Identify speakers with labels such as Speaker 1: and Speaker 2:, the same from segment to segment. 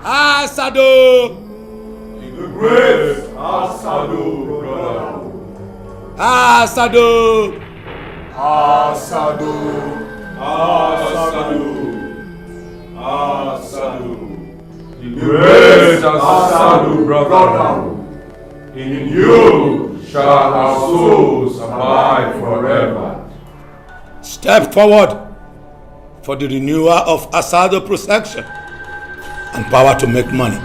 Speaker 1: Asado!
Speaker 2: The great Asado, brother.
Speaker 1: Asado!
Speaker 2: Asado. Asado. Asado. The great Asado, brother. In you shall our souls abide forever.
Speaker 1: Step forward for the renewal of Asado protection and power to make money.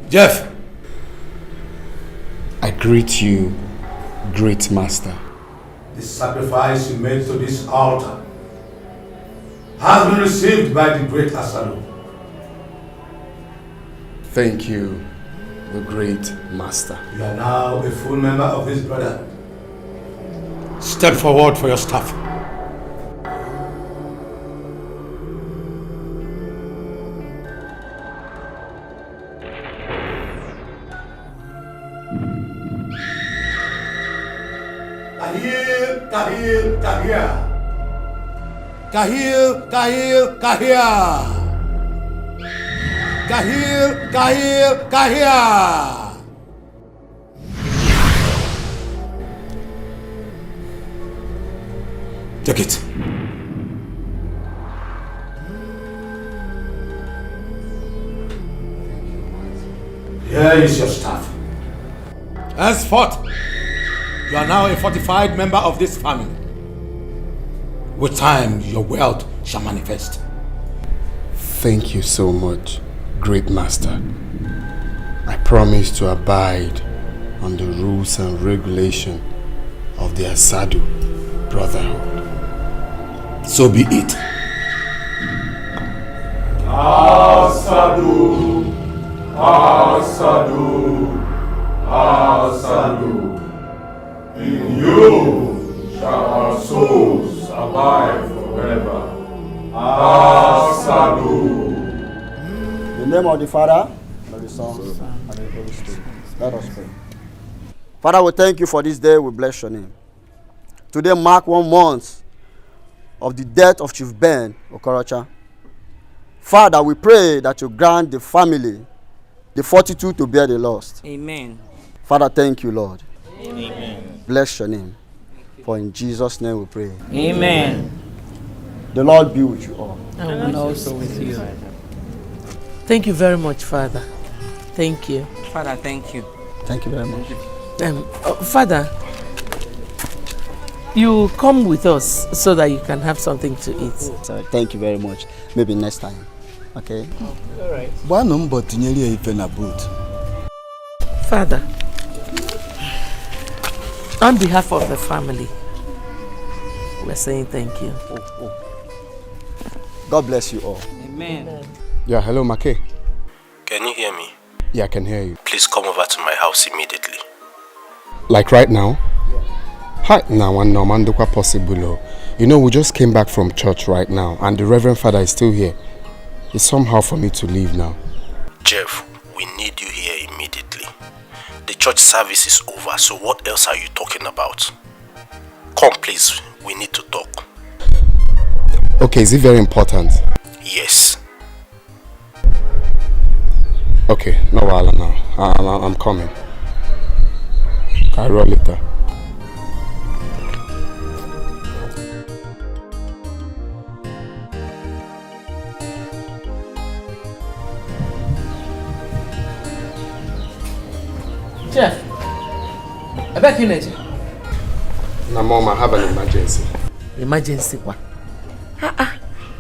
Speaker 1: Jeff,
Speaker 3: I greet you, great master.
Speaker 1: the sacrifice you made to this altar has been received by the great Asado.
Speaker 3: Thank you, the great master.
Speaker 1: You are now a full member of this brotherhood. Step forward for your staff. Kahil, Kahil. Kahil, Kahil, Kahil. Kahil, Kahil, Kahil. Take it. Here is your staff. Henceforth, you are now a fortified member of this family. With time, your wealth shall manifest.
Speaker 3: Thank you so much, great master. I promise to abide on the rules and regulation of the Asado Brotherhood.
Speaker 1: So be it.
Speaker 2: Asado. Asado. Asado. In you shall our souls abide forever. Asado.
Speaker 4: In the name of the Father, and of the Son, and of the Holy Spirit. Let us pray. Father, we thank you for this day. We bless your name. Today mark 1 month of the death of Chief Ben Okorocha. Father, we pray that you grant the family the fortitude to bear the loss.
Speaker 5: Amen.
Speaker 4: Father, thank you, Lord.
Speaker 5: Amen.
Speaker 4: Bless your name. For in Jesus' name we pray.
Speaker 5: Amen.
Speaker 4: The Lord be with you all.
Speaker 5: And also with you.
Speaker 6: Thank you very much, Father. Thank you.
Speaker 5: Father, thank you.
Speaker 4: Thank you very much.
Speaker 6: Father, you come with us so that you can have something to eat.
Speaker 4: So, thank you very much. Maybe next time. Okay?
Speaker 5: All right.
Speaker 6: Father, on behalf of the family, we're saying thank you.
Speaker 4: God bless you all.
Speaker 5: Amen.
Speaker 3: Yeah, hello, Make.
Speaker 7: Can you hear me?
Speaker 3: Yeah, I can hear you.
Speaker 7: Please come over to my house immediately.
Speaker 3: Like right now? Hi, now and no man possible. You know, we just came back from church right now, and the Reverend Father is still here. It's somehow for me to leave now.
Speaker 7: Jeff, we need you here immediately. The church service is over, so what else are you talking about? Come please, we need to talk.
Speaker 3: Okay, is it very important?
Speaker 7: Yes.
Speaker 3: Okay, no while now. I'm coming. I'll roll later.
Speaker 6: Jeff, I beg you, Neji.
Speaker 3: Now, Mom, I have an emergency.
Speaker 6: Emergency what?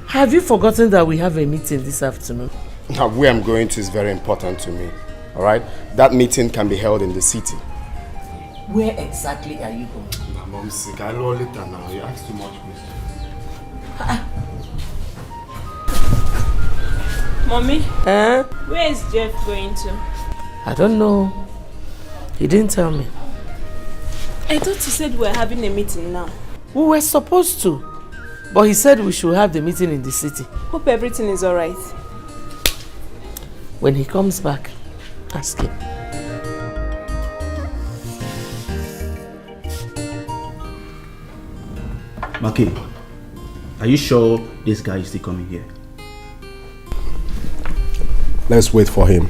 Speaker 6: Have you forgotten that we have a meeting this afternoon?
Speaker 3: Now, where I'm going to is very important to me. Alright? That meeting can be held in the city.
Speaker 6: Where exactly are you going?
Speaker 3: Now, Mom's sick. I'll roll later now. You ask too much questions.
Speaker 8: Mommy,
Speaker 6: Eh?
Speaker 8: where is Jeff going to?
Speaker 6: I don't know. He didn't tell me.
Speaker 8: I thought you said we were having a meeting now.
Speaker 6: We were supposed to. But he said we should have the meeting in the city.
Speaker 8: Hope everything is alright.
Speaker 6: When he comes back, ask him.
Speaker 9: Maki, are you sure this guy is still coming here?
Speaker 10: Let's wait for him.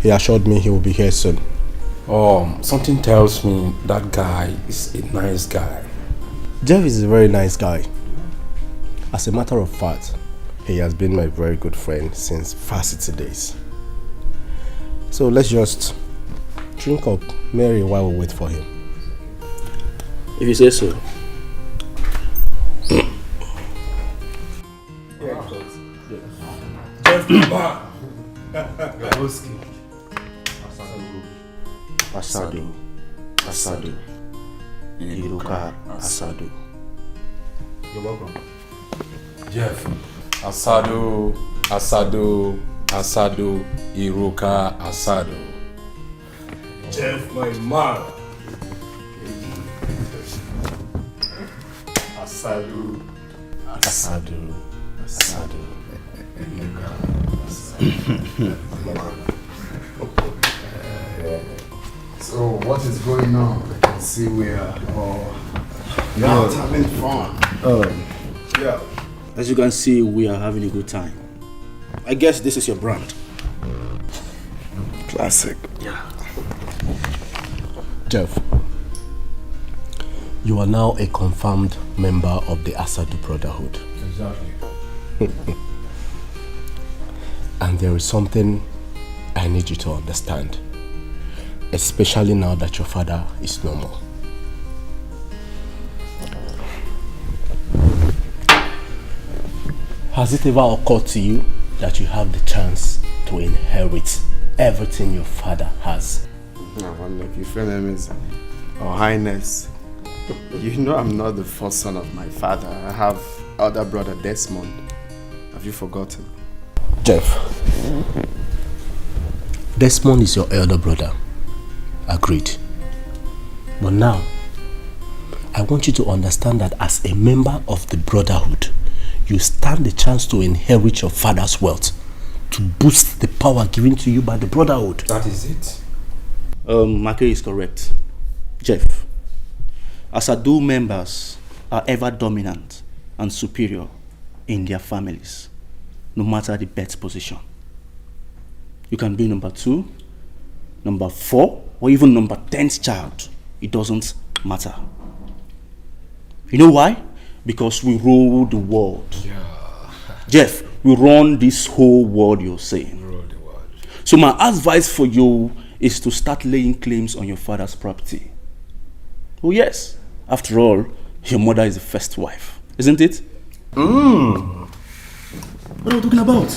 Speaker 10: He assured me he will be here soon. Something tells me that guy is a nice guy. Jeff is a very nice guy. As a matter of fact, he has been my very good friend since varsity days. So let's just drink up Mary while we wait for him.
Speaker 9: If you say so.
Speaker 3: Asado. Asado. Iruka Asado.
Speaker 10: You're welcome. Jeff. Asado. Asado. Asado. Iruka Asado. Jeff, my man. Asado. Asado. Asado.
Speaker 3: So what is going on? I can see we are all out having fun.
Speaker 9: Yeah. As you can see, we are having a good time. I guess this is your brand.
Speaker 3: Classic.
Speaker 9: Yeah.
Speaker 10: Jeff, you are now a confirmed member of the Asadu Brotherhood. Exactly. And there is something I need you to understand, especially now that your father is no more. Has it ever occurred to you that you have the chance to inherit everything your father has?
Speaker 3: If your name is Your Highness, you know I'm not the first son of my father. I have elder brother Desmond. Have you forgotten?
Speaker 10: Jeff, Desmond is your elder brother. Agreed. But now, I want you to understand that as a member of the Brotherhood, you stand the chance to inherit your father's wealth, to boost the power given to you by the Brotherhood. That is it.
Speaker 9: Make is correct. Jeff, Asadu members are ever dominant and superior in their families, no matter the birth position. You can be number 2, number 4, or even number 10th child. It doesn't matter. You know why? Because we rule the world. Yeah. Jeff, we run this whole world you're saying. We rule the world. So my advice for you is to start laying claims on your father's property. Oh yes, after all, your mother is the first wife, isn't it? What are you talking about?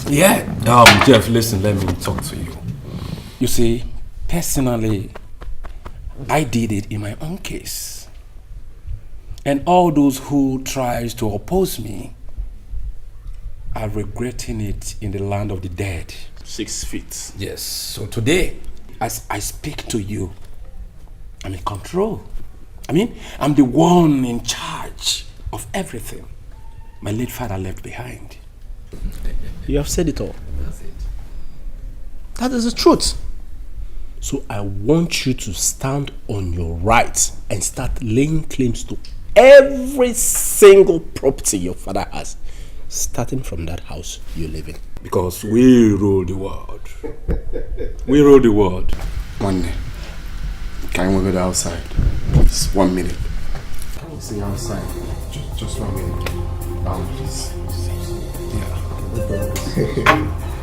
Speaker 10: Yeah. Jeff, listen, let me talk to you. You see, personally, I did it in my own case. And all those who tries to oppose me,
Speaker 1: are regretting it in the land of the dead.
Speaker 9: 6 feet.
Speaker 1: Yes, so today, as I speak to you, I'm in control. I'm the one in charge of everything my late father left behind.
Speaker 9: You have said it all.
Speaker 1: That's it.
Speaker 9: That is the truth. So I want you to stand on your rights and start laying claims to every single property your father has, starting from that house you live in.
Speaker 1: Because we rule the world. We rule the world.
Speaker 3: Onny, can we go outside? Just 1 minute. Can we see outside? Just 1 minute. Please.
Speaker 1: Yeah.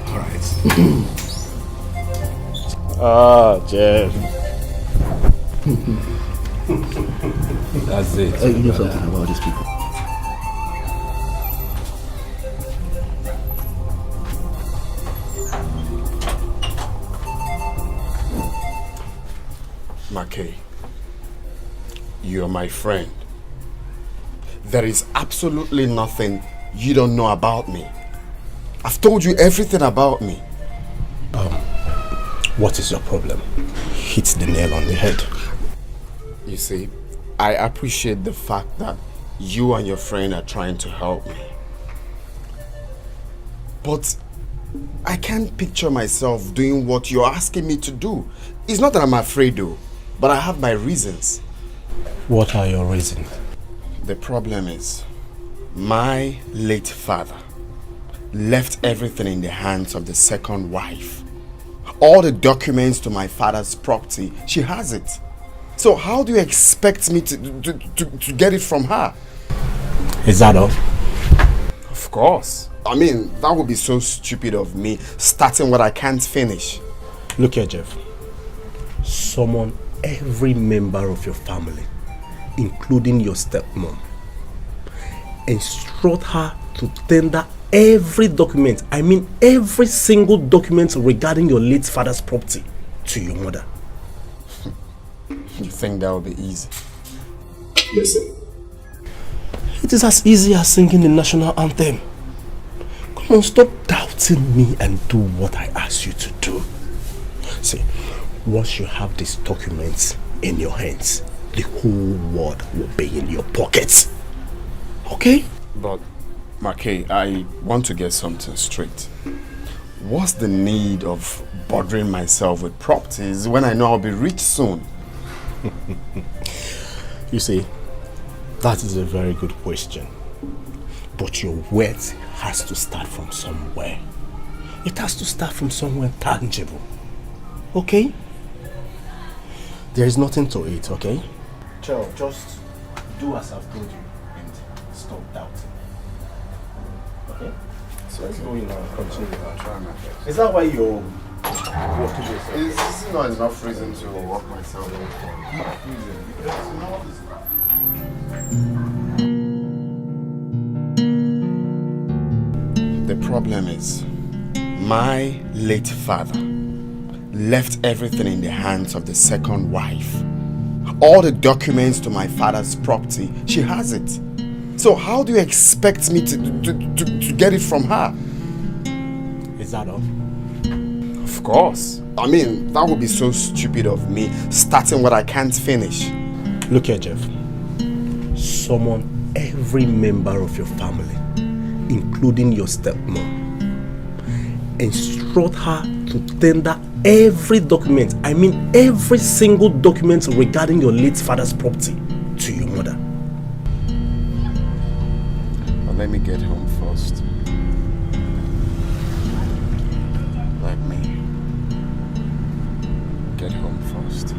Speaker 1: All right.
Speaker 9: Jeff.
Speaker 1: That's it.
Speaker 9: You know something about these people?
Speaker 3: Mackay, you're my friend. There is absolutely nothing you don't know about me. I've told you everything about me.
Speaker 9: What is your problem? Hit the nail on the head.
Speaker 3: You see, I appreciate the fact that you and your friend are trying to help me. But I can't picture myself doing what you're asking me to do. It's not that I'm afraid though, but I have my reasons.
Speaker 9: What are your reasons?
Speaker 3: The problem is, my late father left everything in the hands of the second wife. All the documents to my father's property, she has it. So how do you expect me to get it from her?
Speaker 9: Is that all?
Speaker 3: Of course. That would be so stupid of me, starting what I can't finish.
Speaker 9: Look here, Jeff. Summon every member of your family, including your stepmom. Instruct her to tender every document, every single document regarding your late father's property to your mother.
Speaker 3: You think that would be easy?
Speaker 9: Listen. It is as easy as singing the national anthem. Come on, stop doubting me and do what I ask you to do. See, once you have these documents in your hands, the whole world will be in your pockets. Okay?
Speaker 3: But, Mackay, I want to get something straight. What's the need of bothering myself with properties when I know I'll be rich soon?
Speaker 9: You see, that is a very good question. But your wealth has to start from somewhere. It has to start from somewhere tangible. Okay? There is nothing to it, okay? Chill, just do as I've told you and stop doubting. Okay? So let's go in and continue.
Speaker 3: I'll try my best.
Speaker 9: Is that why you're walking yourself?
Speaker 3: This is not enough reason to walk myself. The problem is, my late father left everything in the hands of the second wife. All the documents to my father's property, she has it. So how do you expect me to get it from her?
Speaker 9: Is that all?
Speaker 3: Of course. That would be so stupid of me, starting what I can't finish.
Speaker 9: Look here, Jeff. Summon every member of your family, including your stepmom. Instruct her to tender every document, every single document regarding your late father's property to your mother.
Speaker 3: But let me get home first. Let me get home first.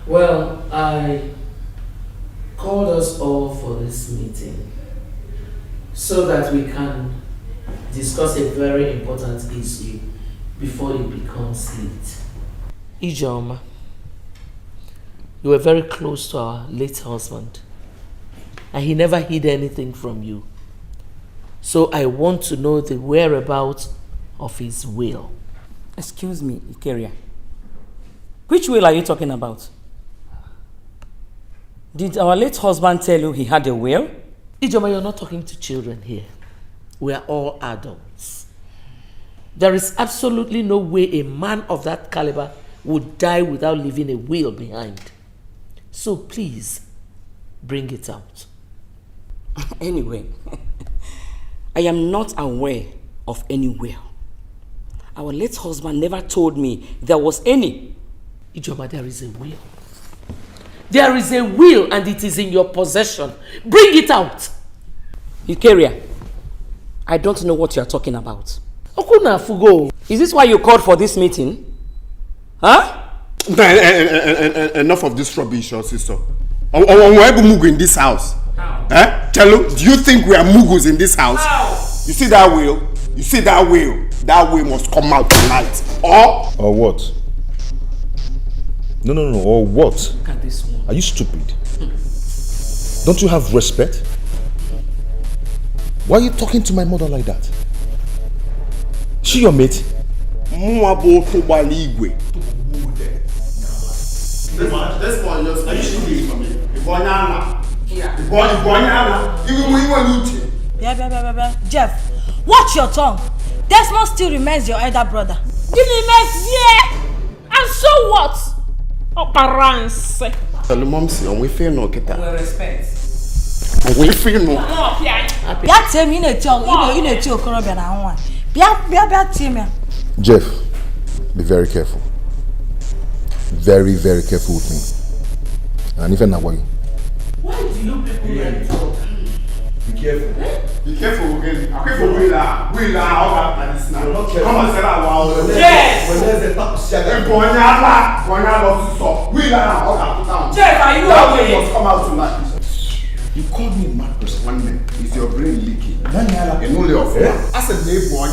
Speaker 6: Well, I called us all for this meeting so that we can discuss a very important issue before it becomes late. Ijoma, you were very close to our late husband and he never hid anything from you. So I want to know the whereabouts of his will.
Speaker 5: Excuse me, Ikeria. Which will are you talking about? Did our late husband tell you he had a will?
Speaker 6: Ijoma, you're not talking to children here. We are all adults. There is absolutely no way a man of that caliber would die without leaving a will behind. So please, bring it out.
Speaker 5: Anyway, I am not aware of any will. Our late husband never told me there was any.
Speaker 6: Ijoma, there is a will. There is a will and it is in your possession. Bring it out.
Speaker 5: Ikeria, I don't know what you are talking about.
Speaker 6: Okuna Fugo.
Speaker 5: Is this why you called for this meeting? Huh?
Speaker 3: Enough of this rubbish, your sister. We're Mugu in this house. Eh? Chelo, do you think we are Mugus in this house?
Speaker 6: How?
Speaker 3: You see that will? You see that will? That will must come out tonight.
Speaker 2: Or what? No, or what?
Speaker 6: Look at this one.
Speaker 2: Are you stupid? Don't you have respect? Why are you talking to my mother like that? She your mate?
Speaker 3: This one just are you stupid for me?
Speaker 11: Jeff, watch your tongue. Desmond still remains your elder brother.
Speaker 8: He remains here. And so what? Parents.
Speaker 3: Tell mom see on we feel no get that.
Speaker 6: With respect.
Speaker 3: We feel no.
Speaker 11: Bia tell me in a Korobia na one. Bia tell me.
Speaker 2: Jeff, be very careful. Very, very careful with me. And even now, why
Speaker 6: do you people like talk?
Speaker 3: Be careful. Be careful again. I'm careful. We all that is now. Come on, say that wow.
Speaker 6: Yes.
Speaker 3: When there's a top shot,
Speaker 6: Jeff, are you
Speaker 3: okay? Must come out tonight. You called me mad person. One minute. Is your brain leaking? And only of one. I said, "Neighbor,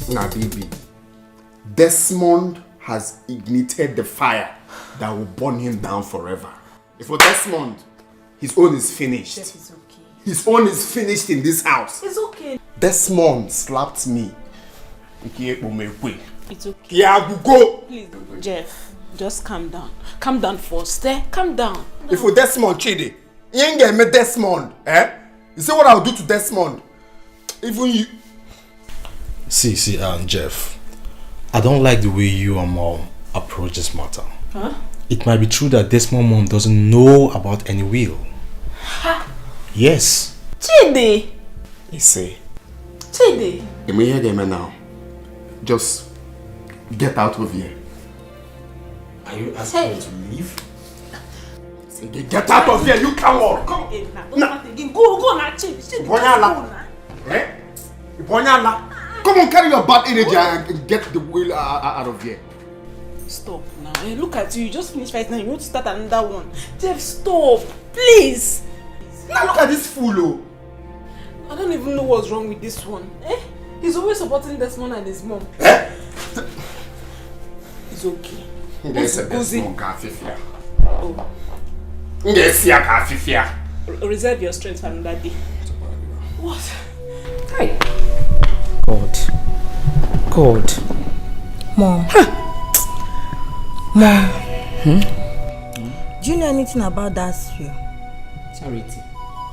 Speaker 3: Now, baby, Desmond has ignited the fire that will burn him down forever. If for Desmond, his own is finished.
Speaker 8: Jeff is okay.
Speaker 3: His own is finished in this house.
Speaker 8: It's okay.
Speaker 3: Desmond slapped me.
Speaker 8: It's okay.
Speaker 3: Yeah, go.
Speaker 8: Please, Jeff, just calm down. Calm down first, eh? Calm down.
Speaker 3: If for Desmond, Chidi, you ain't get me Desmond, eh? You see what I'll do to Desmond? Even you.
Speaker 10: See, Jeff, I don't like the way you and mom approach this matter.
Speaker 8: Huh?
Speaker 10: It might be true that Desmond mom doesn't know about any will.
Speaker 8: Ha!
Speaker 10: Yes.
Speaker 8: Chidi!
Speaker 3: You see.
Speaker 8: Chidi!
Speaker 3: You may hear them now. Just get out of here.
Speaker 10: Are you asking me to leave?
Speaker 3: Get out of here, you coward! Come!
Speaker 8: Go now, Chidi.
Speaker 3: Eh? Come on, carry your bad energy and get the will out of here.
Speaker 8: Stop now. Hey, look at you. You just finished fighting now. You want to start another one. Jeff, stop. Please.
Speaker 3: Now look at this fool. Oh.
Speaker 8: I don't even know what's wrong with this one. Eh? He's always supporting Desmond and his mom.
Speaker 3: Eh?
Speaker 8: It's okay.
Speaker 3: There's a Desmond Kafifia.
Speaker 8: Oh.
Speaker 3: Yes, Kafifia.
Speaker 8: Reserve your strength for another day. What?
Speaker 5: Hi. God.
Speaker 11: Mom. Mom. Do you know anything about that will?
Speaker 5: Charity.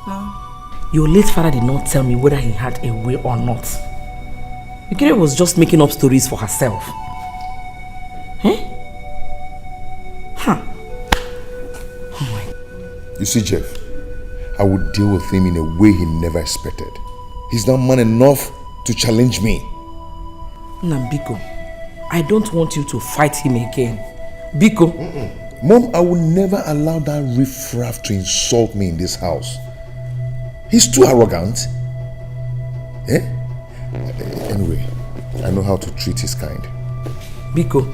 Speaker 11: Mom.
Speaker 5: Your late father did not tell me whether he had a will or not. Ikere was just making up stories for herself. Eh? Huh. Oh my.
Speaker 2: You see, Jeff, I would deal with him in a way he never expected. He's not man enough to challenge me.
Speaker 5: Nambiko, I don't want you to fight him again. Biko.
Speaker 2: Mom, I will never allow that riffraff to insult me in this house. He's too arrogant. Eh? Anyway, I know how to treat his kind.
Speaker 5: Biko,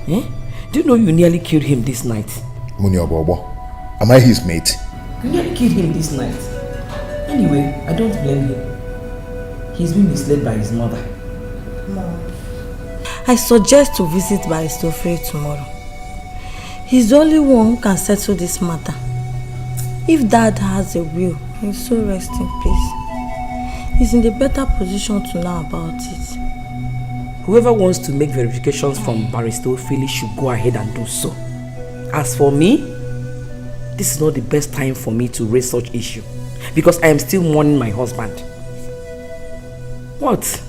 Speaker 5: do you know you nearly killed him this night?
Speaker 2: Muniobobo, am I his mate?
Speaker 5: You nearly killed him this night. Anyway, I don't blame him. He's been misled by his mother.
Speaker 11: Mom, I suggest to visit Baristofre tomorrow. He's the only one who can settle this matter. If Dad has a will, he'll so rest in peace. He's in a better position to know about it.
Speaker 5: Whoever wants to make verifications from Barrister Philly should go ahead and do so. As for me, this is not the best time for me to raise such issue because I am still mourning my husband. What?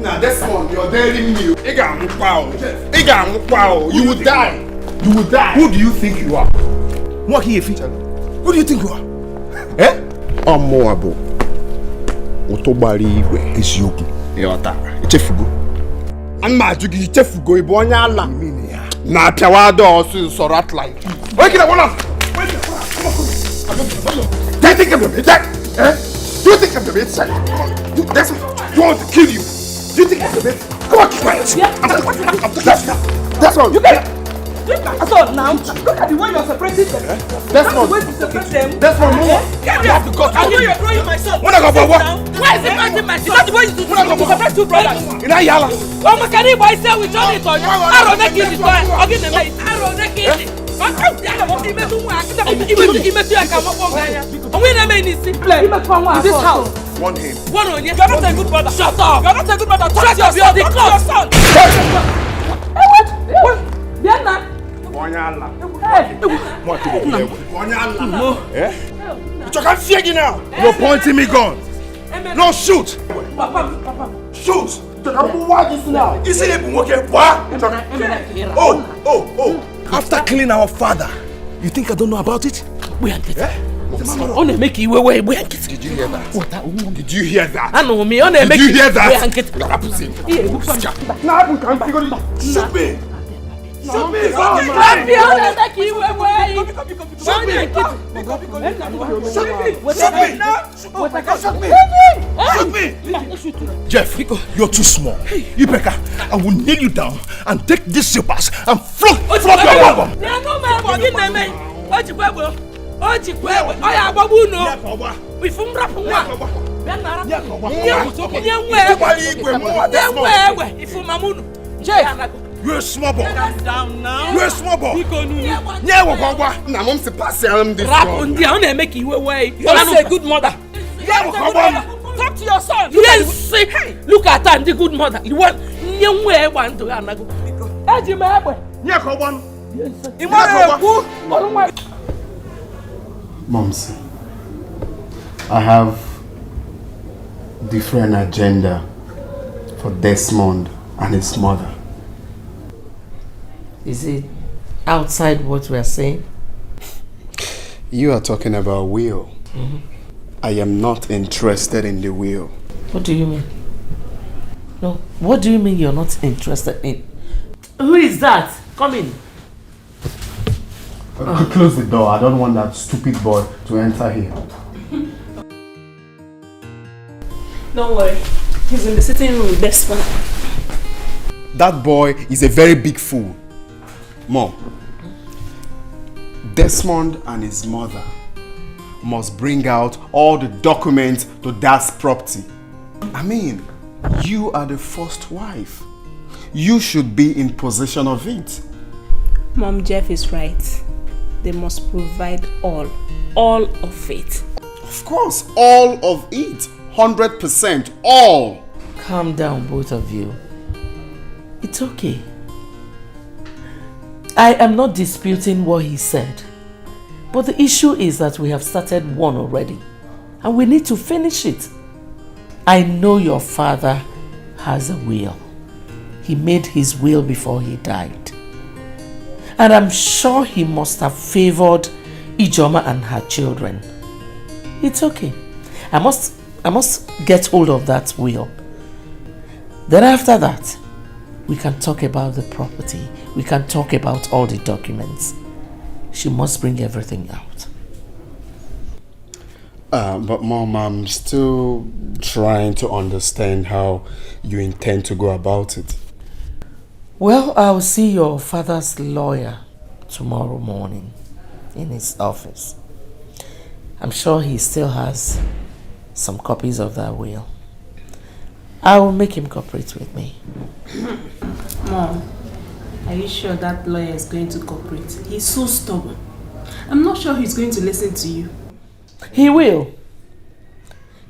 Speaker 3: Now this one, you're daring me. You will die. You will die. Who do you think you are? Who do you think you are? Eh? Omoabo. Otobari igwe eziokwu. Yotara. Ichefugo. Anma ajugi ichefugo ibo onya ala. Na apiawa do osu so rat like. Wait it one off. Wait it. Think of it. Eh? Do you think of it? That's you want to kill you. Do you think I'm the best? Come on, keep quiet. That's all. You get it. That's all now. Look at the way you're separating them. That's all. That's all. You have to go. I know you're growing my son. When I go for what? Why is it separating my son? Is that the way you do to separate two brothers? In a yala. Oh, my can boy say we join it on. I don't make it. I'll give them a I don't make it. I'm out there. I'm going to this house. One him. One on you. You're not a good brother. Shut up. You're not a good brother. Shut up. You're the son. What? Diana. You're pointing me gun. No, shoot. Shoot. Oh. After killing our father, you think I don't know about it? We are getting. Only make you away. Did you hear that? Did you hear that? I know me. Only make you hear that? Shoot me. Shoot me. Shoot me. Jeff, you're too small. Ibeka, I will nail you down and take these slippers and flog your bottom. Jeff, you're a small boy. You're a small boy. You're a good mother. Talk to your son. Yes. Look at that, the good mother. You want to Momsy, I have different agenda for Desmond and his mother.
Speaker 6: Is it outside what we are saying?
Speaker 3: You are talking about will.
Speaker 6: Mm-hmm.
Speaker 3: I am not interested in the will.
Speaker 6: What do you mean? No, what do you mean you're not interested in? Who is that? Come in.
Speaker 3: Close the door. I don't want that stupid boy to enter here.
Speaker 8: Don't worry. He's in the sitting room with Desmond.
Speaker 3: That boy is a very big fool. Mom, Desmond and his mother must bring out all the documents to that property. I mean, you are the first wife. You should be in possession of it.
Speaker 8: Mom, Jeff is right. They must provide all of it.
Speaker 3: Of course, all of it. 100%, all.
Speaker 6: Calm down, both of you. It's okay. I am not disputing what he said. But the issue is that we have started one already. And we need to finish it. I know your father has a will. He made his will before he died. And I'm sure he must have favored Ijoma and her children. It's okay. I must get hold of that will. Then after that, we can talk about the property. We can talk about all the documents. She must bring everything out.
Speaker 3: But Mom, I'm still trying to understand how you intend to go about it.
Speaker 6: Well, I'll see your father's lawyer tomorrow morning in his office. I'm sure he still has some copies of that will. I will make him cooperate with me.
Speaker 8: Mom, are you sure that lawyer is going to cooperate? He's so stubborn. I'm not sure he's going to listen to you.
Speaker 6: He will.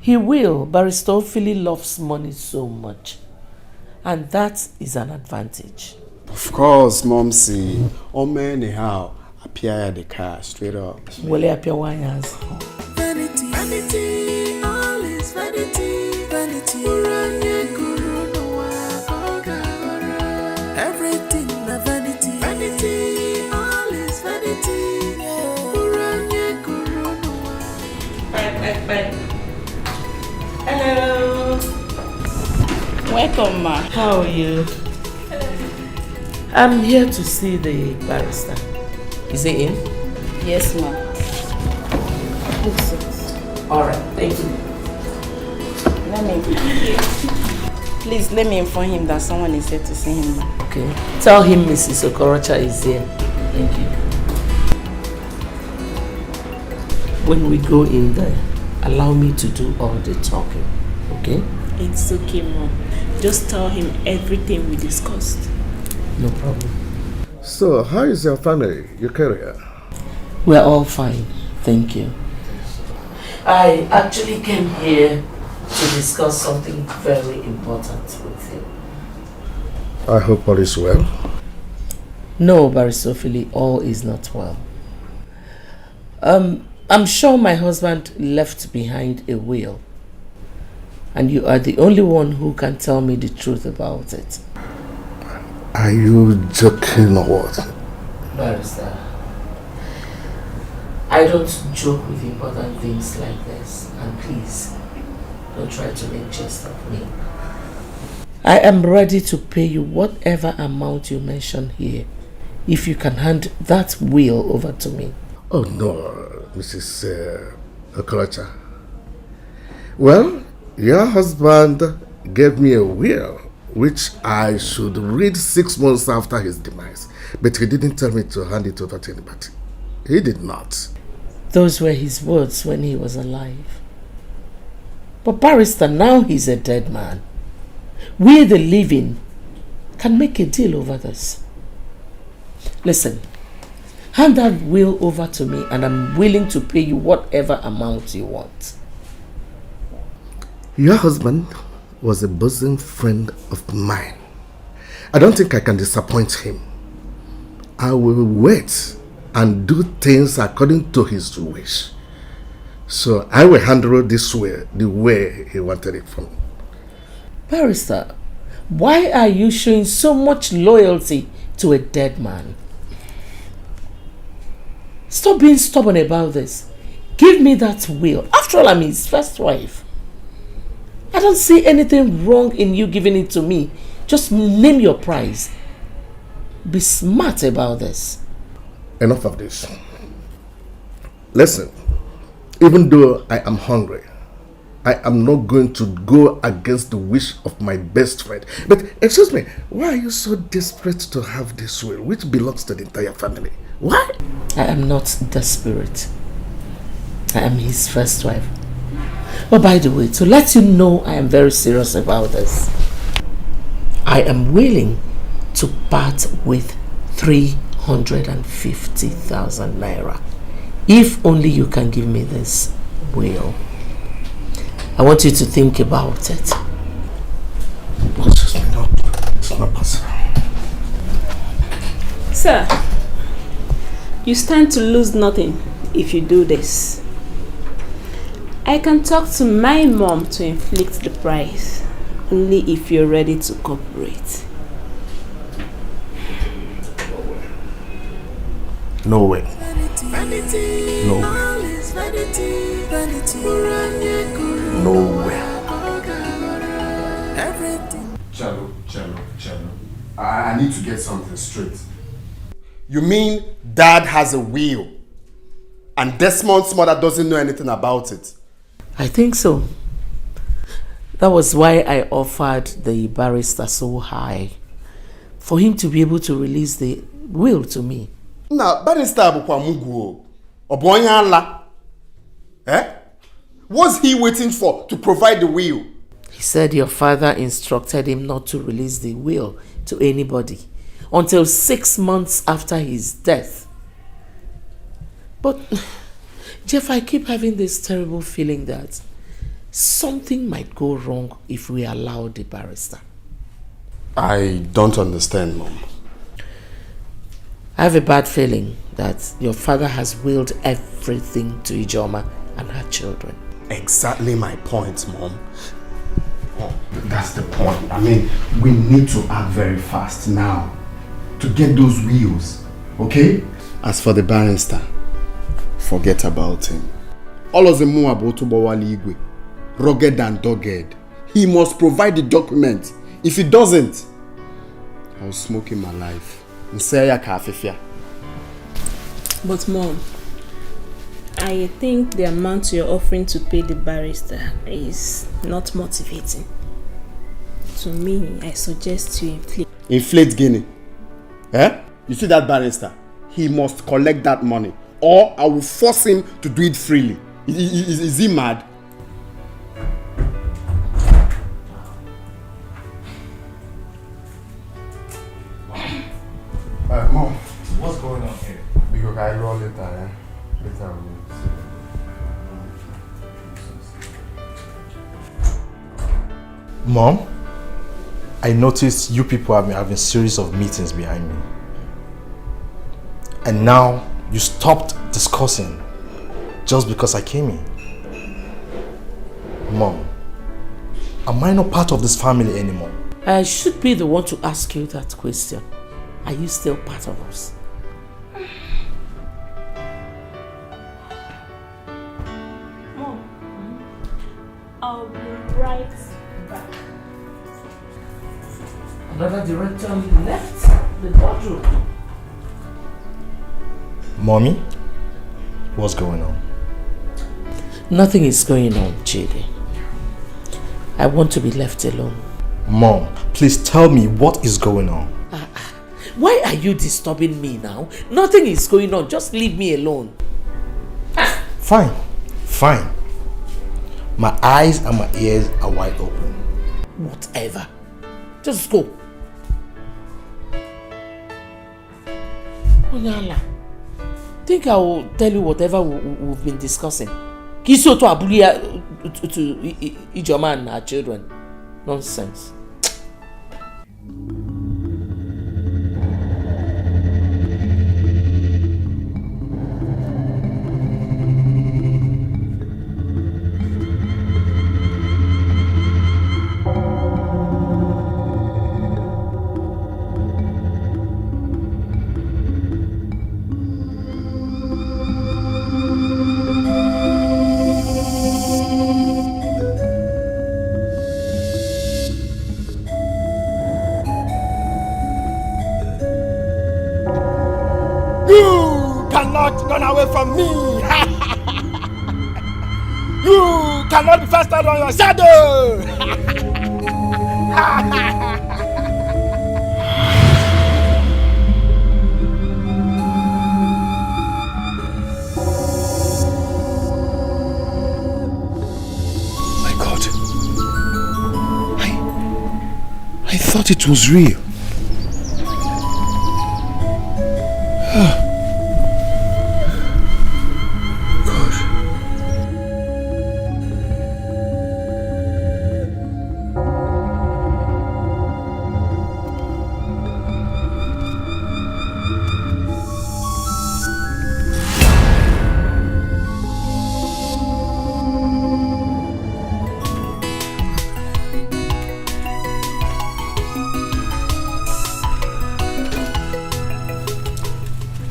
Speaker 6: He will. Barrister Philly loves money so much. And that is an advantage.
Speaker 3: Of course, Momsy. Anyhow, appear at the car straight up.
Speaker 6: Will he appear wires?
Speaker 12: Vanity, vanity, all is vanity, vanity. Everything na vanity, vanity, all is vanity.
Speaker 6: Bye. Hello.
Speaker 5: Welcome, ma.
Speaker 6: How are you? I'm here to see the barrister. Is he in?
Speaker 5: Yes, ma.
Speaker 6: Alright, thank you.
Speaker 5: Please let me inform him that someone is here to see him, ma.
Speaker 6: Okay. Tell him Mrs. Okorocha is here. Thank you. When we go in there, allow me to do all the talking. Okay?
Speaker 8: It's okay, Mom. Just tell him everything we discussed.
Speaker 6: No problem.
Speaker 2: So, how is your family, your career?
Speaker 6: We're all fine. Thank you. I actually came here to discuss something very important with you.
Speaker 2: I hope all is well.
Speaker 6: No, Barrister Philly, all is not well. I'm sure my husband left behind a will. And you are the only one who can tell me the truth about it.
Speaker 2: Are you joking or what?
Speaker 6: Barrister, I don't joke with important things like this. And please, don't try to make jest of me. I am ready to pay you whatever amount you mention here, if you can hand that will over to me.
Speaker 2: Oh no, Mrs. Okorocha. Well, your husband gave me a will which I should read 6 months after his demise, but he didn't tell me to hand it over to anybody. He did not.
Speaker 6: Those were his words when he was alive. But barrister, now he's a dead man. We, the living, can make a deal over this. Listen, hand that will over to me and I'm willing to pay you whatever amount you want.
Speaker 2: Your husband was a bosom friend of mine. I don't think I can disappoint him. I will wait and do things according to his wish. So I will handle this way, the way he wanted it from me.
Speaker 6: Barrister, why are you showing so much loyalty to a dead man? Stop being stubborn about this. Give me that will. After all, I'm his first wife. I don't see anything wrong in you giving it to me. Just name your price. Be smart about this.
Speaker 2: Enough of this. Listen, even though I am hungry, I am not going to go against the wish of my best friend. But excuse me, why are you so desperate to have this will, which belongs to the entire family? Why?
Speaker 6: I am not desperate. I am his first wife. But by the way, to let you know I am very serious about this, I am willing to part with 350,000 naira. If only you can give me this will. I want you to think about it.
Speaker 2: It's not possible.
Speaker 8: Sir, you stand to lose nothing if you do this. I can talk to my mom to inflict the price, only if you're ready to cooperate.
Speaker 2: No way.
Speaker 12: Vanity,
Speaker 2: No way.
Speaker 12: all is vanity, vanity.
Speaker 2: No way.
Speaker 12: Everything.
Speaker 3: Chalo. I need to get something straight. You mean Dad has a will and Desmond's mother doesn't know anything about it?
Speaker 6: I think so. That was why I offered the barrister so high, for him to be able to release the will to me.
Speaker 3: Now, barrister bukwa mugu obonya ala. What's he waiting for to provide the will?
Speaker 6: He said your father instructed him not to release the will to anybody until 6 months after his death. But, Jeff, I keep having this terrible feeling that something might go wrong if we allow the barrister.
Speaker 3: I don't understand, Mom.
Speaker 6: I have a bad feeling that your father has willed everything to Ijoma and her children.
Speaker 3: Exactly my point, Mom. Oh, that's the point. I mean, we need to act very fast now to get those wheels, okay? As for the barrister, forget about him. Olozemu Abotubawali Igwe, rugged and dogged. He must provide the document. If he doesn't, I'll smoke him alive.
Speaker 8: But Mom, I think the amount you're offering to pay the barrister is not motivating. To me, I suggest you inflate.
Speaker 3: Inflate Guinea. Eh? You see that barrister? He must collect that money, or I will force him to do it freely. Is he mad?
Speaker 2: Mom, what's going on here? Because I roll later, eh? Later Mom, I noticed you people have been having a series of meetings behind me. And now you stopped discussing just because I came in. Mom, am I not part of this family anymore?
Speaker 6: I should be the one to ask you that question. Are you still part of us?
Speaker 8: Mom, I'll be right back.
Speaker 6: Another director left the boardroom.
Speaker 2: Mommy, what's going on?
Speaker 6: Nothing is going on, Chidi. I want to be left alone.
Speaker 2: Mom, please tell me what is going on.
Speaker 6: Why are you disturbing me now? Nothing is going on. Just leave me alone.
Speaker 2: Fine. My eyes and my ears are wide open.
Speaker 6: Whatever. Just go. Onyala, think I will tell you whatever we've been discussing. Kiso to Abulia to Ijoma and her children. Nonsense.
Speaker 1: Run away from me! You cannot be faster than your shadow!
Speaker 2: My God. I thought it was real.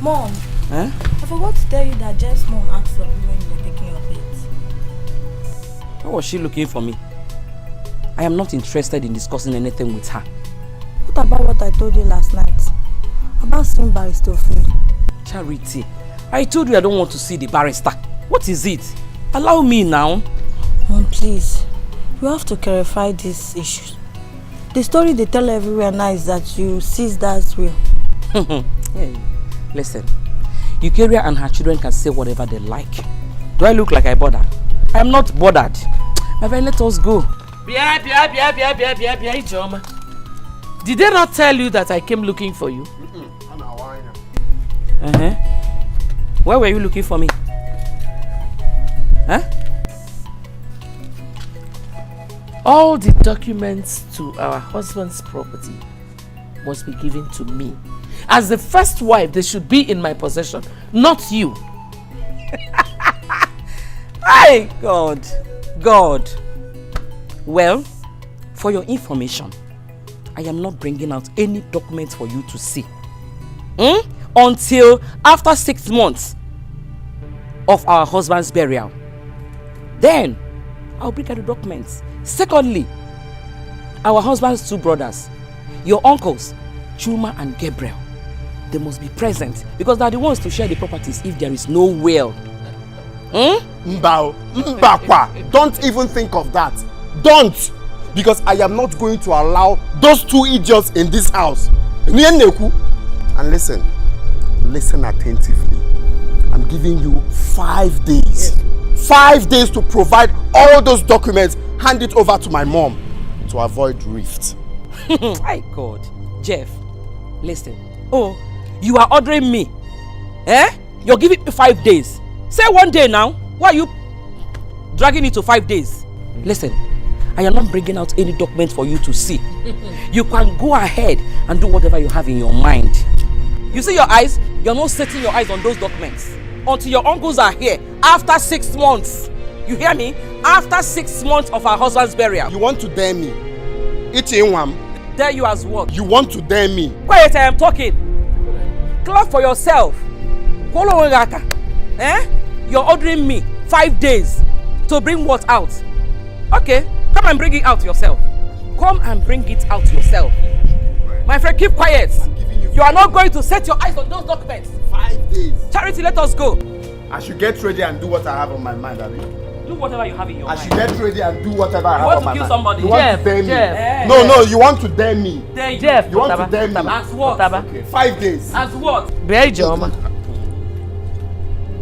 Speaker 11: Mom, I forgot to tell you that Jeff's mom asked of you when you were taking your bait.
Speaker 5: Why was she looking for me? I am not interested in discussing anything with her.
Speaker 11: What about what I told you last night? About seeing Barrister Phil?
Speaker 5: Charity, I told you I don't want to see the barrister. What is it? Allow me now.
Speaker 11: Mom, please. You have to clarify these issues. The story they tell everywhere now is that you seized Dad's will.
Speaker 5: Hey, listen, Eukaria and her children can say whatever they like. Do I look like I bothered? I am not bothered. My friend, let us go.
Speaker 6: Ijoma. Did they not tell you that I came looking for you?
Speaker 5: Where were you looking for me? Huh?
Speaker 6: All the documents to our husband's property must be given to me. As the first wife, they should be in my possession, not you.
Speaker 5: Hey, God. God. Well, for your information, I am not bringing out any documents for you to see. Until after 6 months of our husband's burial. Then, I'll bring out the documents. Secondly, our husband's 2 brothers, your uncles, Chuma and Gabriel, they must be present because they're the ones to share the properties if there is no will.
Speaker 3: Mbakwa, don't even think of that. Don't! Because I am not going to allow those 2 idiots in this house. And listen attentively. I'm giving you 5 days. 5 days to provide all those documents, hand it over to my mom to avoid rift.
Speaker 5: My God. Jeff, listen. Oh, you are ordering me. You're giving me 5 days. Say 1 day now. Why are you dragging it to 5 days? Listen, I am not bringing out any documents for you to see. You can go ahead and do whatever you have in your mind. You see your eyes? You're not setting your eyes on those documents until your uncles are here after 6 months. You hear me? After 6 months of our husband's burial.
Speaker 3: You want to dare me?
Speaker 5: Dare you as what?
Speaker 3: You want to dare me?
Speaker 5: Wait, I am talking. Clap for yourself. You're ordering me 5 days to bring what out? Okay, come and bring it out yourself. Come and bring it out yourself. My friend, keep quiet. You are not going to set your eyes on those documents.
Speaker 3: 5 days.
Speaker 5: Charity, let us go.
Speaker 3: I should get ready and do what I have on my mind, Abi.
Speaker 5: Do whatever you have in your mind.
Speaker 3: I should get ready and do whatever I have on my mind.
Speaker 5: You want to kill somebody?
Speaker 3: You want to dare me? No, you want to dare me.
Speaker 5: Jeff,
Speaker 3: you want to dare me.
Speaker 5: As what?
Speaker 3: Okay, 5 days.
Speaker 5: As what?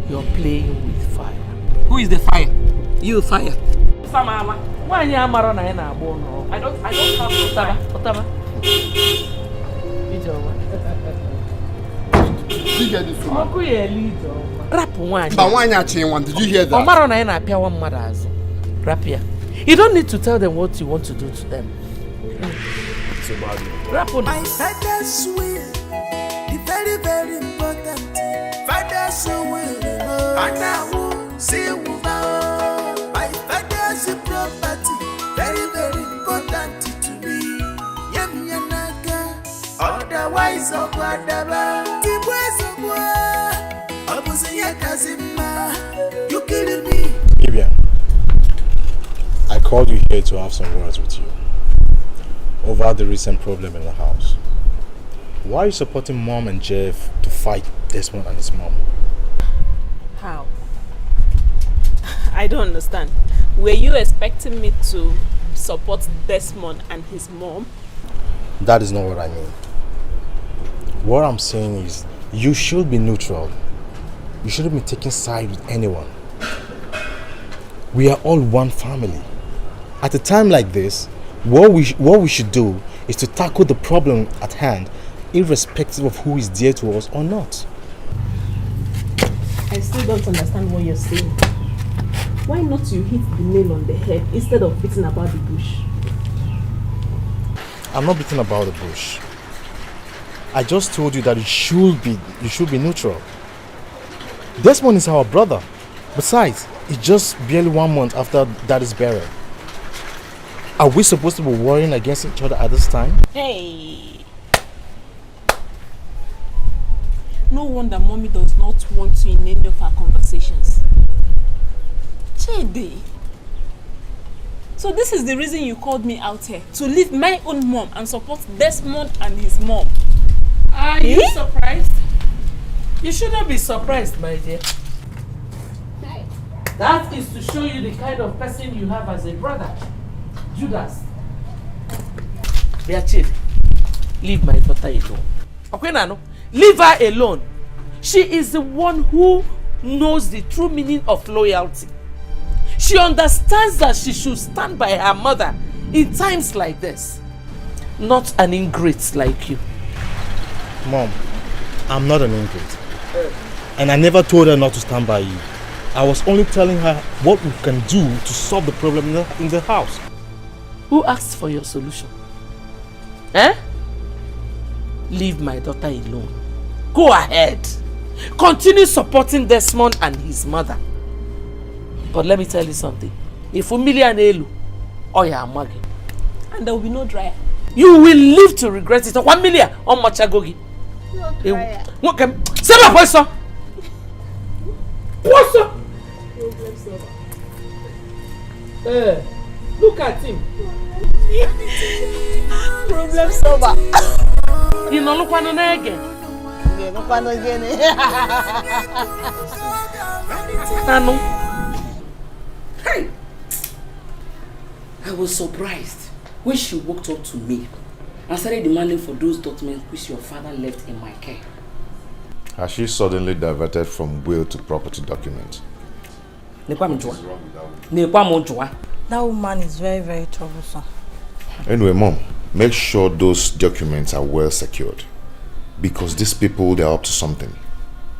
Speaker 6: You're playing with fire.
Speaker 5: Who is the fire? You fire.
Speaker 6: Samama. Why are you amaro na ina abo no?
Speaker 5: I don't have no fire.
Speaker 3: Did you hear this one?
Speaker 6: Rap one.
Speaker 3: But why not chain one? Did you hear that?
Speaker 6: Omaro na ina apia one madazo. Rap here. You don't need to tell them what you want to do to them.
Speaker 3: It's about you.
Speaker 6: Rap on.
Speaker 12: My father's will, the very, very important thing. Father's will, and I will see you now. My father's property, very, very important to me. Yemi Yanaka, otherwise, of whatever. You killing me.
Speaker 10: Vivian, I called you here to have some words with you over the recent problem in the house. Why are you supporting Mom and Jeff to fight Desmond and his mom?
Speaker 8: How? I don't understand. Were you expecting me to support Desmond and his mom?
Speaker 10: That is not what I mean. What I'm saying is you should be neutral. You shouldn't be taking sides with anyone. We are all one family. At a time like this, what we should do is to tackle the problem at hand, irrespective of who is dear to us or not.
Speaker 8: I still don't understand what you're saying. Why not you hit the nail on the head instead of beating about the bush?
Speaker 10: I'm not beating about the bush. I just told you that you should be neutral. Desmond is our brother. Besides, it's just barely 1 month after Daddy's burial. Are we supposed to be worrying against each other at this time?
Speaker 8: Hey! No wonder Mommy does not want you in any of our conversations. Chidi! So this is the reason you called me out here, to leave my own mom and support Desmond and his mom.
Speaker 6: Are you surprised? You should not be surprised, my dear. That is to show you the kind of person you have as a brother. Judas. Beachid, leave my daughter alone. Okay, Nano? Leave her alone. She is the one who knows the true meaning of loyalty. She understands that she should stand by her mother in times like this. Not an ingrate like you.
Speaker 10: Mom, I'm not an ingrate. And I never told her not to stand by you. I was only telling her what we can do to solve the problem in the house.
Speaker 6: Who asked for your solution? Eh? Leave my daughter alone. Go ahead. Continue supporting Desmond and his mother. But let me tell you something. If and Elu, and there will be no dryer. You will live to regret it. 1 million on Machagogi.
Speaker 8: No dryer.
Speaker 6: Say my voice, sir. What's up? Look at him.
Speaker 8: Problem solver.
Speaker 6: You know, look one again.
Speaker 8: Look one again.
Speaker 5: Hey! I was surprised when she walked up to me and started demanding for those documents which your father left in my care.
Speaker 2: Has she suddenly diverted from will to property documents?
Speaker 11: That woman is very, very troublesome.
Speaker 2: Anyway, Mom, make sure those documents are well secured. Because these people, they're up to something.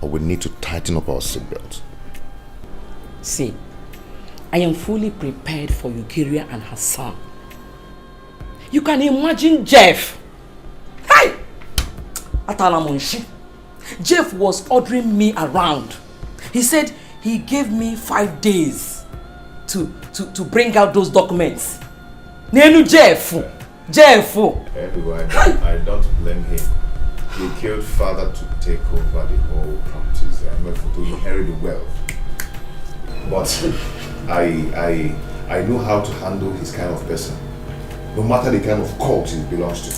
Speaker 2: Or we need to tighten up our seatbelt.
Speaker 5: See, I am fully prepared for Eukaria and her son. You can imagine Jeff. Hey! Jeff was ordering me around. He said he gave me 5 days to bring out those documents. Nenu Jeff.
Speaker 2: Anyway, I don't blame him. He killed father to take over the whole properties and to inherit the wealth. But I know how to handle his kind of person. No matter the kind of cult he belongs to.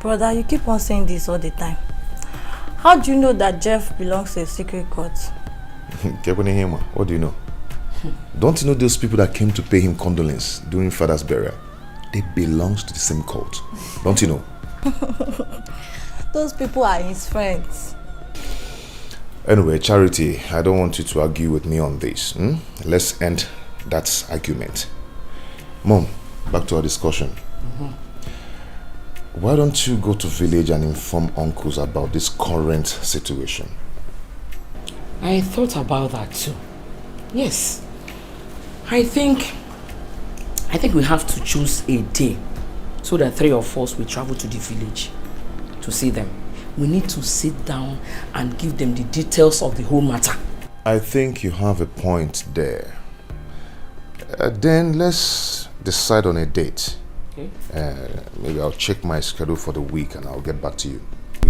Speaker 11: Brother, you keep on saying this all the time. How do you know that Jeff belongs to a secret cult?
Speaker 2: What do you know? Don't you know those people that came to pay him condolence during father's burial? They belong to the same cult. Don't you know?
Speaker 11: Those people are his friends.
Speaker 2: Anyway, Charity, I don't want you to argue with me on this. Let's end that argument. Mom, back to our discussion. Why don't you go to village and inform uncles about this current situation?
Speaker 5: I thought about that too. Yes. I think we have to choose a day so that 3 of us will travel to the village to see them. We need to sit down and give them the details of the whole matter.
Speaker 2: I think you have a point there. Then let's decide on a date.
Speaker 5: Okay.
Speaker 2: Maybe I'll check my schedule for the week and I'll get back to you.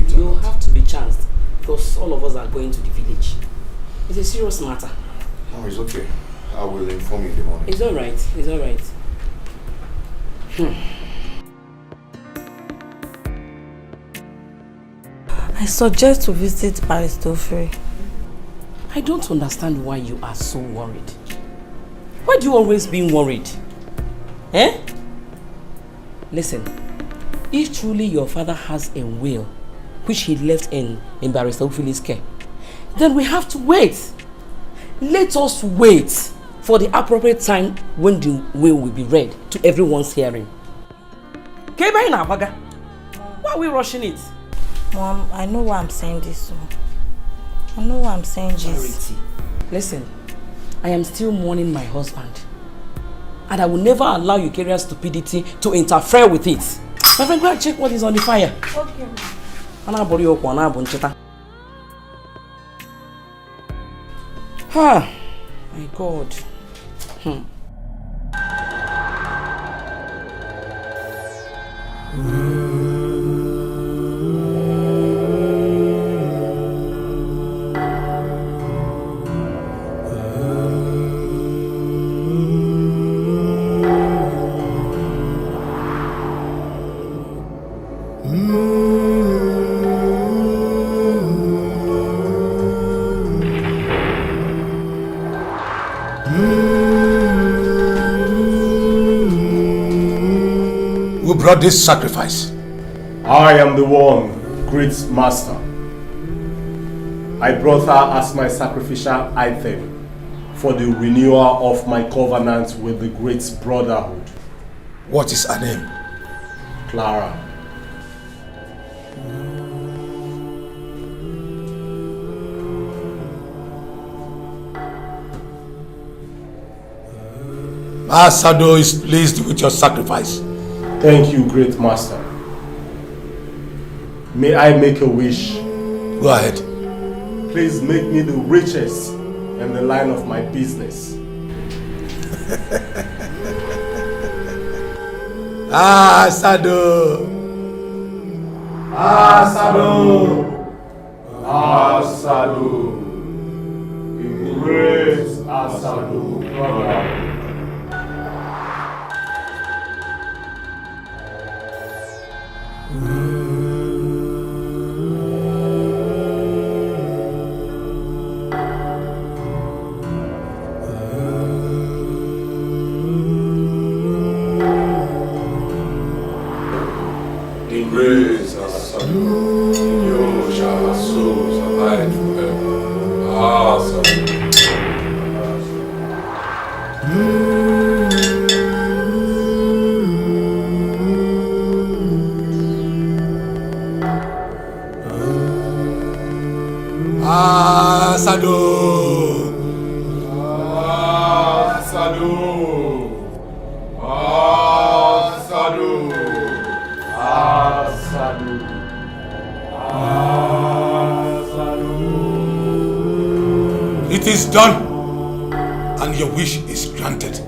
Speaker 5: You'll have to be chanced because all of us are going to the village. It's a serious matter.
Speaker 2: No, it's okay. I will inform you in the morning.
Speaker 5: It's alright. It's alright.
Speaker 11: I suggest to visit Baristofre.
Speaker 5: I don't understand why you are so worried. Why do you always be worried? Eh? Listen, if truly your father has a will which he left in Barrister Ophelia care, then we have to wait. Let us wait for the appropriate time when the will be read to everyone's hearing. Why are we rushing it?
Speaker 11: Mom, I know why I'm saying this. I know why I'm saying this.
Speaker 5: Charity, listen, I am still mourning my husband. And I will never allow Eucaria's stupidity to interfere with it. My friend, go and check what is on the fire.
Speaker 11: Okay.
Speaker 5: Ah, my God.
Speaker 1: Who brought this sacrifice?
Speaker 10: I am the one, great master. I brought her as my sacrificial item for the renewal of my covenant with the great Brotherhood.
Speaker 1: What is her name?
Speaker 10: Clara.
Speaker 1: Asado is pleased with your sacrifice.
Speaker 10: Thank you, great master. May I make a wish?
Speaker 1: Go ahead.
Speaker 10: Please make me the richest in the line of my business.
Speaker 1: Asado!
Speaker 10: Asado! Asado! Great Asado, brother.
Speaker 1: Grace Asado, you shall so survive forever. Asado. Asado. It is done, and your wish is granted.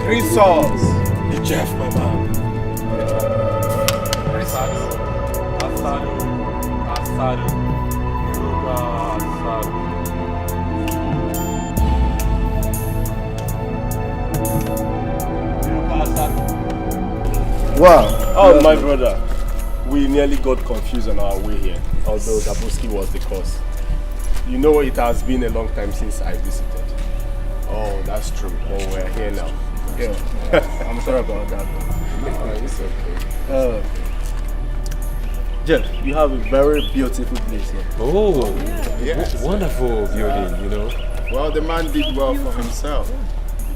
Speaker 10: Three souls.
Speaker 1: The Jeff, my man.
Speaker 10: Wow. Oh, my brother. We nearly got confused on our way here, although Dabuski was the cause. You know, it has been a long time since I visited. Oh, that's true. Oh, we're here now. Yeah. I'm sorry about that. It's okay. Jeff, you have a very beautiful place here.
Speaker 13: Oh,
Speaker 10: yes.
Speaker 13: Wonderful building, you know.
Speaker 4: Well, the man did well for himself.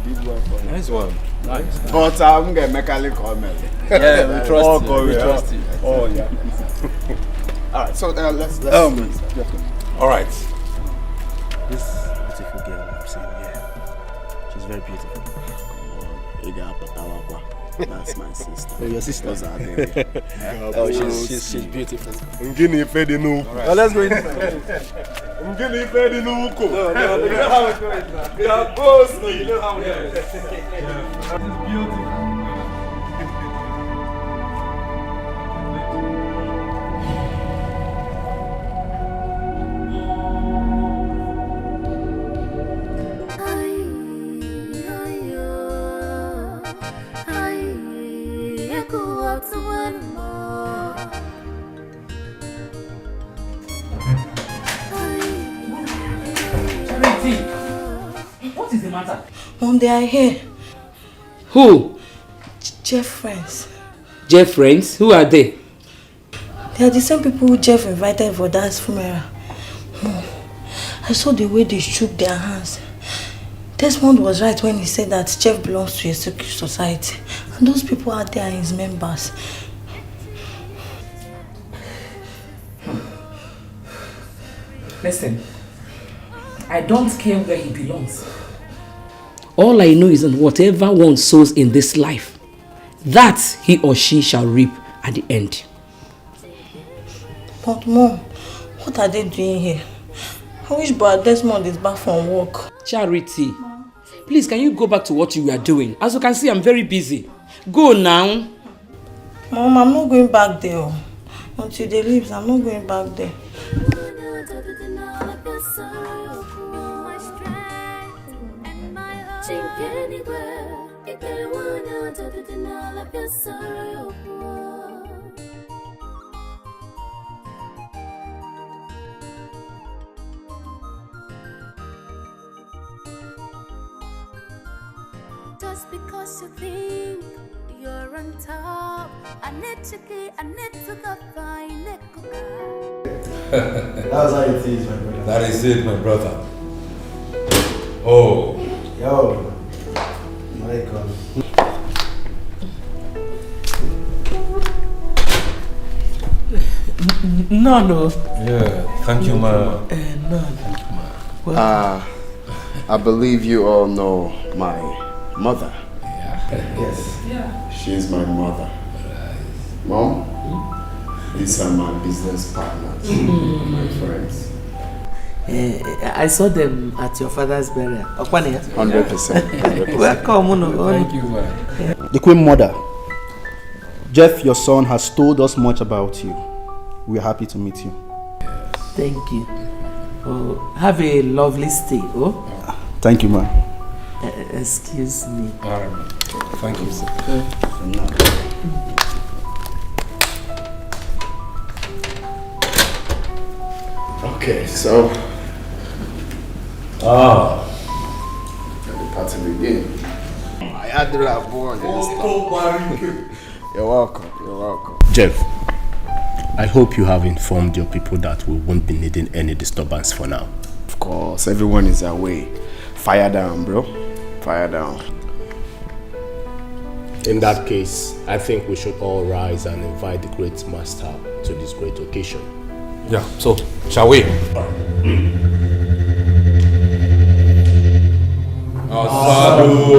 Speaker 4: He did well for himself.
Speaker 13: Nice one. Nice.
Speaker 4: But I'm going to make a little comment.
Speaker 13: Yeah, we trust you.
Speaker 10: We trust you. Oh, yeah.
Speaker 4: Alright, so let's
Speaker 1: All right.
Speaker 3: This beautiful girl I'm saying, yeah. She's very beautiful. That's my sister.
Speaker 13: Oh, your sister?
Speaker 3: Oh, she's beautiful.
Speaker 10: Right.
Speaker 3: Well, let's go in.
Speaker 10: No, you know how it goes now. We are both. No, you know how it goes. It's beautiful.
Speaker 5: What is the matter?
Speaker 11: Mom, they are here.
Speaker 5: Who?
Speaker 11: Jeff friends.
Speaker 5: Jeff friends? Who are they?
Speaker 11: They are the same people who Jeff invited for Dad's funeral. Mom, I saw the way they shook their hands. Desmond was right when he said that Jeff belongs to a secret society. And those people out there are his members.
Speaker 5: Listen, I don't care where he belongs. All I know is that whatever one sows in this life, that he or she shall reap at the end.
Speaker 11: But Mom, what are they doing here? I wish Brother Desmond is back from work.
Speaker 5: Charity, please can you go back to what you were doing? As you can see, I'm very busy. Go now.
Speaker 11: Mom, I'm not going back there. Until they leave, I'm not going back there.
Speaker 12: Just because you think you're on top, I need to go find it.
Speaker 4: That's how it is, my brother.
Speaker 1: That is it, my brother. Oh.
Speaker 4: Yo. My God.
Speaker 6: No.
Speaker 1: Yeah, thank you, ma.
Speaker 6: No.
Speaker 1: Thank you, ma.
Speaker 3: I believe you all know my mother.
Speaker 4: Yes.
Speaker 6: Yeah.
Speaker 3: She's my mother. Mom, these are my business partners, my friends.
Speaker 6: I saw them at your father's burial.
Speaker 3: 100%.
Speaker 6: Welcome.
Speaker 1: Thank you, ma.
Speaker 9: The Queen Mother, Jeff, your son, has told us much about you. We are happy to meet you.
Speaker 6: Thank you. Oh, have a lovely stay. Oh.
Speaker 9: Thank you, ma'am.
Speaker 6: Excuse me.
Speaker 1: All right, ma. Thank you, sir.
Speaker 3: Okay, so the party begin. I had to have born You're welcome.
Speaker 10: Jeff, I hope you have informed your people that we won't be needing any disturbance for now.
Speaker 3: Of course, everyone is away. Fire down, bro. Fire down.
Speaker 10: In that case, I think we should all rise and invite the great master to this great occasion.
Speaker 1: Yeah, so, shall we? Asadu.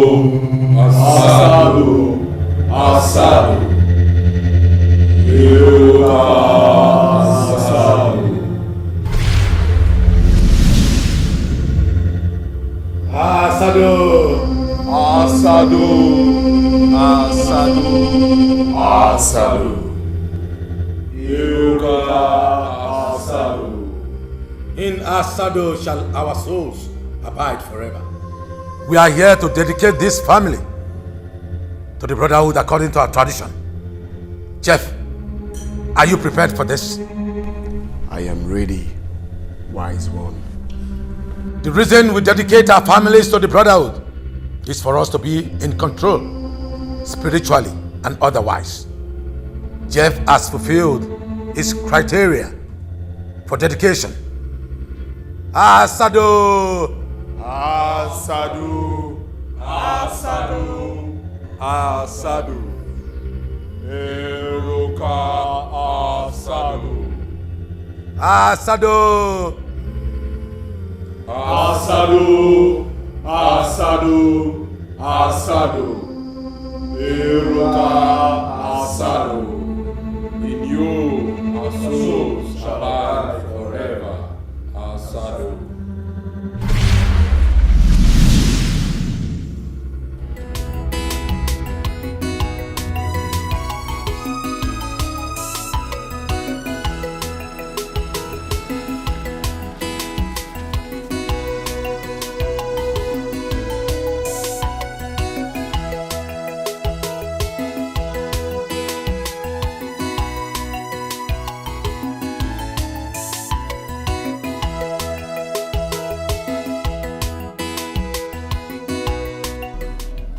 Speaker 1: In Asadu shall our souls abide forever. We are here to dedicate this family to the Brotherhood according to our tradition. Jeff, are you prepared for this?
Speaker 3: I am ready, wise one.
Speaker 1: The reason we dedicate our families to the Brotherhood is for us to be in control, spiritually and otherwise. Jeff has fulfilled his criteria for dedication. Asadu! Eruka Asadu! Eruka Asadu. In you our souls shall abide forever. Asadu.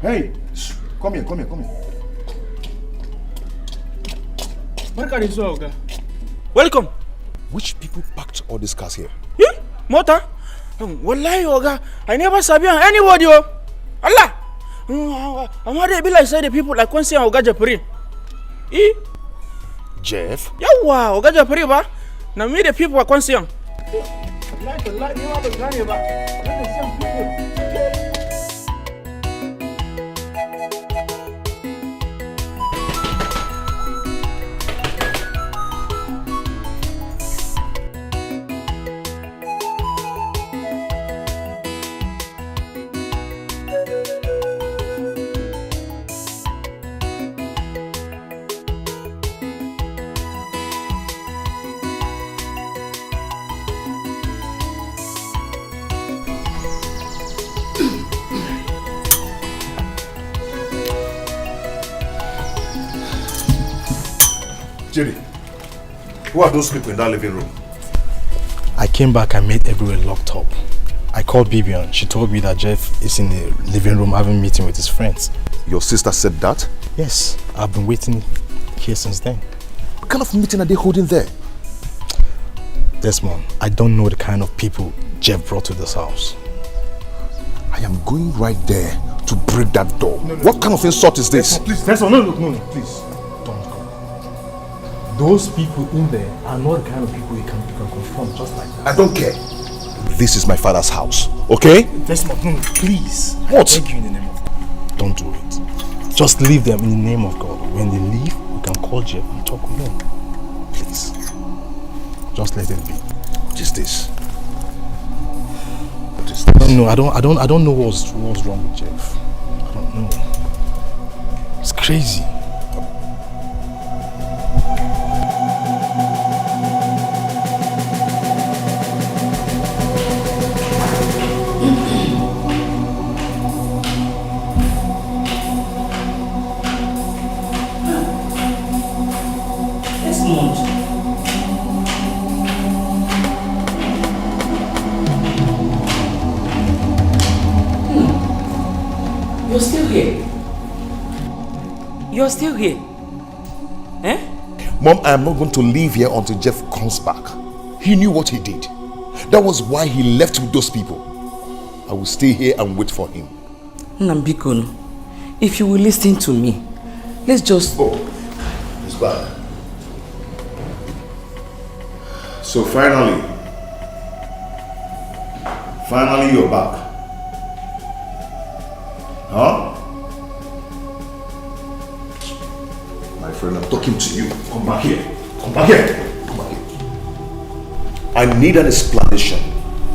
Speaker 2: Hey, come here.
Speaker 14: Welcome.
Speaker 2: Which people parked all these cars here?
Speaker 14: Mota? Wallahi, Oga. I never sabi anybody. Allah. I'm not be like say the people like Conspiring Oga Japri.
Speaker 2: Jeff?
Speaker 14: Yawa, Oga Japri ba? Now me the people are Conspiring.
Speaker 2: Jerry, who are those people in that living room?
Speaker 10: I came back and made everywhere locked up. I called Bibian. She told me that Jeff is in the living room having a meeting with his friends.
Speaker 2: Your sister said that?
Speaker 10: Yes, I've been waiting here since then.
Speaker 2: What kind of meeting are they holding there?
Speaker 10: Desmond, I don't know the kind of people Jeff brought to this house.
Speaker 2: I am going right there to break that door. No, what kind of insult is this?
Speaker 10: Please, Desmond, no, please. Don't go. Those people in there are not the kind of people you can confront just like that.
Speaker 2: I don't care. This is my father's house, okay?
Speaker 10: Desmond, no, please.
Speaker 2: What?
Speaker 10: I beg you in the name of God. Don't do it. Just leave them in the name of God. When they leave, you can call Jeff and talk with them. Please. Just let it be.
Speaker 2: What is this? What is
Speaker 10: this? No, I don't know what's wrong with Jeff. I don't know. It's crazy.
Speaker 5: You're still here. You're still here. Eh?
Speaker 2: Mom, I am not going to leave here until Jeff comes back. He knew what he did. That was why he left with those people. I will stay here and wait for him.
Speaker 5: Nambikono, if you will listen to me, let's just...
Speaker 2: Oh, he's back. So finally you're back. Huh? My friend, I'm talking to you. Come back here. Come back here. Come back here. I need an explanation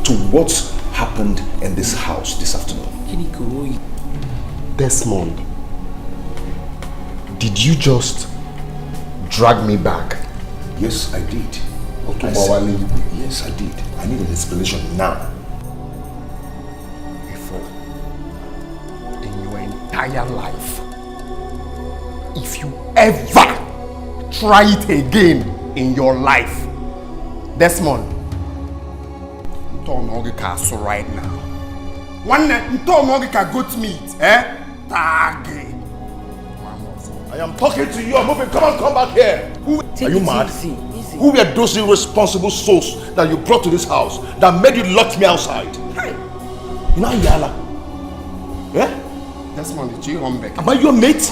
Speaker 2: to what happened in this house this afternoon.
Speaker 3: Desmond, did you just drag me back?
Speaker 2: Yes, I did. Yes, I did. I need an explanation now.
Speaker 3: Before, in your entire life, if you ever try it again in your life, Desmond, so right now. One goat meat, eh?
Speaker 2: I am talking to you. I'm moving. Come back here. Are you mad? Who were those irresponsible souls that you brought to this house that made you lock me outside?
Speaker 3: Hey.
Speaker 2: You know Yala? Yeah?
Speaker 3: Desmond, it's you home back.
Speaker 2: Am I your mate?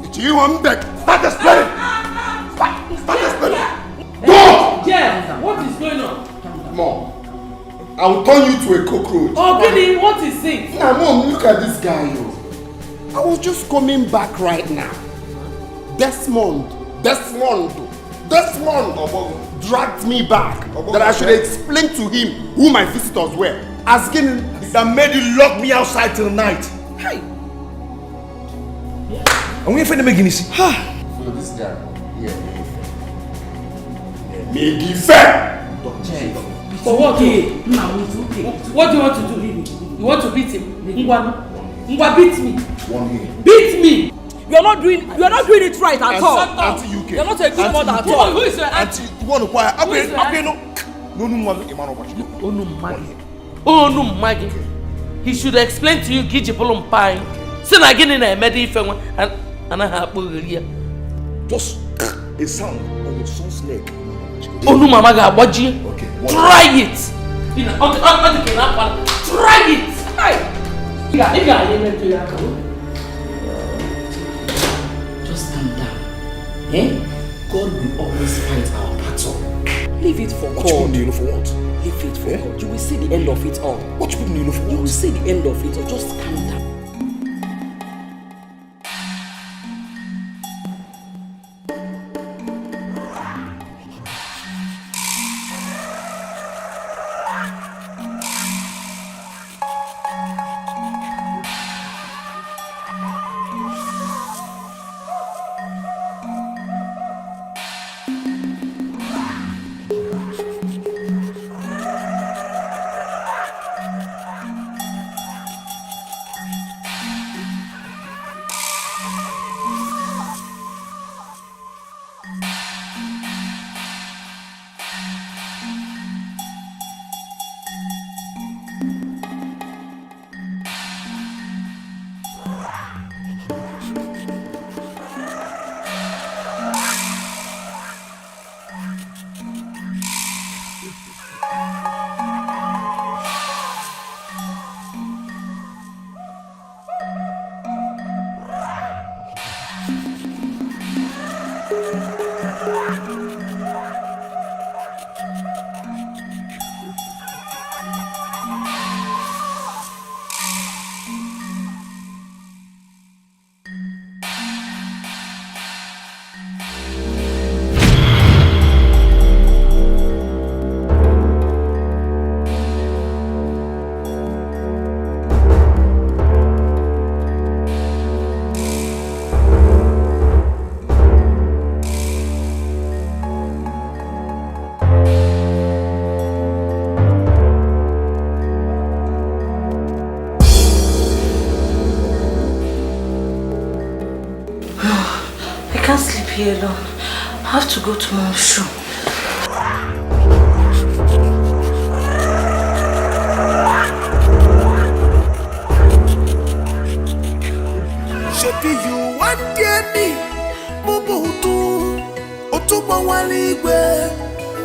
Speaker 3: It's you home back.
Speaker 2: Start explaining. Start explaining.
Speaker 6: Go! Jeff, what is going on?
Speaker 3: Mom, I will turn you to a cockroach.
Speaker 6: Oh, really? What is it?
Speaker 3: Now, Mom, look at this guy, yo. I was just coming back right now. Desmond dragged me back that I should explain to him who my visitors were. Asking him
Speaker 2: that made you lock me outside till night.
Speaker 3: Hey.
Speaker 2: And we find the McGinnis.
Speaker 3: So this guy, Megi fair.
Speaker 6: For what? What do you want to do? You want to beat him? Ngwa beat me. Beat me.
Speaker 5: You're not doing it right at all.
Speaker 2: Auntie UK.
Speaker 5: You're not a good mother at all.
Speaker 6: Who is your
Speaker 2: auntie? You want to quiet? No.
Speaker 6: Oh no, Maggie. He should explain to you Giji Polum Pine. Send again in a medical and I have
Speaker 2: just a sound on your son's neck.
Speaker 6: Oh no, Mama, what you? Try it. Try it. Just calm down. Eh? God will always fight our battle. Leave it for God.
Speaker 2: What you know for what?
Speaker 6: Leave it for God. You will see the end of it all.
Speaker 2: What you know for what?
Speaker 6: You will see the end of it all. Just calm down.
Speaker 11: Alone. I have to go to mom's room.
Speaker 12: Shebi you want me, Mubutu, Otumawaliwe,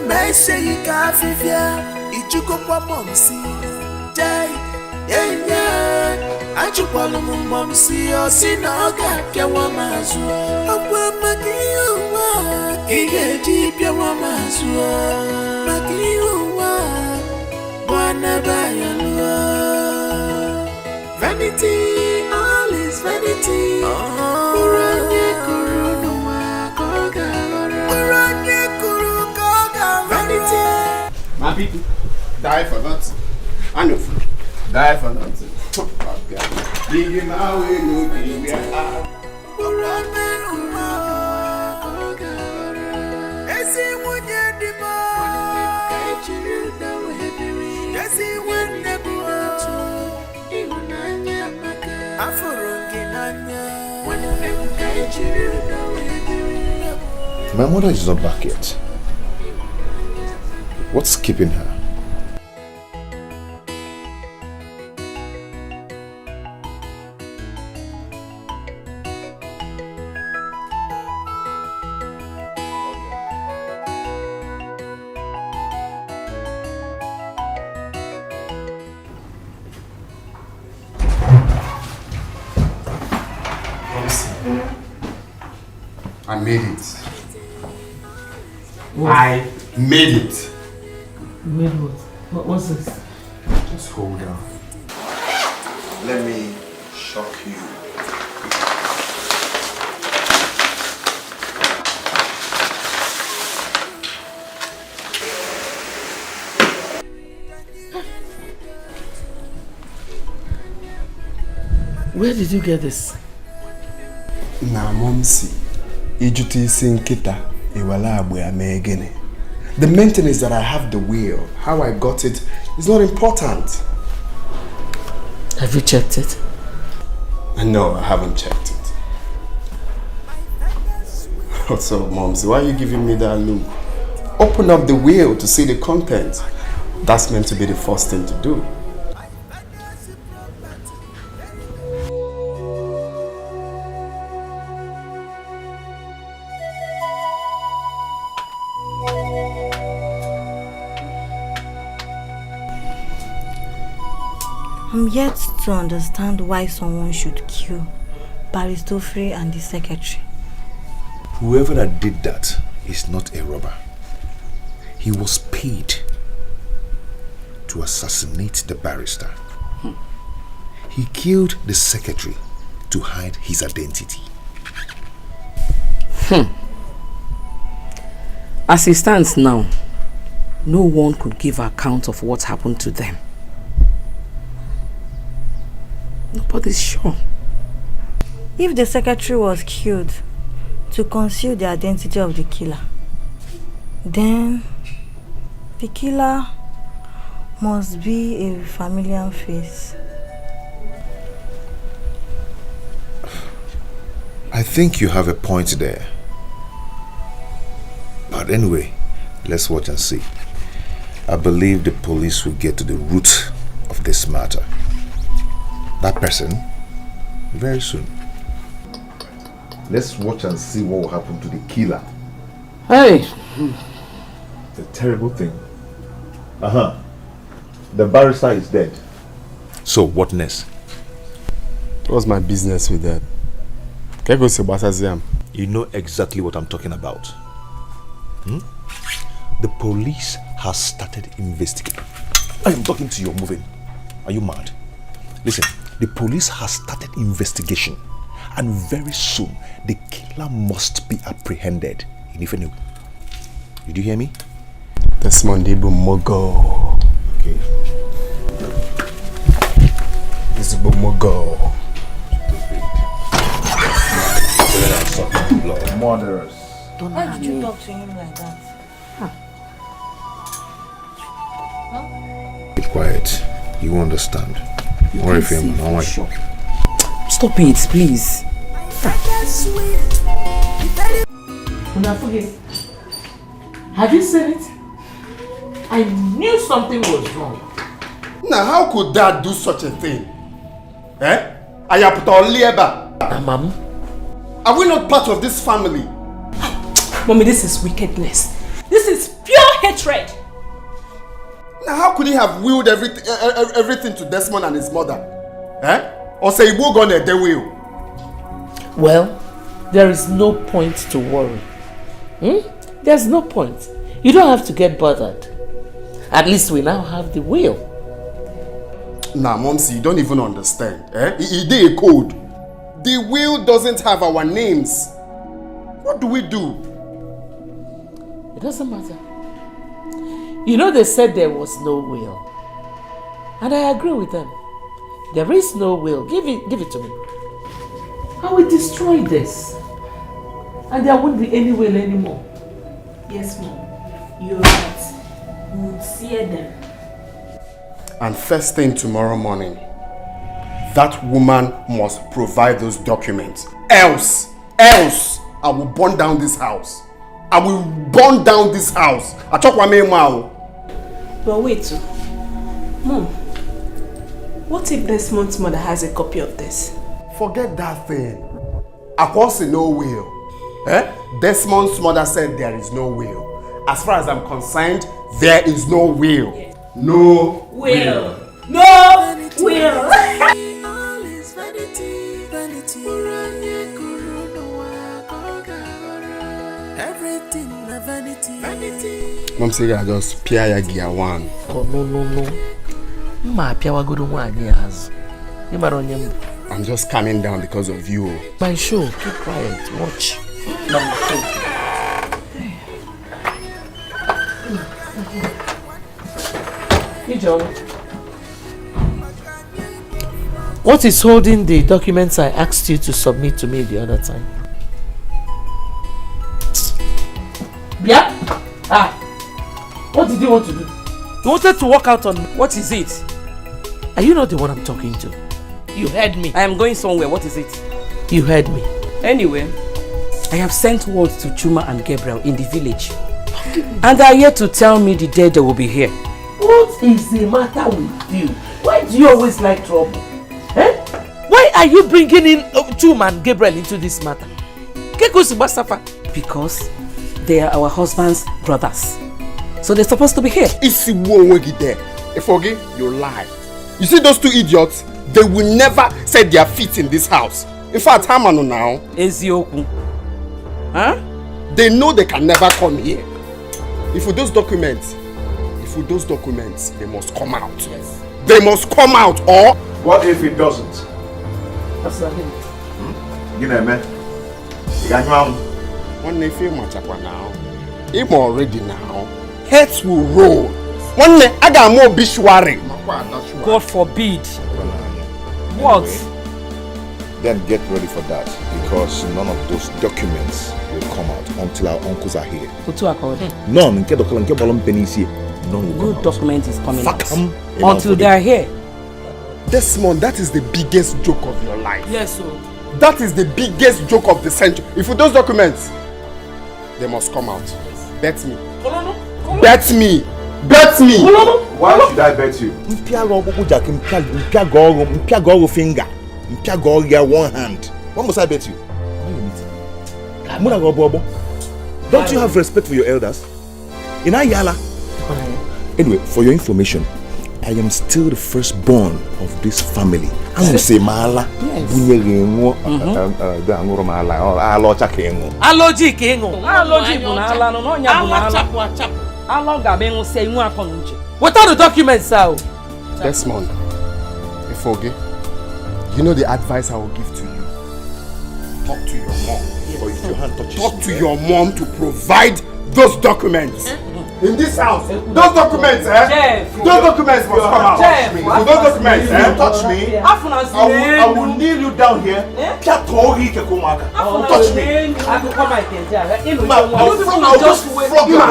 Speaker 12: Messi Kafifia, Ijuko Momsi, Jay, yeah, Ajupalo Momsi, or Sinoga, Kawamazu, Awamakiwa, Kigeji, Pawamazu, Makiwa, Wanabayalua, Vanity. Vanity.
Speaker 3: My people die for nothing. I know. Die for nothing. Dig him away, no
Speaker 2: My mother is not back yet. What's keeping her?
Speaker 3: I made it.
Speaker 6: What?
Speaker 3: I made it.
Speaker 6: You made what? What's this?
Speaker 3: Just hold on. Let me shock you.
Speaker 6: Where did you get this?
Speaker 3: Na momsi. Ijuti sinkita iwala abwe amegene. The main thing is that I have the will. How I got it is not important.
Speaker 6: Have you checked it?
Speaker 3: No, I haven't checked it. What's up, Momsy? Why are you giving me that look? Open up the will to see the content. That's meant to be the first thing to do.
Speaker 11: I'm yet to understand why someone should kill Baristofre and the secretary.
Speaker 2: Whoever that did that is not a robber. He was paid to assassinate the barrister. He killed the secretary to hide his identity.
Speaker 5: As it stands now, no one could give account of what happened to them. Nobody's sure.
Speaker 11: If the secretary was killed to conceal the identity of the killer, then the killer must be a familiar face.
Speaker 2: I think you have a point there. But anyway, let's watch and see. I believe the police will get to the root of this matter. That person very soon. Let's watch and see what will happen to the killer.
Speaker 5: Hey!
Speaker 2: It's a terrible thing. The barrister is dead. So what next?
Speaker 10: What's my business with that?
Speaker 2: You know exactly what I'm talking about. The police has started investigating. I am talking to you, you're moving. Are you mad? Listen, the police has started investigation, and very soon the killer must be apprehended in Ifenu. Did you hear me?
Speaker 10: This Monday Mogo.
Speaker 2: Okay.
Speaker 10: This is Mogo.
Speaker 2: Murderers.
Speaker 11: Why did you talk to him like that?
Speaker 2: Be quiet. You understand. Worry for him.
Speaker 5: Stop it, please.
Speaker 6: Have you seen it? I knew something was wrong.
Speaker 3: Now, how could Dad do such a thing?
Speaker 6: Mom?
Speaker 3: Are we not part of this family?
Speaker 8: Mommy, this is wickedness. This is pure hatred.
Speaker 3: Now, how could he have willed everything to Desmond and his mother? Or say he will go on their will?
Speaker 6: Well, there is no point to worry. There's no point. You don't have to get bothered. At least we now have the will.
Speaker 3: Nah, Momsy, you don't even understand. It did a code. The will doesn't have our names. What do we do?
Speaker 6: It doesn't matter. You know, they said there was no will. And I agree with them. There is no will. Give it to me. I will destroy this. And there won't be any will anymore.
Speaker 8: Yes, Mom. You're right. We would sear them.
Speaker 3: And first thing tomorrow morning, that woman must provide those documents. Else, I will burn down this house. I will burn down this house.
Speaker 8: But wait, Mom. What if Desmond's mother has a copy of this?
Speaker 3: Forget that thing. Of course, no will. Desmond's mother said there is no will. As far as I'm concerned, there is no will. Yes. No will.
Speaker 8: No will.
Speaker 10: Mom said I just pia gear one.
Speaker 6: Oh no.
Speaker 10: I'm just calming down because of you.
Speaker 6: My show, keep quiet, watch. Hey John. What is holding the documents I asked you to submit to me the other time? Yeah? What did you want to do? You wanted to walk out on me. What is it? Are you not the one I'm talking to? You heard me.
Speaker 5: I am going somewhere. What is it?
Speaker 6: You heard me.
Speaker 5: Anyway, I have sent word to Chuma and Gabriel in the village. And they are here to tell me the day they will be here.
Speaker 6: What is the matter with you? Why do you always like trouble? Why are you bringing in Chuma and Gabriel into this matter?
Speaker 5: Because they are our husband's brothers. So they're supposed to be here.
Speaker 3: Ifogi, you lie. You see those two idiots? They will never set their feet in this house. In fact, Hamano now.
Speaker 5: Ezioku. Huh?
Speaker 3: They know they can never come here. If with those documents, they must come out. Yes. They must come out, or
Speaker 2: what if it doesn't?
Speaker 6: That's not him.
Speaker 2: You know, man.
Speaker 3: When they feel much now, I'm already now. Heads will roll. One day I got more bishwari.
Speaker 5: God forbid. What?
Speaker 2: Then get ready for that, because none of those documents will come out until our uncles are here. None. No
Speaker 5: document is coming out until they are here.
Speaker 3: Desmond, that is the biggest joke of your life.
Speaker 5: Yes, sir.
Speaker 3: That is the biggest joke of the century. If with those documents, they must come out. Bet me. Bet me. Bet me.
Speaker 2: Why should I bet you? Finger. One hand. What must I bet you? Don't you have respect for your elders? In Ayala, Anyway, for your information, I am still the firstborn of this family. I will say Mala.
Speaker 6: What are the documents, sir?
Speaker 3: Desmond, Ifoge, you know the advice I will give to you. Talk to your mom. Or if your hand touches talk to your mom to provide those documents. In this house, those documents,
Speaker 6: Jeff,
Speaker 3: those documents must come out.
Speaker 6: Jeff,
Speaker 3: those documents, touch me. I will kneel you down here. Don't touch me. I'll just flog your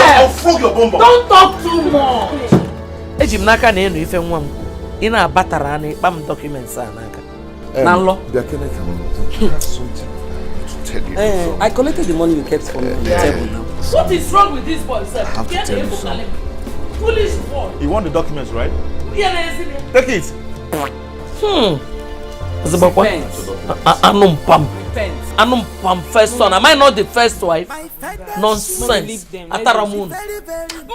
Speaker 3: I'll flog your bumbo.
Speaker 6: Don't talk too much. Ejimnaka na enu ife nwa m. Ina abatara na ikpam documents anaka. Na nlo.
Speaker 5: I collected the money you kept from the table now.
Speaker 6: What is wrong with this boy, sir?
Speaker 2: I have to tell you something.
Speaker 6: Foolish boy.
Speaker 13: You want the documents, right?
Speaker 6: Yeah,
Speaker 13: take it.
Speaker 6: Anum pam first son. Am I not the first wife? Nonsense. Ataramun.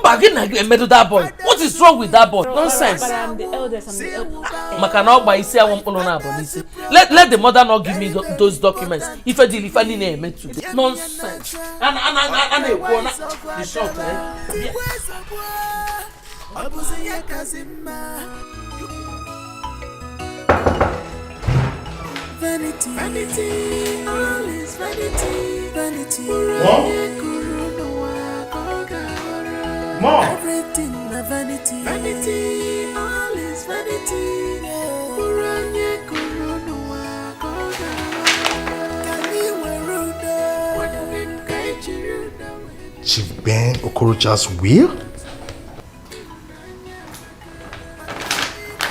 Speaker 6: Bagina medu that boy. What is wrong with that boy? Nonsense.
Speaker 8: But I'm the eldest.
Speaker 6: Let the mother not give me those documents. If I did, I need meant to do. Nonsense. And the short,
Speaker 12: Vanity, vanity, all is vanity, vanity.
Speaker 3: Mom.
Speaker 12: Everything a vanity, vanity, all is vanity.
Speaker 2: Chief Ben Okorocha's will?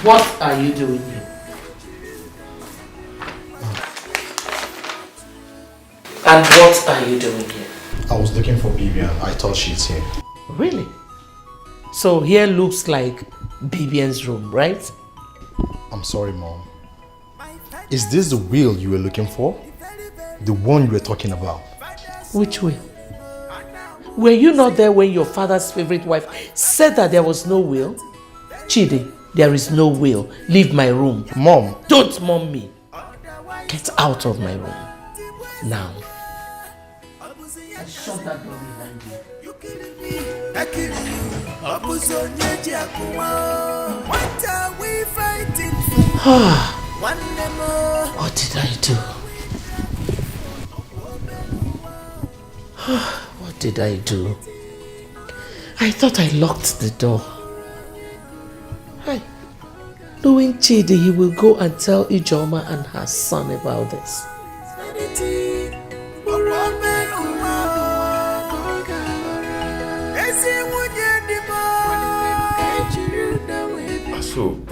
Speaker 6: What are you doing here? And what are you doing here?
Speaker 10: I was looking for Vivian. I thought she's here.
Speaker 6: Really? So here looks like Vivian's room, right?
Speaker 10: I'm sorry, Mom. Is this the will you were looking for? The one you were talking about?
Speaker 6: Which will? Were you not there when your father's favorite wife said that there was no will? Chidi, there is no will. Leave my room.
Speaker 10: Mom.
Speaker 6: Don't mom me. Get out of my room. Now. Shut that door behind you.
Speaker 12: What are we fighting for?
Speaker 6: What did I do? What did I do? I thought I locked the door. Knowing Chidi, he will go and tell Ijoma and her son about this.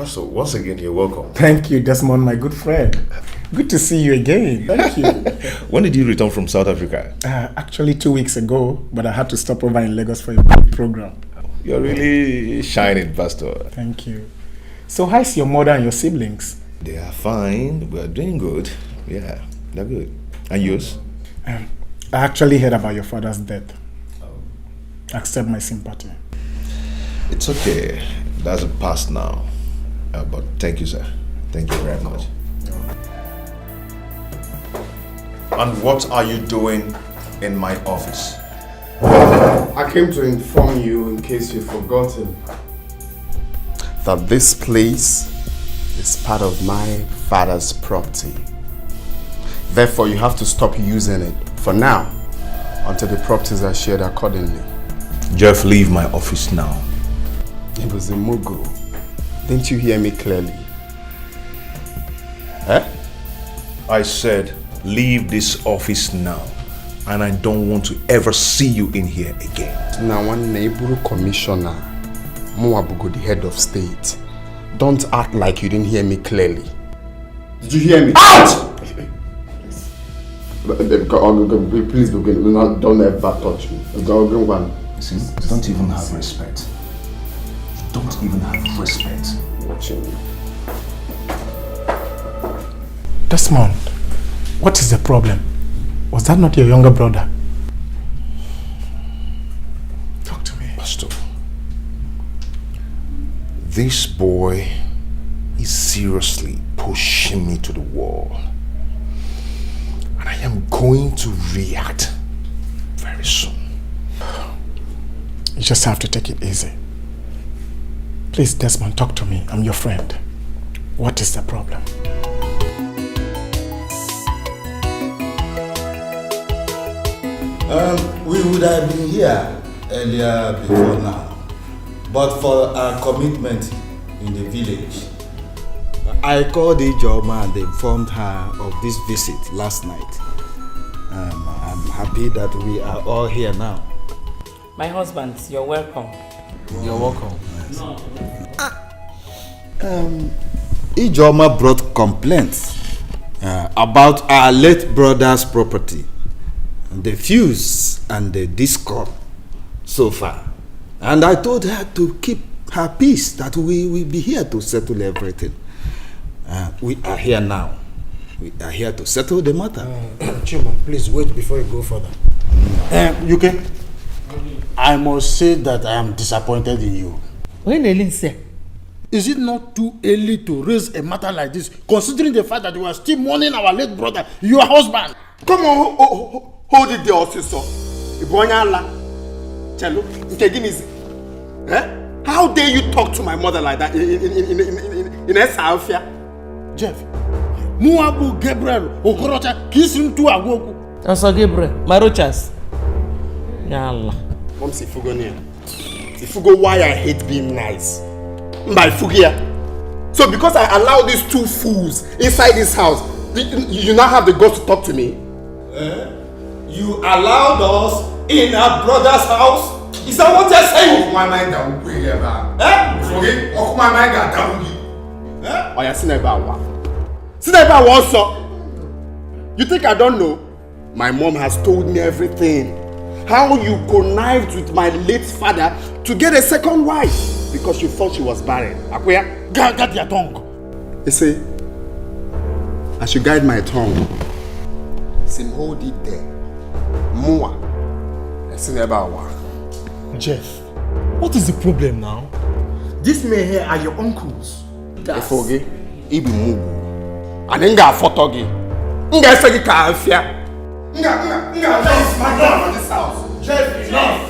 Speaker 2: So, once again, you're welcome.
Speaker 15: Thank you, Desmond, my good friend. Good to see you again. Thank you.
Speaker 2: When did you return from South Africa?
Speaker 15: Actually 2 weeks ago, but I had to stop over in Lagos for a big program.
Speaker 2: You're really shining, Pastor.
Speaker 15: Thank you. So how's your mother and your siblings?
Speaker 2: They are fine. We're doing good. Yeah, they're good. And yours?
Speaker 15: I actually heard about your father's death. Accept my sympathy.
Speaker 2: It's okay. That's a past now. But thank you, sir. Thank you very much. And what are you doing in my office?
Speaker 3: I came to inform you, in case you've forgotten, that this place is part of my father's property. Therefore, you have to stop using it for now, until the properties are shared accordingly.
Speaker 2: Jeff, leave my office now.
Speaker 3: It was a mugu. Didn't you hear me clearly?
Speaker 2: I said, leave this office now. And I don't want to ever see you in here again.
Speaker 3: Now, one neighbor commissioner, Moabugo, the head of state, don't act like you didn't hear me clearly. Did you hear me? Out! Please, don't ever touch me.
Speaker 2: See, don't even have respect. Don't even have respect.
Speaker 3: Watching me.
Speaker 15: Desmond, what is the problem? Was that not your younger brother?
Speaker 3: Talk
Speaker 2: This boy is seriously pushing me to the wall. And I am going to react very soon.
Speaker 15: You just have to take it easy. Please, Desmond, talk to me. I'm your friend. What is the problem?
Speaker 1: We would have been here earlier before now, but for our commitment in the village. I called Ijoma and informed her of this visit last night. I'm happy that we are all here now.
Speaker 5: My husband, you're welcome.
Speaker 1: You're welcome. Ijoma brought complaints about our late brother's property, the fuse and the discord so far. And I told her to keep her peace, that we will be here to settle everything. We are here now. We are here to settle the matter.
Speaker 14: Chima, please wait before you go further. UK, I must say that I am disappointed in you.
Speaker 5: When Elin said,
Speaker 14: is it not too early to raise a matter like this, considering the fact that you are still mourning our late brother, your husband?
Speaker 3: Come on, hold it there, officer. Chelo, how dare you talk to my mother like that in Esafia?
Speaker 14: Jeff, Muabu Gabriel, Okorocha, kissing to Agoku.
Speaker 5: Also Gabriel, Marochas. Yalla.
Speaker 3: Mom, see Fugonia. If you go, why I hate being nice. My Fugia. So because I allow these two fools inside this house, you now have the guts to talk to me?
Speaker 1: You allowed us in our brother's house? Is that what you're saying?
Speaker 2: My mind down,
Speaker 1: Okay?
Speaker 2: my mind down.
Speaker 3: Oh, yeah, Sinebawa. Sinebawa also. You think I don't know? My mom has told me everything. How you connived with my late father to get a second wife because you thought she was barren. Akwea,
Speaker 14: guide your tongue.
Speaker 3: You see, I should guide my tongue. Sim hold it there. Mua. Sinebawa.
Speaker 14: Jeff, what is the problem now? These men here are your uncles.
Speaker 3: Efoge, Ibi Mugu. And Nga Fotogi. Nga Segi Kaafia.
Speaker 14: Nga, that is my God in this house. Jeff, enough.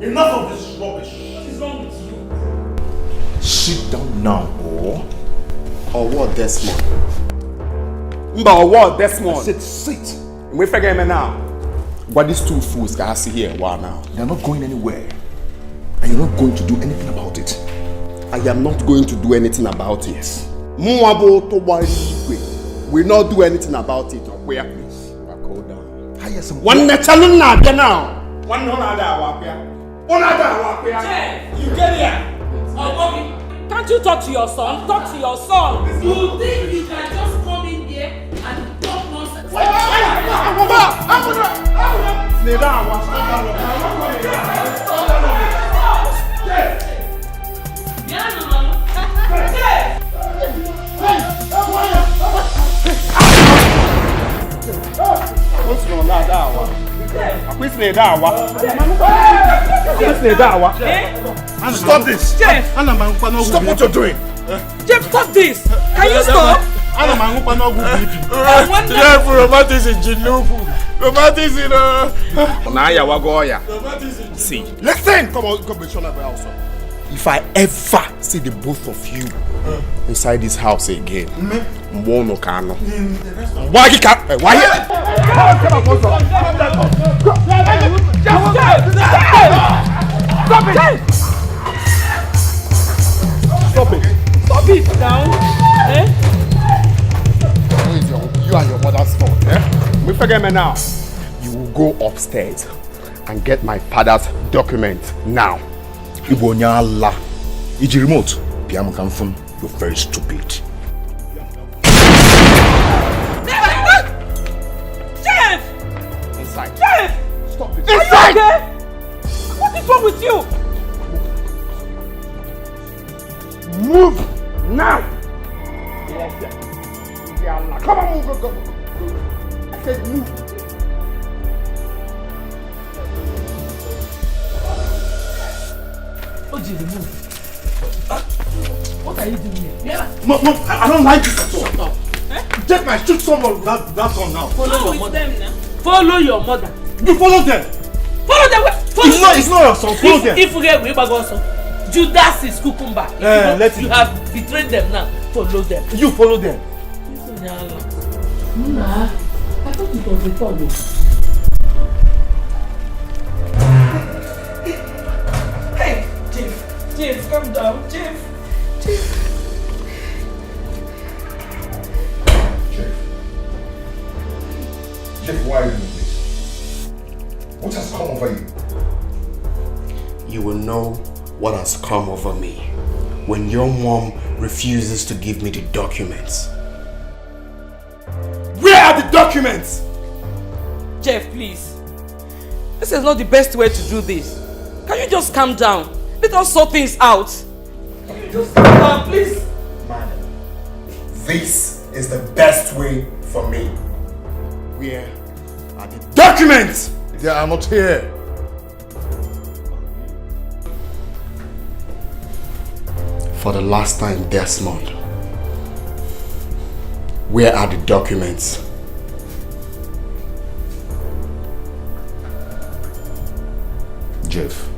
Speaker 14: Enough of this rubbish. What is wrong with you?
Speaker 2: Sit down now,
Speaker 3: or what, Desmond? Mba, or what, Desmond?
Speaker 2: I said sit.
Speaker 3: We forget me now. What these two fools can I see here? Wow, now.
Speaker 2: You're not going anywhere. And you're not going to do anything about it.
Speaker 3: I am not going to do anything about it. Muabo to will not do anything about it. Where, please? Hold down. One natural now. One
Speaker 5: Jeff, you get here. Can't you talk to your son? Talk to your son. You think you can just come in here and talk nonsense?
Speaker 2: Stop this!
Speaker 5: Jeff!
Speaker 2: Stop what you're doing!
Speaker 5: Jeff, stop this! Can you stop?
Speaker 14: Jeff, romanticism, Jinufu. Romanticism,
Speaker 3: See, listen! Come on, also. If I ever see the both of you inside this house again, Mbono Kano. Why? Stop it!
Speaker 5: Stop it now!
Speaker 3: You and your mother's fault, We forget me now. You will go upstairs and get my father's document now.
Speaker 2: Ibonyala. Iji remote. Piam Kamfun. You're very stupid.
Speaker 5: Jeff!
Speaker 3: Inside.
Speaker 5: Jeff!
Speaker 3: Stop it.
Speaker 5: Inside! Okay? What is wrong with you?
Speaker 3: Move now! Come on, move, go. I said move.
Speaker 5: Oji, move.
Speaker 6: What are you doing here? Yeah.
Speaker 10: No, I don't like this at all.
Speaker 6: Shut up.
Speaker 10: Jeff might shoot someone with that gun now.
Speaker 6: Follow your mother. Them now. Follow your mother.
Speaker 10: You follow them.
Speaker 6: Follow them.
Speaker 10: It's not your son. Follow them.
Speaker 6: If we get Judas is cucumber. You have betrayed them now. Follow them.
Speaker 10: You follow them.
Speaker 6: Nah, I thought it was a problem. Hey, Jeff, calm down, Jeff.
Speaker 2: Jeff, why are you doing this? What has come over you?
Speaker 3: You will know what has come over me when your mom refuses to give me the documents.
Speaker 10: Where are the documents?
Speaker 5: Jeff, please. This is not the best way to do this. Can you just calm down? Let us sort things out. Can you just calm down, please?
Speaker 3: Madam, this is the best way for me. Where are the
Speaker 10: documents?
Speaker 2: They are not here.
Speaker 3: For the last time, Desmond, where are the documents?
Speaker 2: Jeff,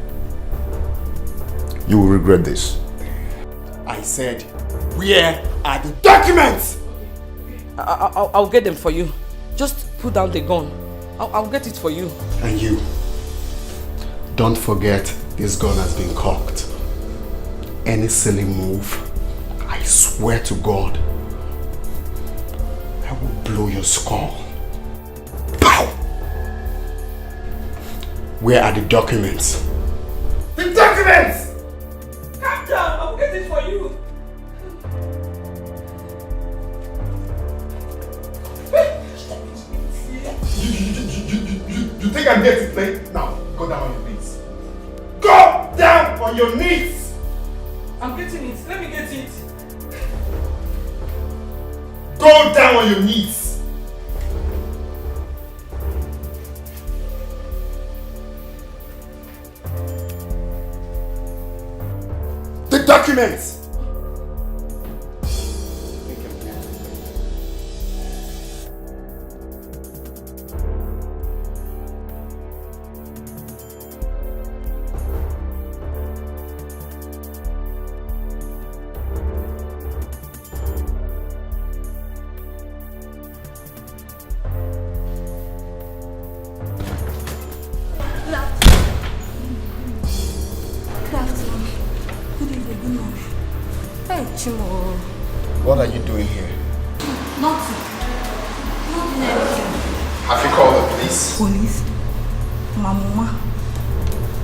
Speaker 2: you will regret this.
Speaker 3: I said, where are the documents?
Speaker 5: I'll get them for you. Just put down the gun. I'll get it for you.
Speaker 3: And you, don't forget this gun has been cocked. Any silly move, I swear to God, I will blow your skull. Pow! Where are the documents?
Speaker 10: The documents!
Speaker 5: Calm down, I'll get it for you.
Speaker 10: You think I'm here to play? Now, go down on your knees. Go down on your knees!
Speaker 5: I'm getting it. Let me get it.
Speaker 10: Go down on your knees. The documents.
Speaker 3: What are you doing here?
Speaker 11: Nothing. Nothing, anything.
Speaker 3: Have you called the police?
Speaker 11: Police? My mama.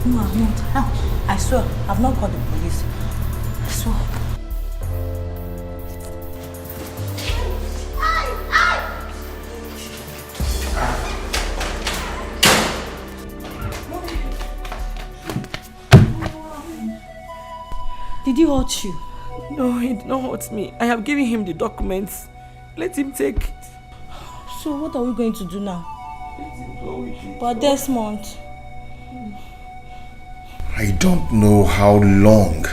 Speaker 11: No, I've not. I swear, I've not called the police. I swear. Did he hurt you?
Speaker 5: No, he did not hurt me. I have given him the documents. Let him take it.
Speaker 11: So what are we going to do now?
Speaker 5: Let him go with it.
Speaker 11: But Desmond...
Speaker 2: I don't know how long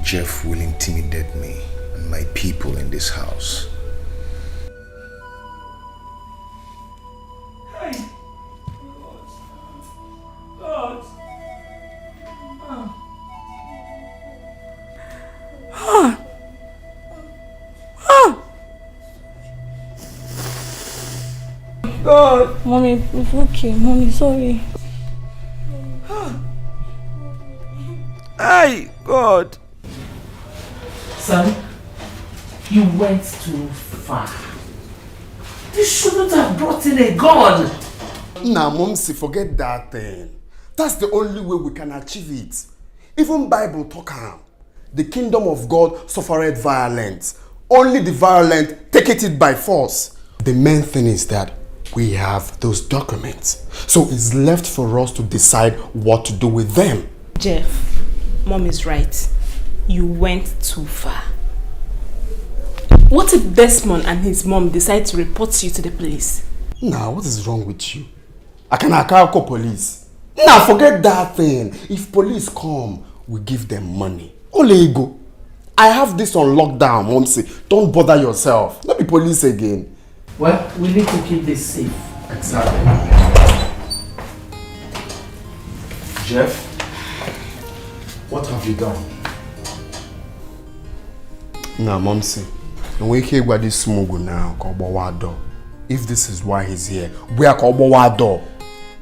Speaker 2: Jeff will intimidate me and my people in this house.
Speaker 6: Hey! God!
Speaker 11: God! Mommy, it's okay. Mommy, sorry.
Speaker 5: Hey, God!
Speaker 6: Son, you went too far. You shouldn't have brought in a gun.
Speaker 3: Nah, Momsi, forget that thing. That's the only way we can achieve it. Even Bible talk am. The kingdom of God suffereth violence. Only the violent take it by force. The main thing is that we have those documents. So it's left for us to decide what to do with them.
Speaker 8: Jeff, Mom is right. You went too far. What if Desmond and his mom decide to report you to the police?
Speaker 3: Nah, what is wrong with you? I can call police. Nah, forget that thing. If police come, we give them money. Ole ego. I have this on lockdown, Momsy. Don't bother yourself. Not be police again.
Speaker 6: Well, we need to keep this safe.
Speaker 3: Exactly. Jeff, what have you done? Nah, Momsy. We can't go this smoke now. If this is why he's here, we are door.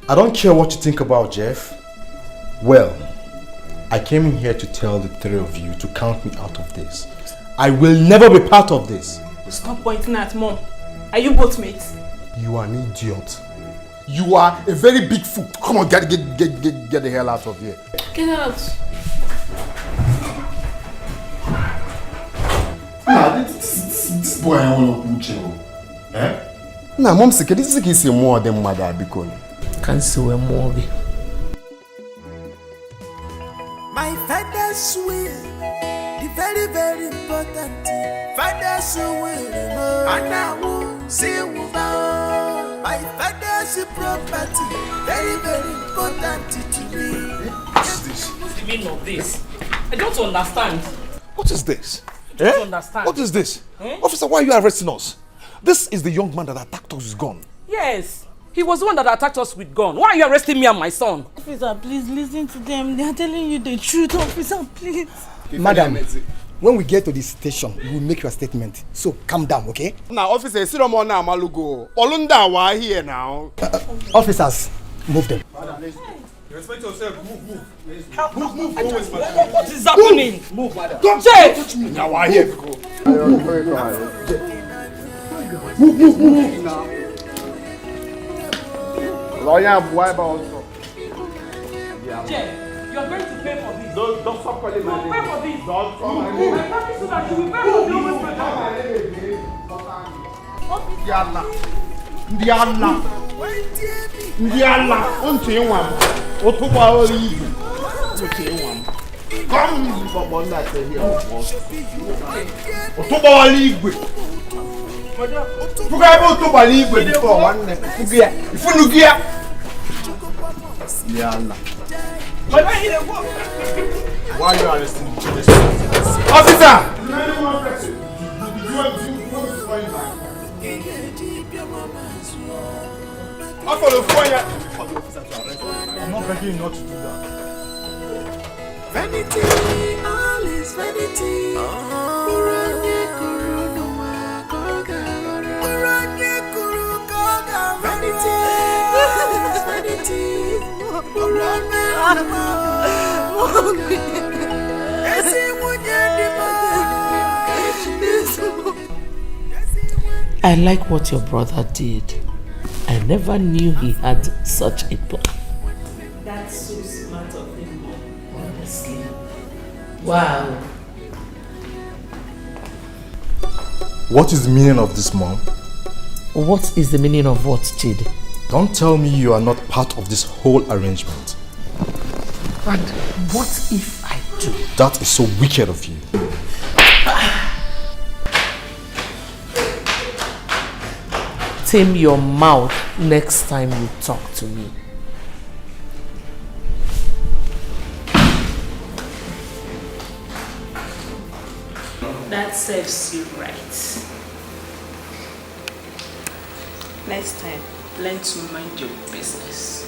Speaker 3: I don't care what you think about Jeff. Well, I came in here to tell the three of you to count me out of this. I will never be part of this.
Speaker 8: Stop pointing at Mom. Are you both mates?
Speaker 3: You are an idiot. You are a very big fool. Come on, get the hell out of here.
Speaker 8: Get out.
Speaker 3: Nah, this boy I want to put you. Eh? Nah, Mom said this is more than mother because.
Speaker 6: Can't see where more be.
Speaker 12: My father's will, the very, very important thing. Father's will, and I will see my father's property, very, very important to me.
Speaker 1: What's this?
Speaker 5: What's the meaning of this? I don't understand.
Speaker 1: What is this?
Speaker 5: I don't understand.
Speaker 1: What is this? Officer, why are you arresting us? This is the young man that attacked us with gun.
Speaker 5: Yes. He was the one that attacked us with gun. Why are you arresting me and my son?
Speaker 11: Officer, please listen to them. They are telling you the truth, officer, please.
Speaker 16: Madam, when we get to the station, we will make your statement. So calm down, okay?
Speaker 3: Now, officer, sit on now, Malugo. Olunda, why here now?
Speaker 16: Officers, move them.
Speaker 13: Respect yourself. Move.
Speaker 5: Move. What is happening?
Speaker 13: Move, madam.
Speaker 5: Don't touch
Speaker 3: me. Now, why here?
Speaker 13: Move now. Lawyer, why about also?
Speaker 5: Jeff, you're going to pay for this.
Speaker 13: Don't stop calling my name.
Speaker 5: You'll pay for this.
Speaker 13: Don't call my name.
Speaker 5: I promise you that you will pay for the always better.
Speaker 3: Ndiala, unti one. Otuba oli. Unti one. Come, for one that here. Otuba oli. Fuga otuba oli before one. Fugia. Ifunugia. Ndiala. Why are you arresting me? Officer! I'm not begging you not to do that.
Speaker 12: Vanity, all is vanity. Uranye kuru nuwa koga. Uranye kuru koga. Vanity, all is vanity. Uranye
Speaker 6: I like what your brother did. I never knew he had such a plan. That's so smart of him, honestly. Wow.
Speaker 2: What is the meaning of this, Mom?
Speaker 6: What is the meaning of what, Chidi?
Speaker 2: Don't tell me you are not part of this whole arrangement.
Speaker 6: And what if I do?
Speaker 2: That is so wicked of you.
Speaker 6: Tame your mouth next time you talk to me.
Speaker 8: That serves you right. Next time, learn to mind your business.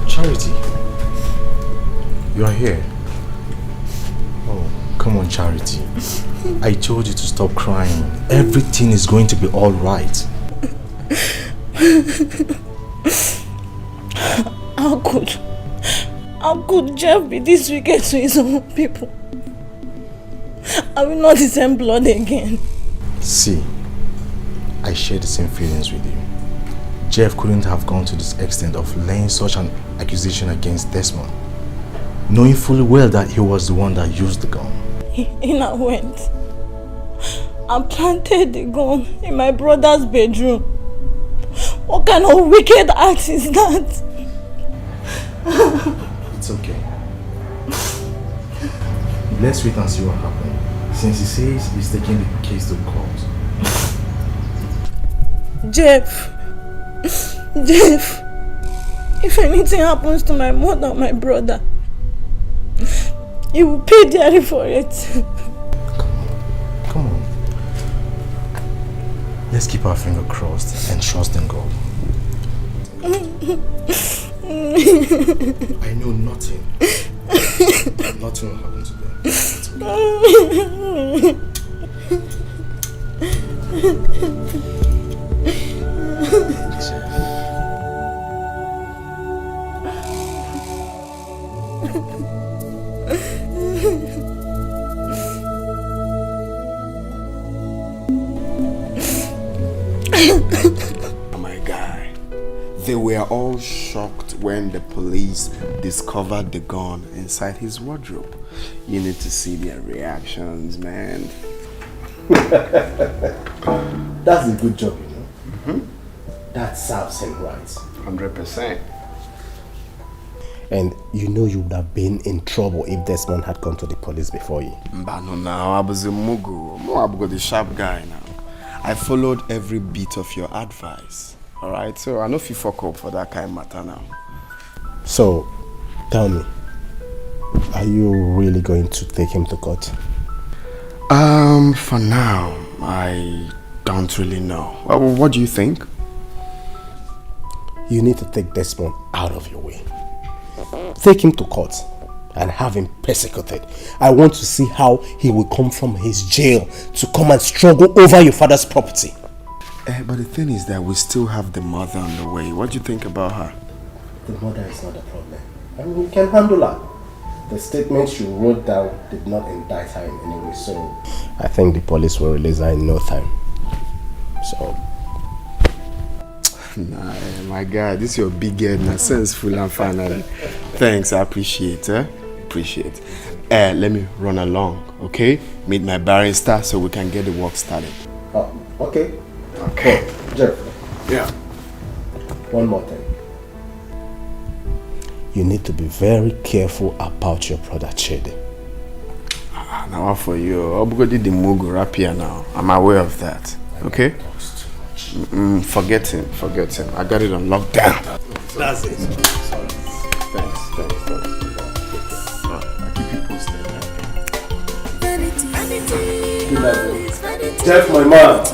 Speaker 2: Charity, you are here. Oh, come on, Charity. I told you to stop crying. Everything is going to be all right.
Speaker 11: How could Jeff be this wicked to his own people? I will not descend blood again.
Speaker 10: See, I share the same feelings with you. Jeff couldn't have gone to this extent of laying such an accusation against Desmond, knowing fully well that he was the one that used the gun.
Speaker 11: I went and planted the gun in my brother's bedroom. What kind of wicked act is that?
Speaker 10: It's okay. Let's wait and see what happens, since he says he's taking the case to court.
Speaker 11: Jeff, if anything happens to my mother or my brother, you will pay dearly for it.
Speaker 10: Come on. Let's keep our finger crossed and trust in God. I know nothing will happen to them. It's
Speaker 3: My guy, they were all shocked when the police discovered the gun inside his wardrobe. You need to see their reactions, man.
Speaker 10: That's a good job, you know. That serves him right.
Speaker 3: 100%.
Speaker 10: And you know you would have been in trouble if Desmond had come to the police before you.
Speaker 3: Mbano now, I was a mugu. I'm the sharp guy now. I followed every bit of your advice. Alright, so I know if you fuck up for that kind of matter now.
Speaker 10: So, tell me, are you really going to take him to court?
Speaker 3: For now, I don't really know. What do you think?
Speaker 10: You need to take Desmond out of your way. Take him to court and have him persecuted. I want to see how he will come from his jail to come and struggle over your father's property.
Speaker 3: But the thing is that we still have the mother on the way. What do you think about her?
Speaker 10: The mother is not a problem. I mean, we can handle her. The statement you wrote down did not indict her in any way, so I think the police will release her in no time. So...
Speaker 3: Nah, my guy, this is your big head, na senseful and finally. Thanks, I appreciate it. Appreciate. Let me run along, okay? Meet my barrister so we can get the work started.
Speaker 10: Oh, okay.
Speaker 3: Okay.
Speaker 10: Jeff.
Speaker 3: Yeah.
Speaker 10: One more thing. You need to be very careful about your brother Chede.
Speaker 3: Now for you, Obugodi the Mugu rap here now. I'm aware of that. Okay? Forget him. I got it on lockdown.
Speaker 10: That's it.
Speaker 3: Sorry. Thanks. I'll keep you posted.
Speaker 10: Good night, Jeff, my man.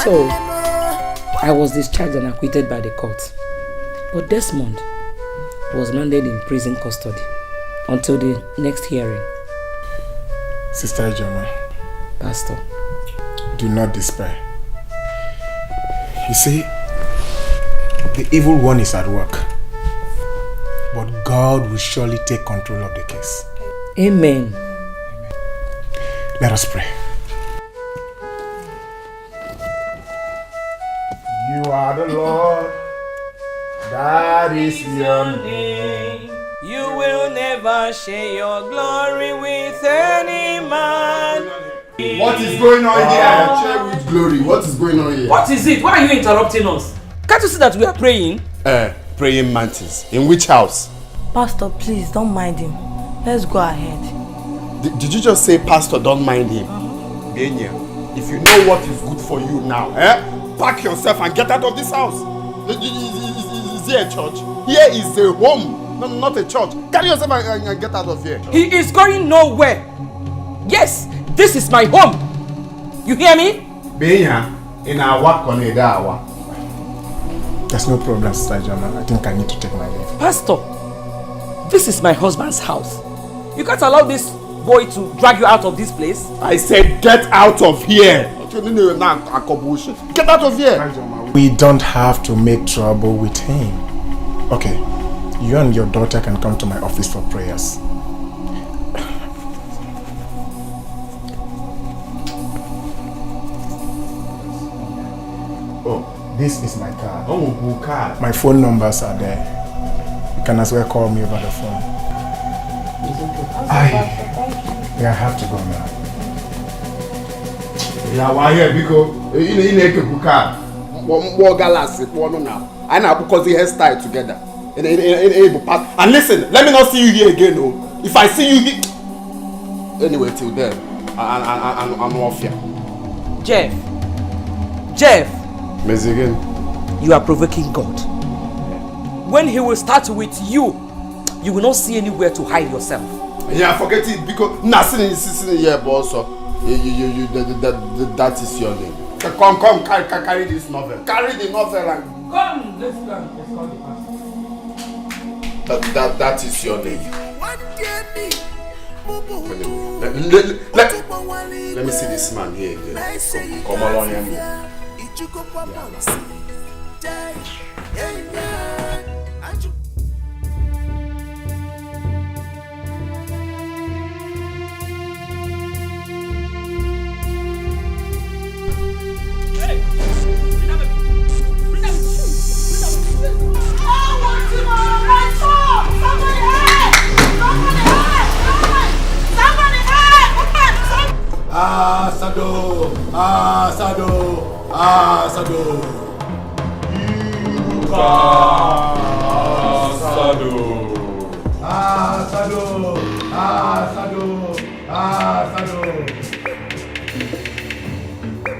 Speaker 5: So, I was discharged and acquitted by the court. But Desmond was landed in prison custody until the next hearing.
Speaker 15: Sister Ijoma,
Speaker 5: Pastor,
Speaker 15: do not despair. You see, the evil one is at work, but God will surely take control of the case.
Speaker 5: Amen.
Speaker 15: Let us pray. You are the Lord, that is your name.
Speaker 17: You will never share your glory with any man.
Speaker 15: What is going on here? Share with glory. What is going on here?
Speaker 5: What is it? Why are you interrupting us? Can't you see that we are praying?
Speaker 15: Praying mantis. In which house?
Speaker 11: Pastor, please don't mind him. Let's go ahead.
Speaker 15: Did you just say, Pastor, don't mind him? Benya, if you know what is good for you now, pack yourself and get out of this house. Is here a church? Here is a home, not a church. Carry yourself and get out of here.
Speaker 5: He is going nowhere. Yes, this is my home. You hear me?
Speaker 15: Benya, in our work on a dawa. There's no problem, Sister Jama. I think I need to take my leave.
Speaker 5: Pastor, this is my husband's house. You can't allow this boy to drag you out of this place.
Speaker 15: I said get out of here. Get out of here. We don't have to make trouble with him. Okay, you and your daughter can come to my office for prayers. Oh, this is my card. Oh, who card? My phone numbers are there. You can as well call me over the phone. I have to go now. Yeah, why here? Because you need a card. More galaxy, now. I know because the hairstyle together. And listen, let me not see you here again. Oh, if I see you here, anyway, till then, I'm off here.
Speaker 5: Jeff.
Speaker 15: Miss again.
Speaker 5: You are provoking God. When he will start with you, you will not see anywhere to hide yourself.
Speaker 15: Yeah, forget it because nothing is here, boss. That is your name. Come, carry this novel. Carry the novel and
Speaker 5: come. Let's go.
Speaker 15: That is your name. Let me see this man here again. Come along here.
Speaker 1: Asado.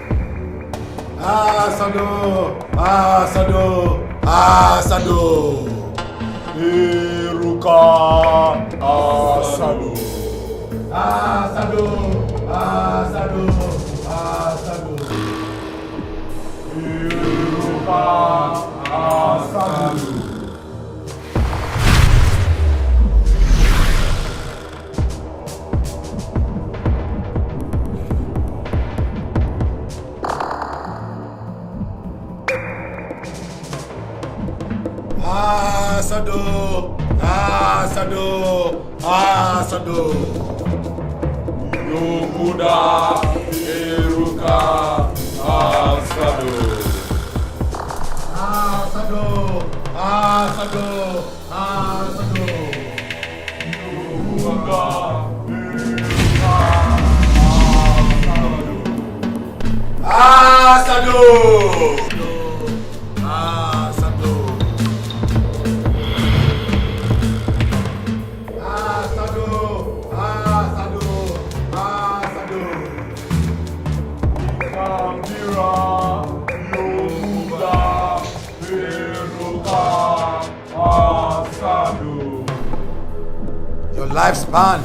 Speaker 1: Your lifespan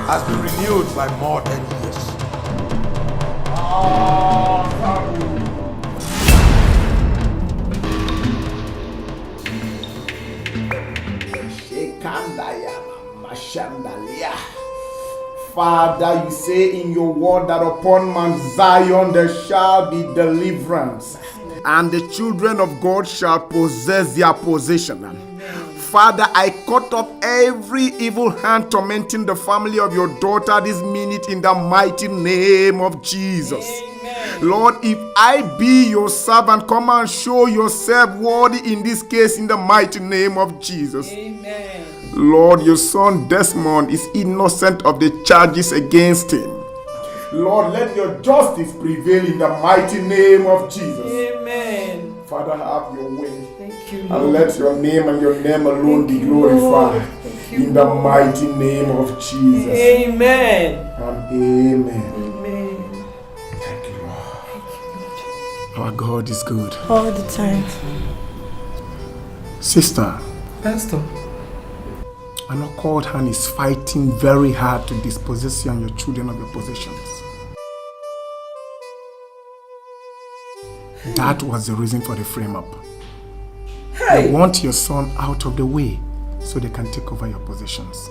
Speaker 1: has been renewed by more 10 years.
Speaker 15: Father, you say in your word that upon Mount Zion there shall be deliverance, and the children of God shall possess their possession. Father, I cut off every evil hand tormenting the family of your daughter this minute in the mighty name of Jesus.
Speaker 18: Lord, if I be your servant, come and show yourself worthy in this case in the mighty name of Jesus.
Speaker 6: Amen.
Speaker 18: Lord, your son Desmond is innocent of the charges against him. Lord, let your justice prevail in the mighty name of Jesus.
Speaker 6: Amen.
Speaker 18: Father, have your way.
Speaker 6: Thank you,
Speaker 18: And
Speaker 6: Lord.
Speaker 18: let your name and your name alone be glorified. In the mighty name of Jesus.
Speaker 6: Amen.
Speaker 18: And amen.
Speaker 6: Amen.
Speaker 18: Thank you, Lord. Our God is good.
Speaker 11: All the time.
Speaker 18: Sister,
Speaker 6: Pastor.
Speaker 18: an occult hand is fighting very hard to dispossess you and your children of your possessions. That was the reason for the frame-up. They want your son out of the way so they can take over your possessions.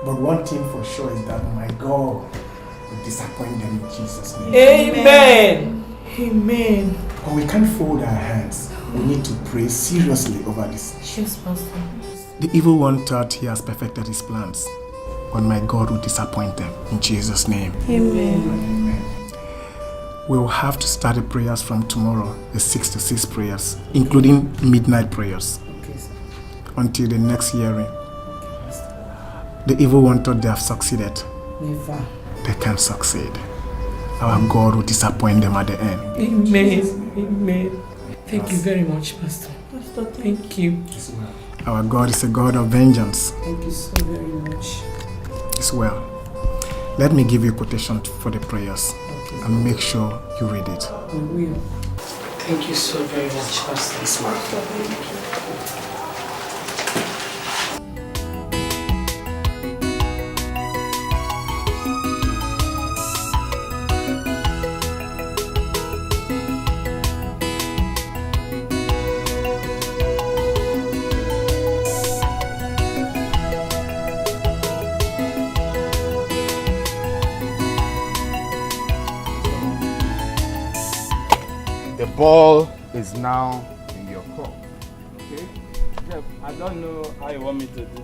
Speaker 18: But one thing for sure is that my God will disappoint them in Jesus' name.
Speaker 6: Amen. Amen.
Speaker 18: But we can't fold our hands. We need to pray seriously over this.
Speaker 6: Yes, Pastor.
Speaker 18: The evil one thought he has perfected his plans, but my God will disappoint them in Jesus' name.
Speaker 11: Amen.
Speaker 18: Amen. We will have to start the prayers from tomorrow, the 6 to 6 prayers, including midnight prayers, until the next hearing. The evil one thought they have succeeded.
Speaker 6: Never.
Speaker 18: They can't succeed. Our God will disappoint them at the end.
Speaker 6: Amen. Amen. Thank you very much, Pastor. Thank you.
Speaker 18: Our God is a God of vengeance.
Speaker 6: Thank you so very much.
Speaker 18: It's well. Let me give you a quotation for the prayers and make sure you read it.
Speaker 6: We will. Thank you so very much, Pastor.
Speaker 15: The ball is now in your court. Okay?
Speaker 19: Jeff, I don't know how you want me to do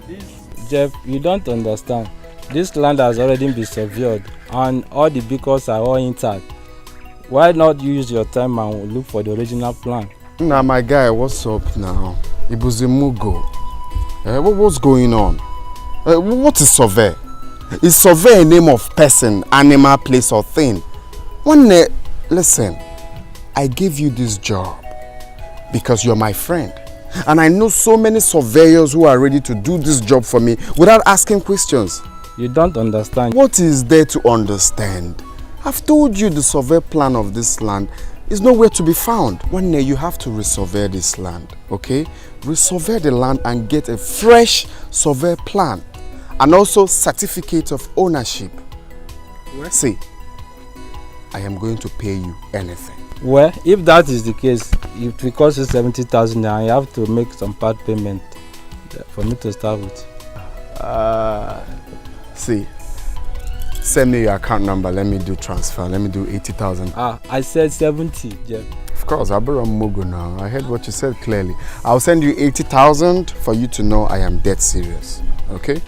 Speaker 19: this. Jeff, you don't understand. This land has already been secured and all the beacons are all intact. Why not use your time and look for the original plan?
Speaker 15: Now, my guy, what's up now? Ibuzimugo. What's going on? What is survey? Is survey a name of person, animal, place, or thing? Listen, I gave you this job because you're my friend. And I know so many surveyors who are ready to do this job for me without asking questions.
Speaker 19: You don't understand.
Speaker 15: What is there to understand? I've told you the survey plan of this land is nowhere to be found. One day you have to resurvey this land, okay? Resurvey the land and get a fresh survey plan and also certificate of ownership. See, I am going to pay you anything.
Speaker 19: Well, if that is the case, it will cost you 70,000 and you have to make some part payment for me to start with.
Speaker 15: See, send me your account number, let me do transfer, let me do 80,000.
Speaker 19: I said 70, Jeff.
Speaker 15: Of course, Abura Mugo now. I heard what you said clearly. I'll send you 80,000 for you to know I am dead serious, okay?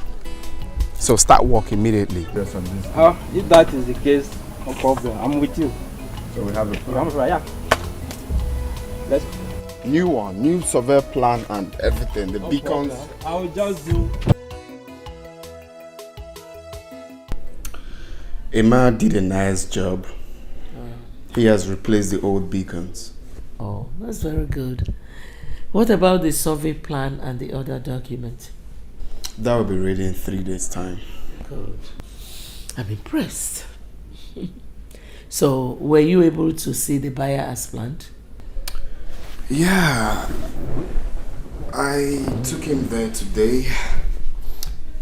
Speaker 15: So start work immediately.
Speaker 19: If that is the case, no problem. I'm with you.
Speaker 15: So we have a plan.
Speaker 19: Yeah. Let's
Speaker 15: new one, new survey plan and everything. The beacons.
Speaker 19: I will just do.
Speaker 15: Emma did a nice job. He has replaced the old beacons.
Speaker 6: Oh, that's very good. What about the survey plan and the other document?
Speaker 15: That will be ready in 3 days' time.
Speaker 6: Good. I'm impressed. So, were you able to see the buyer as planned?
Speaker 15: Yeah. I took him there today.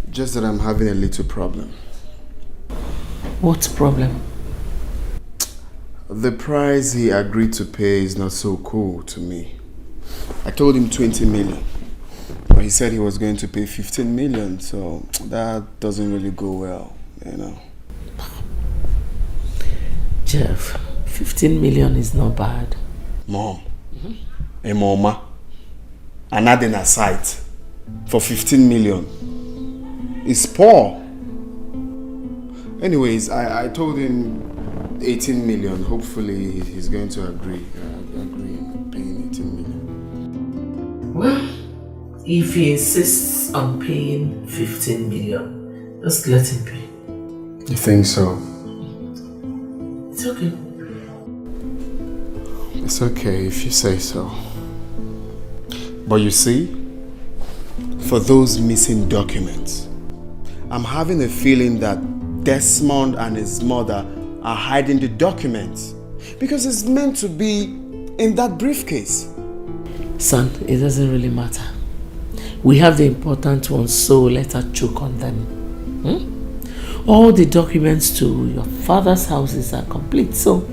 Speaker 15: Just that I'm having a little problem.
Speaker 6: What problem?
Speaker 15: The price he agreed to pay is not so cool to me. I told him 20 million. But he said he was going to pay 15 million, so that doesn't really go well, you know.
Speaker 6: Jeff, 15 million is not bad.
Speaker 15: Mom, a mama, and adding a site for 15 million is poor. Anyways, I told him
Speaker 3: 18 million. Hopefully he's going to agree paying 18 million.
Speaker 6: Well, if he insists on paying 15 million, just let him pay.
Speaker 3: You think so?
Speaker 6: It's okay.
Speaker 3: It's okay if you say so. But you see, for those missing documents, I'm having a feeling that Desmond and his mother are hiding the documents because it's meant to be in that briefcase.
Speaker 6: Son, it doesn't really matter. We have the important ones, so let her choke on them. All the documents to your father's houses are complete, so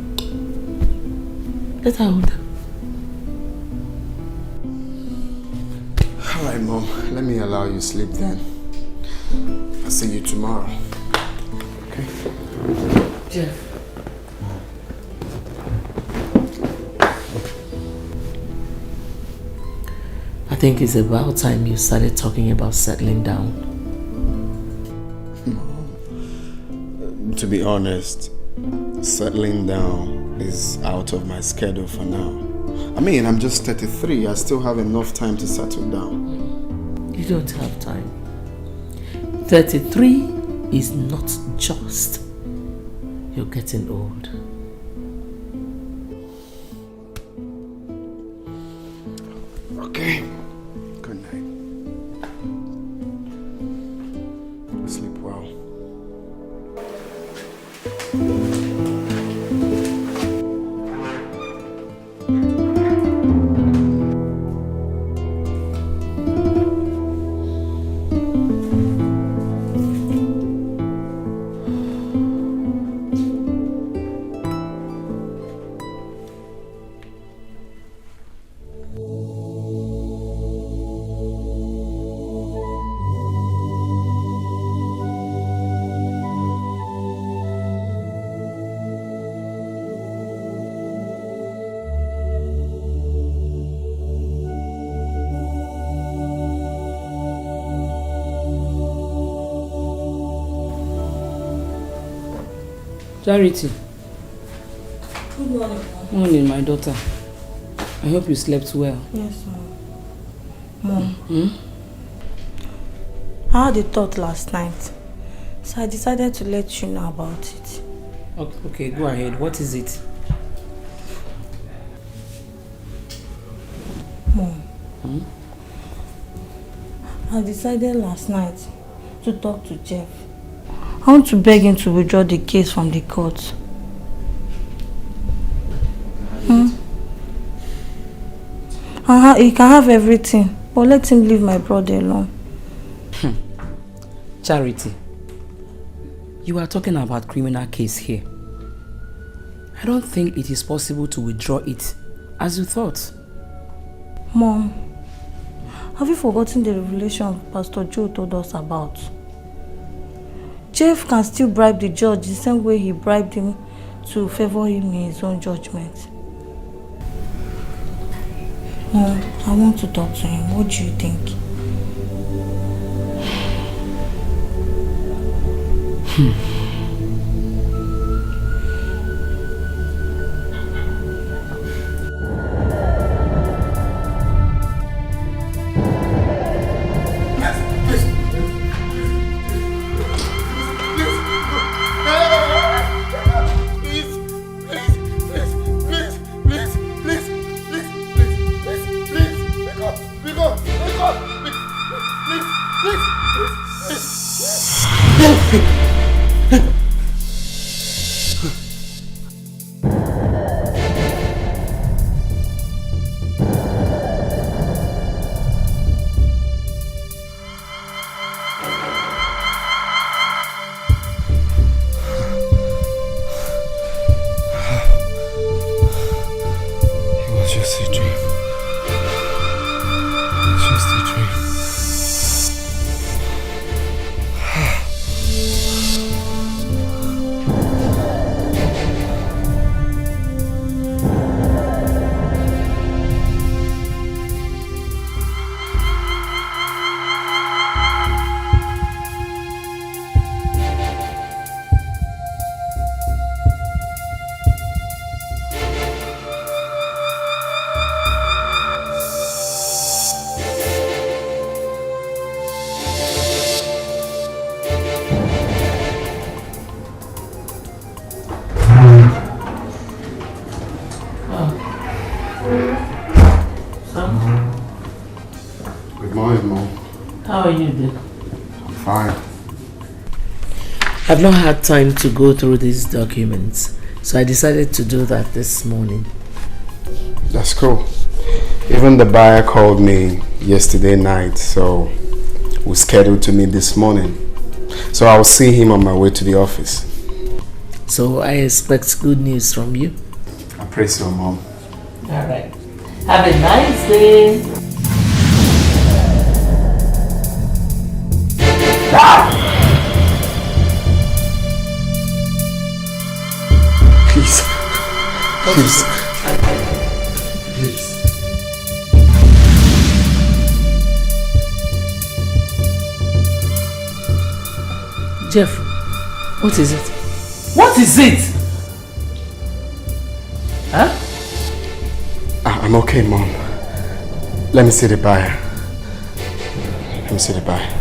Speaker 6: let her hold them.
Speaker 3: Alright, Mom. Let me allow you sleep then. I'll see you tomorrow. Okay?
Speaker 6: Jeff. I think it's about time you started talking about settling down.
Speaker 3: To be honest, settling down is out of my schedule for now. I mean, I'm just 33. I still have enough time to settle down.
Speaker 6: You don't have time. 33 is not just. You're getting old.
Speaker 3: Okay. Good night. Sleep well.
Speaker 5: Charity.
Speaker 11: Good morning, Mom.
Speaker 5: Morning, my daughter. I hope you slept well.
Speaker 11: Yes, Mom. I had a thought last night, so I decided to let you know about it.
Speaker 5: Okay, go ahead. What is it?
Speaker 11: Mom, I decided last night to talk to Jeff. I want to beg him to withdraw the case from the court. He can have everything, but let him leave my brother alone.
Speaker 5: Charity, you are talking about criminal case here. I don't think it is possible to withdraw it as you thought.
Speaker 11: Mom, have you forgotten the revelation Pastor Joe told us about? Jeff can still bribe the judge the same way he bribed him to favor him in his own judgment. Mom, I want to talk to him. What do you think?
Speaker 3: Good morning, Mom.
Speaker 6: How are you doing?
Speaker 3: I'm fine.
Speaker 6: I've not had time to go through these documents, so I decided to do that this morning.
Speaker 3: That's cool. Even the buyer called me yesterday night, so we scheduled to meet this morning. So I'll see him on my way to the office.
Speaker 6: So I expect good news from you.
Speaker 3: I pray so, Mom.
Speaker 6: Alright. Have a nice day.
Speaker 3: Please. Please. Please.
Speaker 6: Jeff, what is it? What is it? Huh?
Speaker 3: I'm okay, Mom. Let me see the buyer. Let me see the buyer.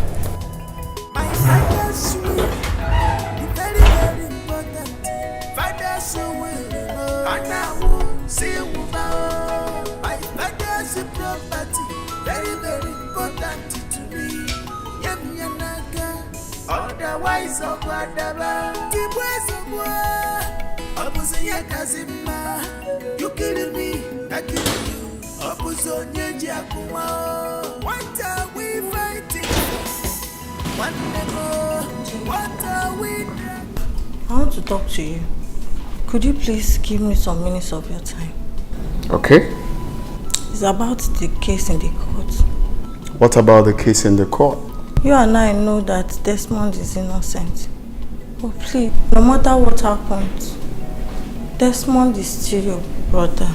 Speaker 12: Otherwise, you killing me, I kill you. What are we fighting? What are we?
Speaker 11: I want to talk to you. Could you please give me some minutes of your time?
Speaker 3: Okay.
Speaker 11: It's about the case in the court.
Speaker 3: What about the case in the court?
Speaker 11: You and I know that Desmond is innocent. But please, no matter what happens, Desmond is still your brother.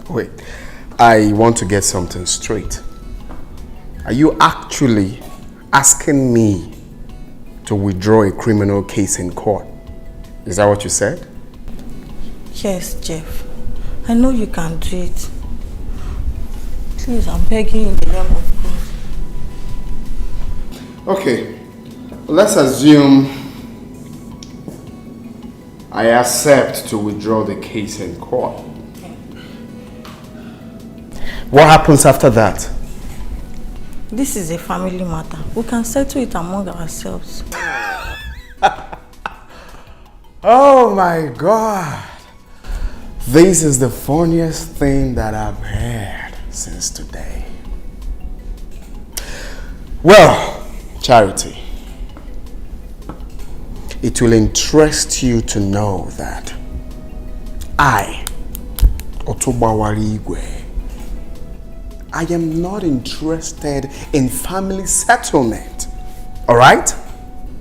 Speaker 3: Wait, I want to get something straight. Are you actually asking me to withdraw a criminal case in court? Is that what you said?
Speaker 11: Yes, Jeff. I know you can do it. Please, I'm begging in the name of God.
Speaker 3: Okay, let's assume I accept to withdraw the case in court. What happens after that?
Speaker 11: This is a family matter. We can settle it among ourselves.
Speaker 3: Oh my God. This is the funniest thing that I've heard since today. Well, Charity, it will interest you to know that I, Otobawari, I am not interested in family settlement. All right?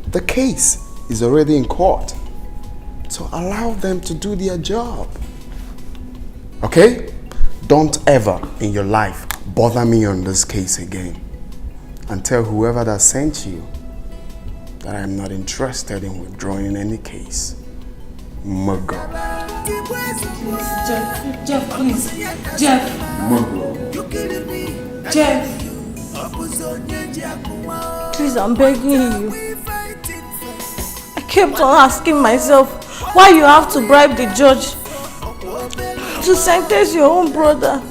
Speaker 3: The case is already in court. So allow them to do their job. Okay? Don't ever in your life bother me on this case again. And tell whoever that sent you that I am not interested in withdrawing any case. Muggo.
Speaker 5: Jeff, please. Jeff.
Speaker 3: Muggo.
Speaker 5: Jeff.
Speaker 11: Please, I'm begging you. I kept on asking myself why you have to bribe the judge to sentence your own brother.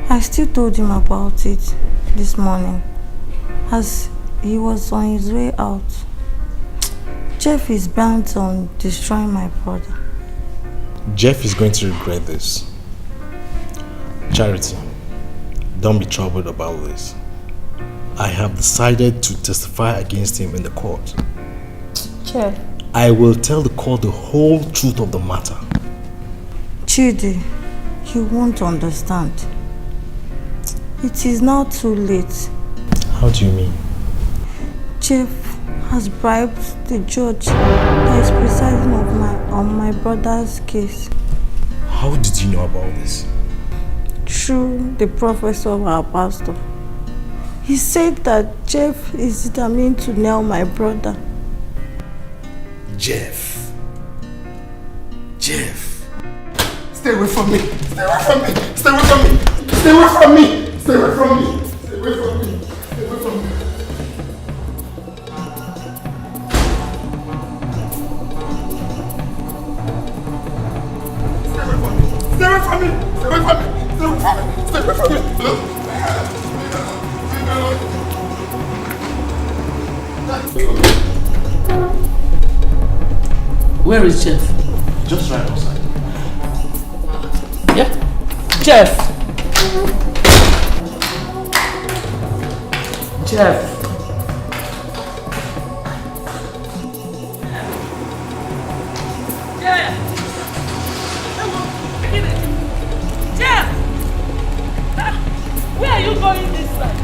Speaker 11: I still told him about it this morning as he was on his way out. Jeff is bent on destroying my brother.
Speaker 10: Jeff is going to regret this. Charity, don't be troubled about this. I have decided to testify against him in the court.
Speaker 11: Jeff.
Speaker 10: I will tell the court the whole truth of the matter.
Speaker 11: Chidi, you won't understand. It is now too late.
Speaker 10: How do you mean?
Speaker 11: Jeff has bribed the judge that is presiding on my brother's case.
Speaker 10: How did you know about this?
Speaker 11: Through the professor of our pastor. He said that Jeff is determined to nail my brother.
Speaker 3: Jeff. Stay away from me. Stay away from me. Stay away from me. Stay away from me. Stay away from me. Stay away from me. Stay away from me.
Speaker 15: from me! Stay away from me! Stay away from me! Stay away from me! Look!
Speaker 6: Where is Jeff?
Speaker 9: Just right outside.
Speaker 6: Yeah? Jeff! Jeff!
Speaker 5: Jeff! Where are you going this time?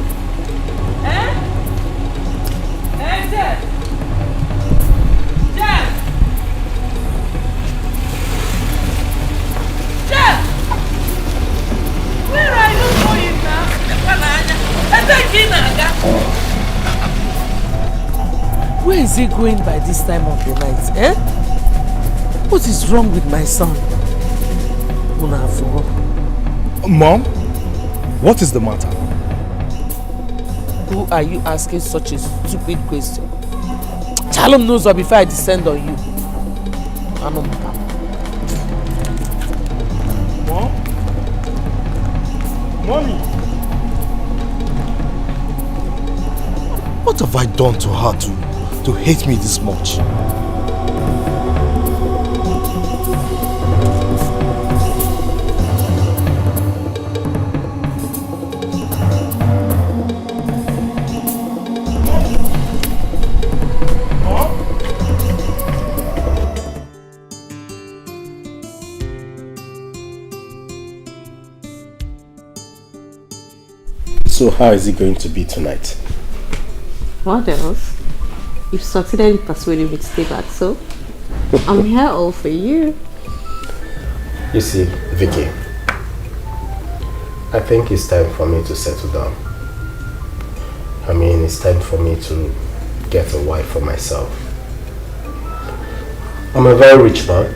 Speaker 5: Eh? Jeff! Jeff! Jeff! Where are you going now? Where is he going by this time of the night, eh? What is wrong with my son?
Speaker 10: Mom, what is the matter?
Speaker 6: Who are you asking such a stupid question? Chalum knows what before I descend on you.
Speaker 10: Mom? Mommy? What have I done to her to hate me this much? So how is it going to be tonight?
Speaker 8: What else? You've succeeded in persuading me to stay back, so I'm here all for you.
Speaker 9: You see, Vicky, I think it's time for me to settle down. I mean, it's time for me to get a wife for myself. I'm a very rich man,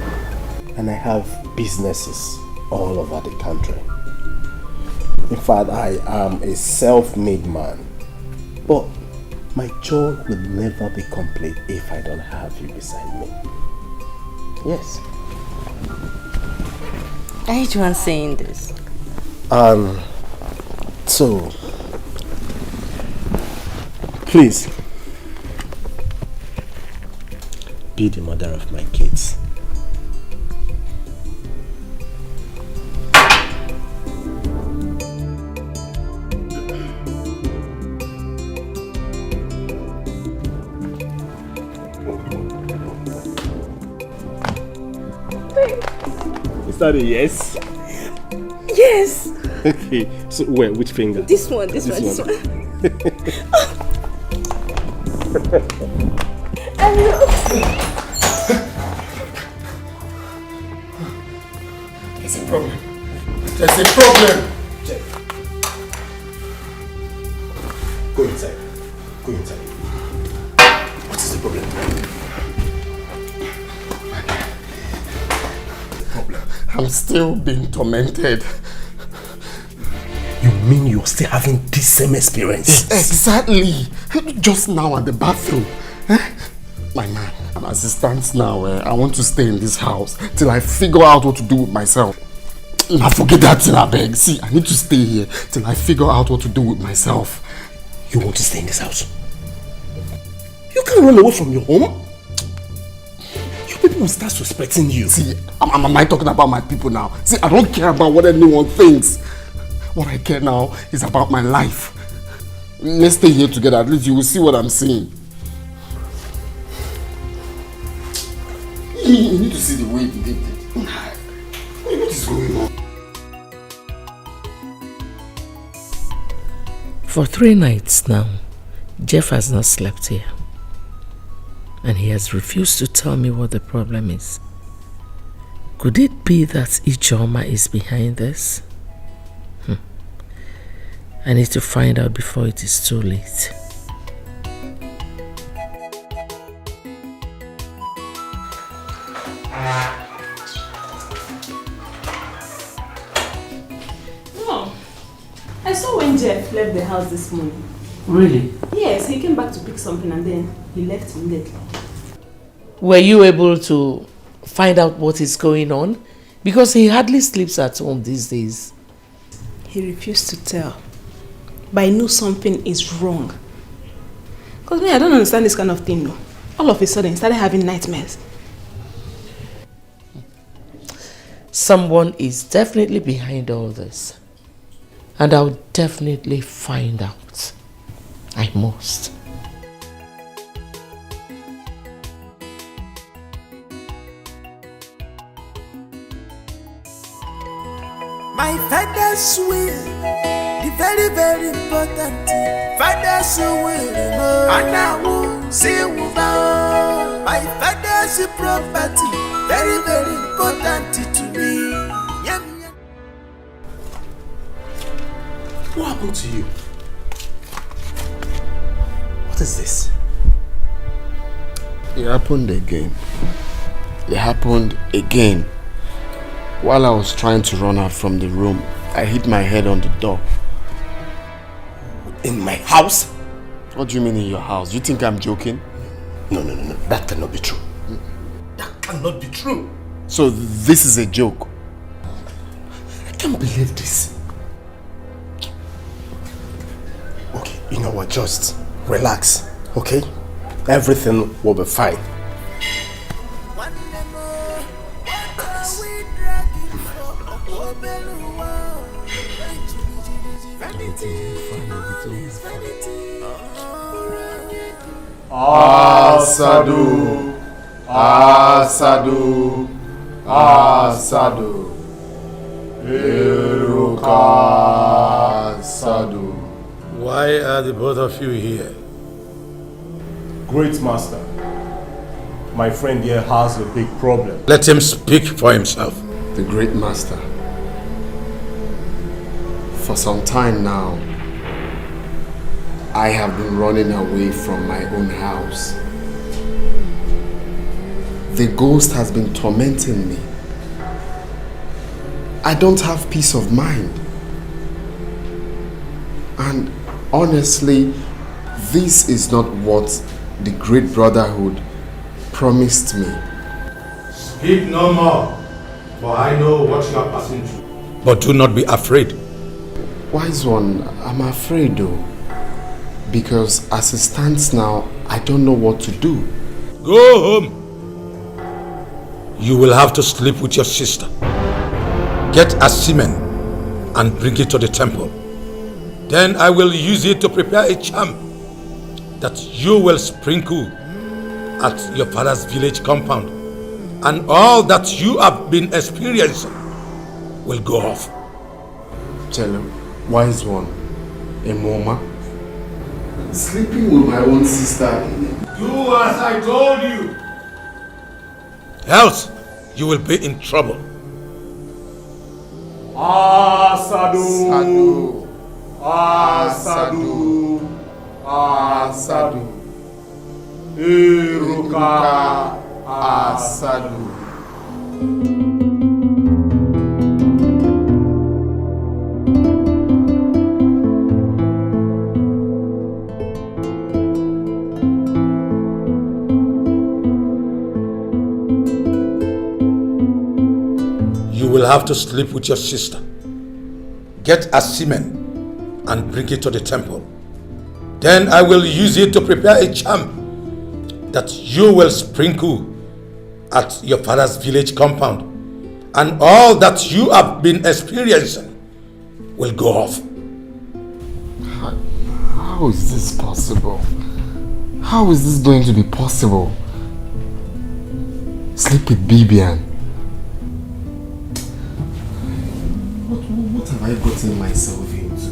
Speaker 9: and I have businesses all over the country. In fact, I am a self-made man. But my joy will never be complete if I don't have you beside me. Yes.
Speaker 11: I hate you saying this.
Speaker 9: So, please, be the mother of my kids. Is that a yes?
Speaker 11: Yes.
Speaker 9: Okay. So where? Which finger?
Speaker 11: This one. This one.
Speaker 15: There's a problem. There's a problem.
Speaker 9: Jeff. Go inside. Go inside. What is the problem?
Speaker 15: I'm still being tormented.
Speaker 9: You mean you're still having this same experience?
Speaker 15: Exactly. Just now at the bathroom. My man, as it stands now, I want to stay in this house till I figure out what to do with myself. Now forget that till I beg. See, I need to stay here till I figure out what to do with myself.
Speaker 9: You want to stay in this house? You can't run away from your home. People will start suspecting you.
Speaker 15: See, am I talking about my people now? See, I don't care about what anyone thinks. What I care now is about my life. Let's stay here together. At least you will see what I'm saying. You need to see the way he did it. What is going on?
Speaker 6: For 3 nights now, Jeff has not slept here. And he has refused to tell me what the problem is. Could it be that Ijeoma is behind this? I need to find out before it is too late.
Speaker 8: No. I saw when Jeff left the house this morning.
Speaker 6: Really?
Speaker 8: Yes, he came back to pick something and then he left immediately.
Speaker 6: Were you able to find out what is going on? Because he hardly sleeps at home these days.
Speaker 8: He refused to tell. But I knew something is wrong. Because I don't understand this kind of thing, no. All of a sudden, he started having nightmares.
Speaker 6: Someone is definitely behind all this. And I'll definitely find out. I must.
Speaker 12: My father's will, the very, very important thing. Father's will, and I will see my father's property, very, very important to me.
Speaker 15: What happened to you? What is this?
Speaker 3: It happened again. It happened again. While I was trying to run out from the room, I hit my head on the door.
Speaker 15: In my house?
Speaker 3: What do you mean in your house? Do you think I'm joking?
Speaker 15: No. That cannot be true. That cannot be true.
Speaker 3: So this is a joke?
Speaker 15: I can't believe this. Okay, you know what? Just relax, okay? Everything will be fine.
Speaker 2: Asadu, Asadu, Asadu, Iruka, Asadu.
Speaker 1: Why are the both of you here?
Speaker 10: Great master, my friend here has a big problem.
Speaker 1: Let him speak for himself.
Speaker 3: The great master. For some time now, I have been running away from my own house. The ghost has been tormenting me. I don't have peace of mind. And honestly, this is not what the great Brotherhood promised me.
Speaker 1: Speak no more, for I know what you are passing through. But do not be afraid.
Speaker 3: Wise one, I'm afraid though. Because as it stands now, I don't know what to do.
Speaker 1: Go home. You will have to sleep with your sister. Get a semen and bring it to the temple. Then I will use it to prepare a charm that you will sprinkle at your father's village compound. And all that you have been experiencing will go off.
Speaker 3: Jello, wise one, Emoma. Sleeping with my own sister.
Speaker 1: Do as I told you. Else, you will be in trouble.
Speaker 2: Asadu, Asadu, Asadu, Iruka, Asadu.
Speaker 1: You will have to sleep with your sister. Get a semen and bring it to the temple. Then I will use it to prepare a charm that you will sprinkle at your father's village compound. And all that you have been experiencing will go off.
Speaker 3: How is this possible? How is this going to be possible? Sleep with Bibian. What have I gotten myself into?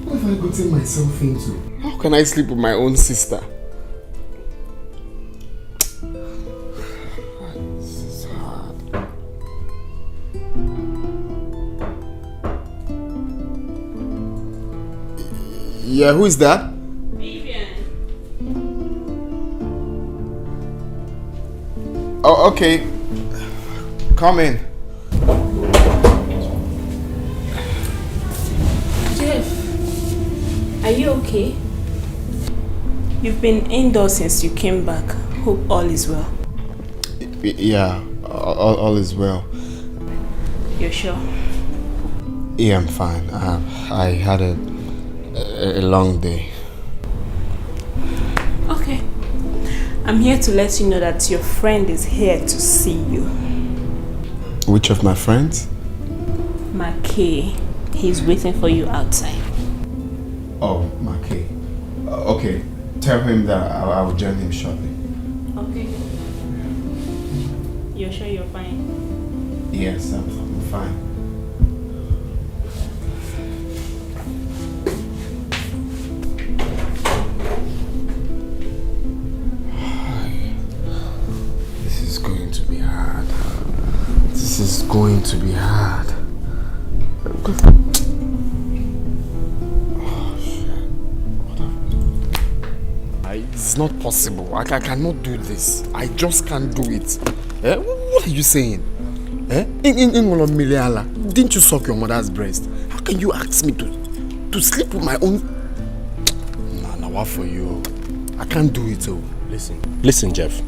Speaker 3: What have I gotten myself into? How can I sleep with my own sister? This is hard. Yeah, who is that?
Speaker 8: Vivian.
Speaker 3: Oh, okay. Come in.
Speaker 8: Jeff, are you okay? You've been indoors since you came back. Hope all is well.
Speaker 3: Yeah, all is well.
Speaker 8: You're sure?
Speaker 3: Yeah, I'm fine. I had a long day.
Speaker 8: Okay. I'm here to let you know that your friend is here to see you.
Speaker 3: Which of my friends?
Speaker 8: Mackay. He's waiting for you outside.
Speaker 3: Oh, Mackay. Okay. Tell him that I will join him shortly.
Speaker 8: Okay. You're sure you're fine?
Speaker 3: Yes, I'm fine. This is going to be hard. This is going to be hard. It's not possible. I cannot do this. I just can't do it. What are you saying? Didn't you suck your mother's breast? How can you ask me to sleep with my own? Nah, what for you? I can't do it. Oh.
Speaker 10: Listen, Jeff.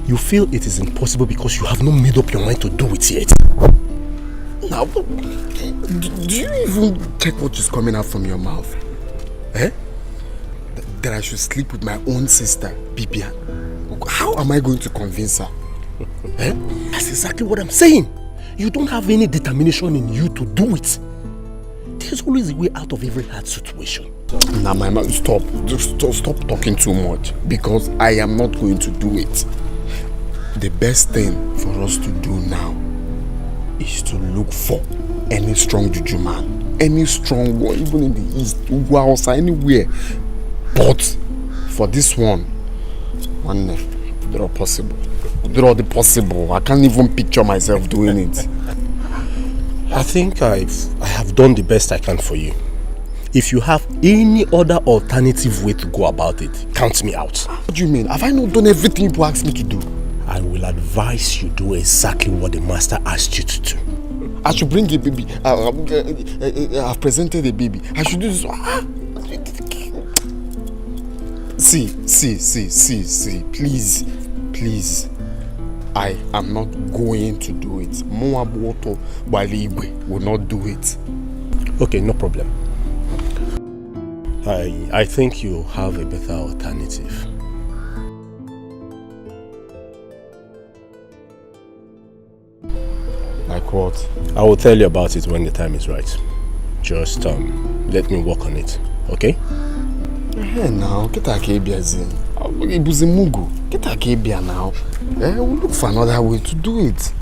Speaker 10: You feel it is impossible because you have not made up your mind to do it yet.
Speaker 3: Now, do you even check what is coming out from your mouth? That I should sleep with my own sister, Bibian. How am I going to convince her?
Speaker 10: That's exactly what I'm saying. You don't have any determination in you to do it. There's always a way out of every hard situation.
Speaker 3: Now, my man, stop. Just stop talking too much because I am not going to do it. The best thing for us to do now is to look for any strong juju man, any strong one, even in the east, Ugwa, anywhere. But for this one they're all possible. They're all the possible. I can't even picture myself doing it.
Speaker 10: I think I have done the best I can for you. If you have any other alternative way to go about it, count me out.
Speaker 3: What do you mean? Have I not done everything people asked me to do?
Speaker 10: I will advise you do exactly what the master asked you to do.
Speaker 3: I should bring a baby. I've presented a baby. I should do this. See, please. I am not going to do it. Moaboto Balibwe will not do it.
Speaker 10: Okay, no problem. I think you have a better alternative.
Speaker 3: Like what?
Speaker 10: I will tell you about it when the time is right. Just let me work on it, okay?
Speaker 3: Hey now, get a kebia zin. Ibuzimugu. Get a kebia now. We'll look for another way to do it.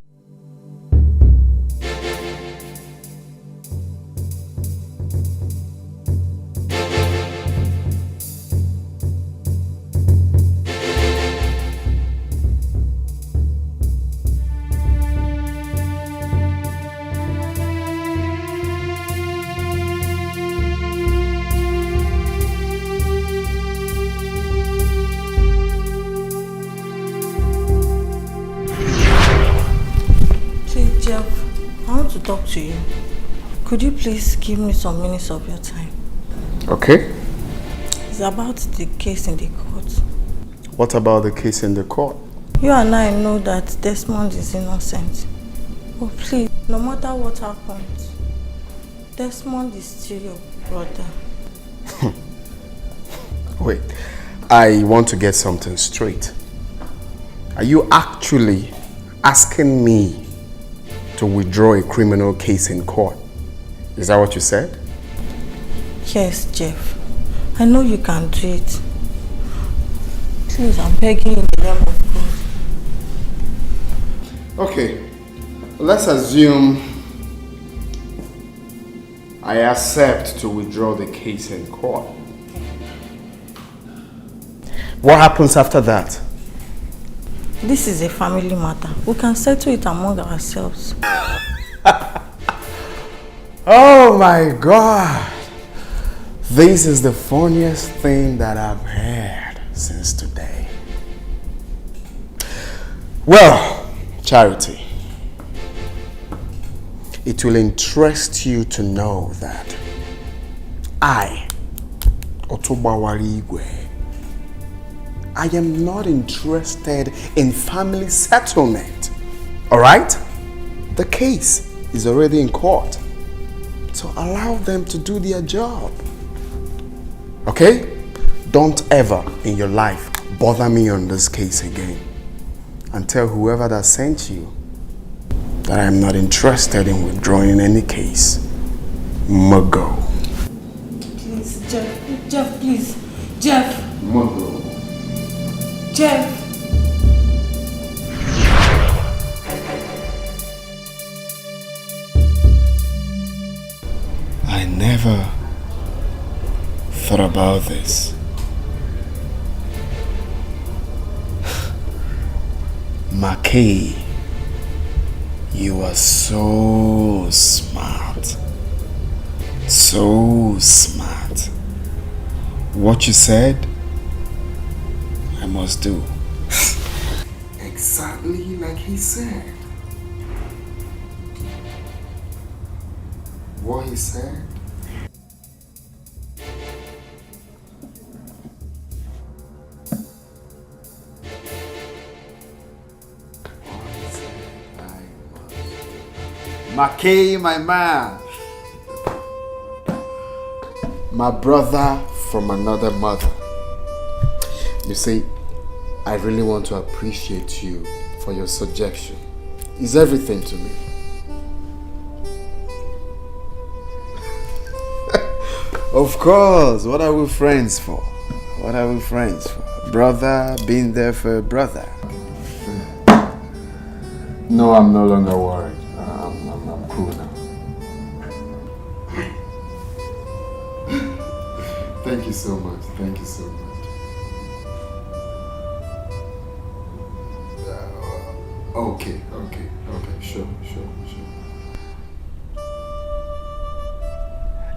Speaker 11: Talk to you. Could you please give me some minutes of your time?
Speaker 3: Okay.
Speaker 11: It's about the case in the court.
Speaker 3: What about the case in the court?
Speaker 11: You and I know that Desmond is innocent. Oh please, no matter what happens, Desmond is still your brother.
Speaker 3: Wait, I want to get something straight. Are you actually asking me to withdraw a criminal case in court? Is that what you said?
Speaker 11: Yes, Jeff. I know you can do it. Please, I'm begging you in the name of God.
Speaker 3: Okay. Let's assume I accept to withdraw the case in court. What happens after that?
Speaker 11: This is a family matter. We can settle it among ourselves.
Speaker 3: Oh my God! This is the funniest thing that I've heard since today. Well, Charity, it will interest you to know that I, Otobawari Igwe,
Speaker 15: I am not interested in family settlement. Alright? The case is already in court. So allow them to do their job. Okay? Don't ever in your life bother me on this case again. And tell whoever that sent you that I am not interested in withdrawing any case. Mago.
Speaker 11: Please, Jeff. Jeff, please. Jeff.
Speaker 15: Mago.
Speaker 11: Jeff.
Speaker 15: I never thought about this. Mackay, you are so smart. So smart. What you said, I must do. Exactly like he said. What he said. Mackay, my man. My brother from another mother. You see, I really want to appreciate you for your suggestion. It's everything to me. Of course, what are we friends for? What are we friends for? Brother being there for a brother. No, I'm no longer worried. I'm cool now. Thank you so much. Thank you so much. Okay, sure.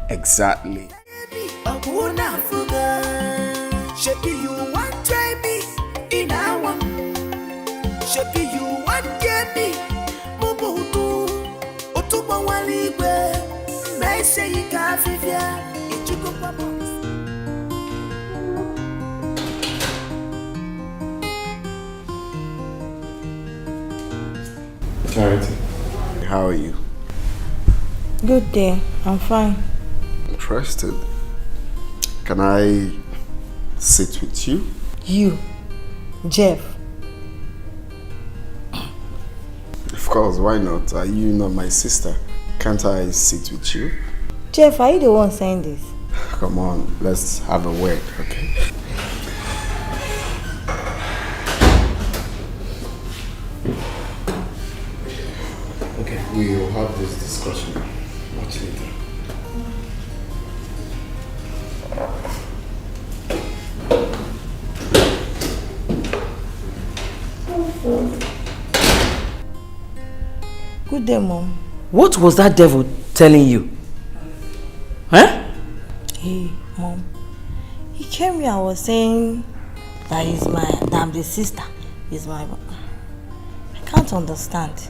Speaker 15: Exactly.
Speaker 12: Shebi you want try me in our Shebi you want get me Mubutu Otuba Waligwe May say you can't figure it you go
Speaker 15: Charity, how are you?
Speaker 11: Good day. I'm fine.
Speaker 15: Interested. Can I sit with you?
Speaker 11: You, Jeff.
Speaker 15: Of course, why not? Are you not my sister? Can't I sit with you?
Speaker 11: Jeff, are you the one saying this?
Speaker 15: Come on, let's have a word, okay? Okay, we will have this discussion much later.
Speaker 11: Good day, Mom.
Speaker 5: What was that devil telling you? Huh?
Speaker 11: Hey, Mom. He came here and was saying that I'm the sister. He's my... I can't understand.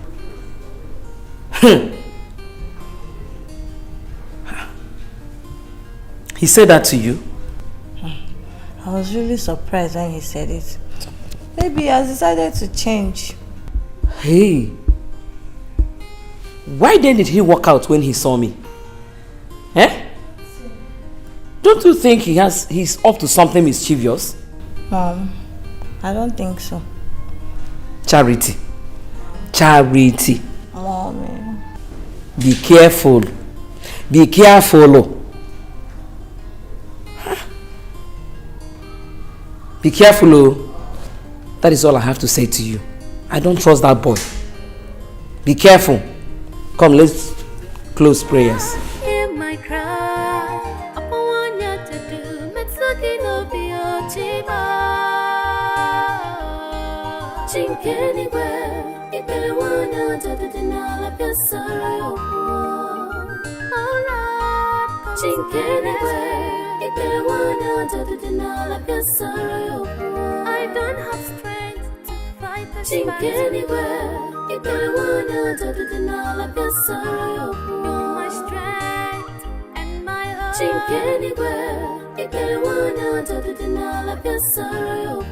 Speaker 5: He said that to you?
Speaker 11: I was really surprised when he said it. Maybe he has decided to change.
Speaker 5: Hey. Why then did he walk out when he saw me? Eh? Don't you think he's up to something mischievous?
Speaker 11: Mom, I don't think so.
Speaker 5: Charity.
Speaker 11: Mommy.
Speaker 5: Be careful. Be careful. Be careful, oh. That is all I have to say to you. I don't trust that boy. Be careful. Come, let's close prayers.
Speaker 20: Hear my cry. Apa wanya tedu metsuki no biochiba. Chinkeni we ibele wanya tedu dinala piasara. Alright. Chinkeni we ibele wanya tedu dinala piasara. I don't have strength to fight the fight. Chinkeni we. You're my strength and my hope. Chink anywhere, can wanna do the denial of your sorrow.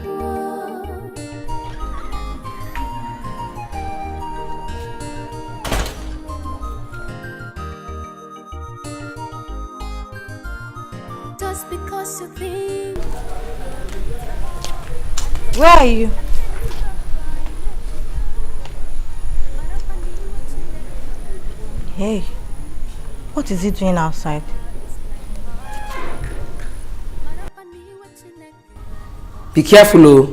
Speaker 20: Just because you think.
Speaker 11: Where are you? Hey, what is he doing outside?
Speaker 6: Be careful, oh.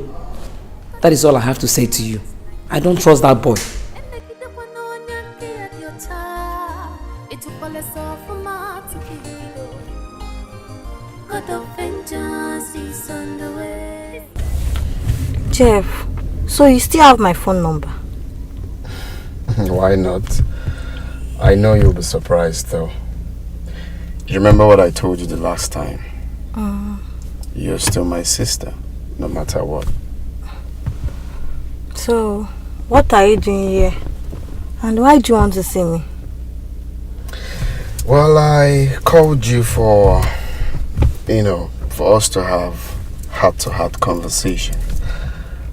Speaker 6: That is all I have to say to you. I don't trust that boy.
Speaker 11: Jeff, so you still have my phone number?
Speaker 3: Why not? I know you'll be surprised though. You remember what I told you the last time? You're still my sister, no matter what.
Speaker 11: So, what are you doing here? And why do you want to see me?
Speaker 3: Well, I called you for, for us to have heart-to-heart conversation.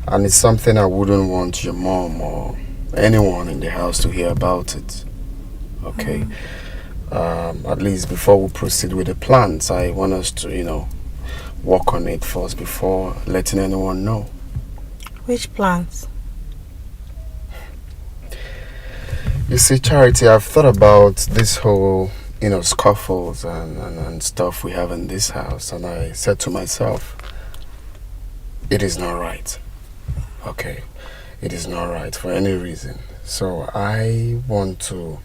Speaker 3: And it's something I wouldn't want your mom or anyone in the house to hear about it. Okay? At least before we proceed with the plans, I want us to, work on it first before letting anyone know.
Speaker 11: Which plans?
Speaker 3: You see, Charity, I've thought about this whole, scuffles and stuff we have in this house, and I said to myself, it is not right. Okay? It is not right for any reason. So I want to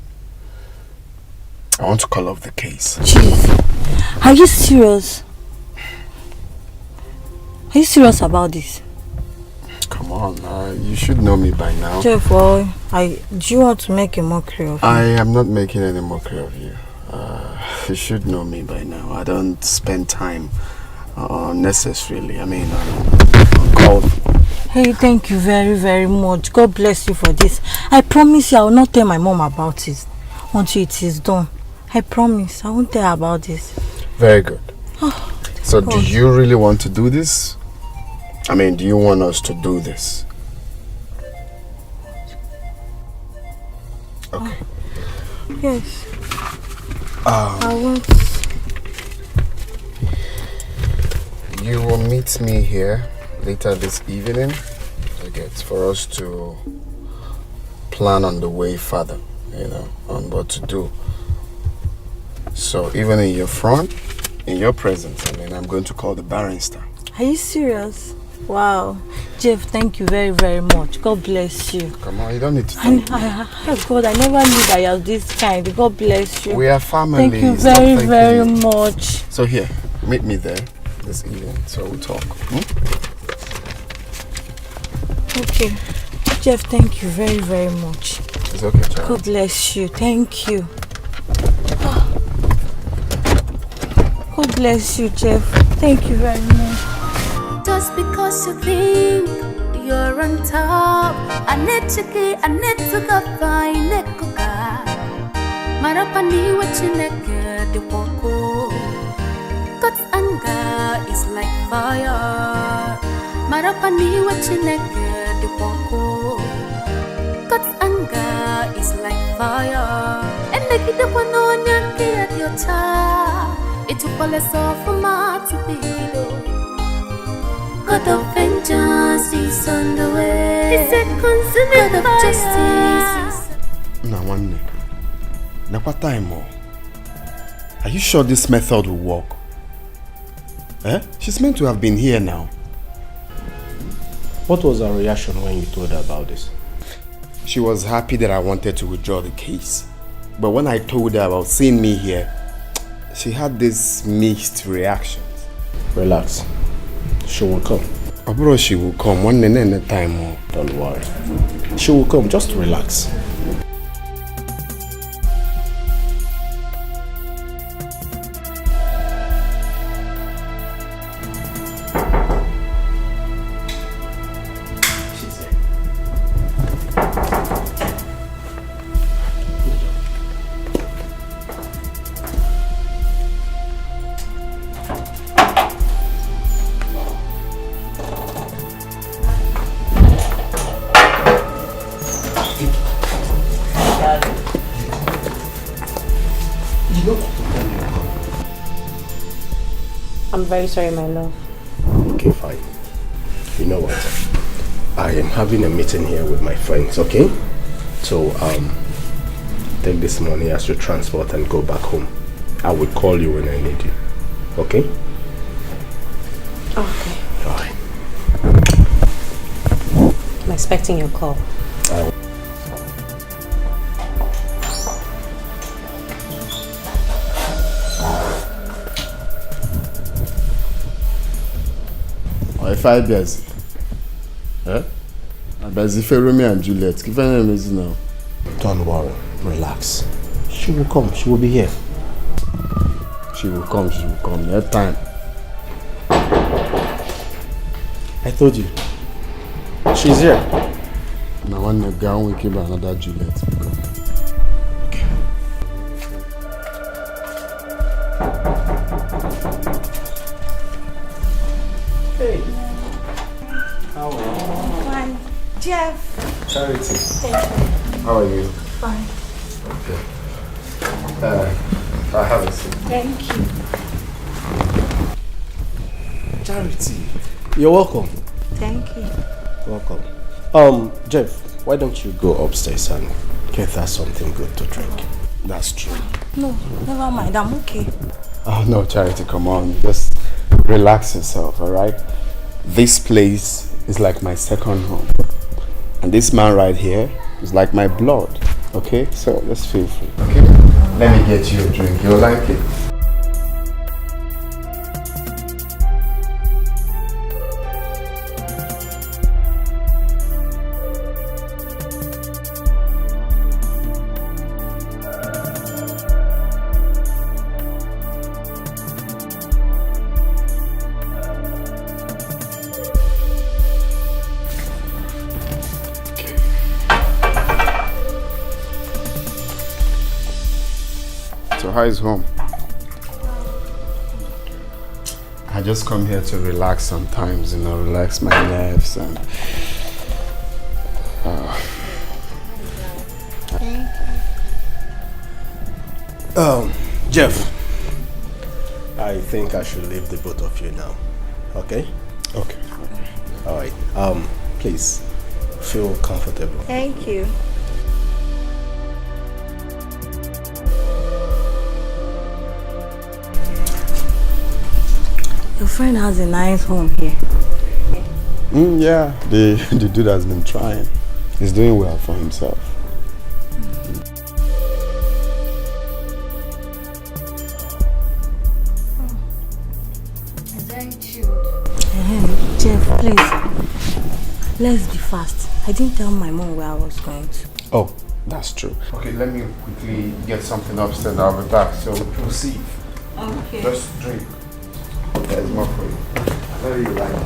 Speaker 3: call off the case.
Speaker 11: Jeez, are you serious? Are you serious about this?
Speaker 3: Come on, you should know me by now.
Speaker 11: Jeff, do you want to make a mockery of me?
Speaker 3: I am not making any mockery of you. You should know me by now. I don't spend time unnecessarily. On call.
Speaker 11: Hey, thank you very, very much. God bless you for this. I promise you I will not tell my mom about it until it is done. I promise. I won't tell her about this.
Speaker 3: Very good. So do you really want to do this? Do you want us to do this? Okay.
Speaker 11: Yes. I want.
Speaker 3: You will meet me here later this evening, for us to plan on the way further, on what to do. So even in your front, in your presence, I'm going to call the barrister.
Speaker 11: Are you serious? Wow. Jeff, thank you very, very much. God bless you.
Speaker 3: Come on, you don't need to thank me.
Speaker 11: God, I never knew that you are this kind. God bless you.
Speaker 3: We are family.
Speaker 11: Thank you very, very much.
Speaker 3: So here, meet me there this evening so we'll talk.
Speaker 11: Okay. Jeff, thank you very, very much.
Speaker 3: It's okay, child.
Speaker 11: God bless you. Thank you. God bless you, Jeff. Thank you very much.
Speaker 20: Just because you think you're on top, I need to go find a coca. Marapani what you naked the woko. God's anger is like fire. Marapani what you naked the woko. God's anger is like fire. And they get the one on your time. It took all us off for my to be. God of vengeance is on the way. It's a consuming God of justice.
Speaker 3: Nawanne, what time more? Are you sure this method will work? She's meant to have been here now.
Speaker 10: What was her reaction when you told her about this?
Speaker 3: She was happy that I wanted to withdraw the case. But when I told her about seeing me here, she had this mixed reactions.
Speaker 10: Relax. She will come.
Speaker 3: Bro, she will come. One time more.
Speaker 10: Don't worry. She will come. Just relax.
Speaker 8: I'm very sorry, my love.
Speaker 10: Okay, fine. You know what? I am having a meeting here with my friends, okay? So, take this money as your transport and go back home. I will call you when I need you. Okay?
Speaker 8: Okay.
Speaker 10: Alright.
Speaker 8: I'm expecting your call.
Speaker 3: If I be busy, eh? I'm busy for Romeo and Juliet. Give her name is now.
Speaker 10: Don't worry, relax. She will come. She will be here.
Speaker 3: She will come. She will come. That time.
Speaker 10: I told you. She's here.
Speaker 3: Now when the girl will keep another Juliet.
Speaker 10: Hey. How are you?
Speaker 11: Fine. Jeff.
Speaker 10: Charity.
Speaker 11: Thank you.
Speaker 10: How are you?
Speaker 11: Fine.
Speaker 10: Okay. I have a seat.
Speaker 11: Thank you.
Speaker 10: Charity. You're welcome.
Speaker 11: Thank you.
Speaker 10: Welcome. Jeff, why don't you go upstairs and get her something good to drink? That's true.
Speaker 11: No, never mind. I'm okay.
Speaker 3: Oh no, Charity, come on. Just relax yourself, alright? This place is like my second home. And this man right here is like my blood. Okay? So just feel free. Okay? Let me get you a drink. You'll like it. So how is home? I just come here to relax sometimes, you know, relax my nerves and
Speaker 10: Jeff, I think I should leave the both of you now. Okay?
Speaker 3: Okay.
Speaker 10: Alright. Please feel comfortable.
Speaker 11: Thank you. Your friend has a nice home here.
Speaker 3: Yeah, the dude has been trying. He's doing well for himself.
Speaker 11: Jeff, please. Let's be fast. I didn't tell my mom where I was going to.
Speaker 3: Oh, that's true. Okay, let me quickly get something upstairs. I'll be back. So proceed.
Speaker 11: Okay.
Speaker 3: Just drink. There's more for you. I know you like it.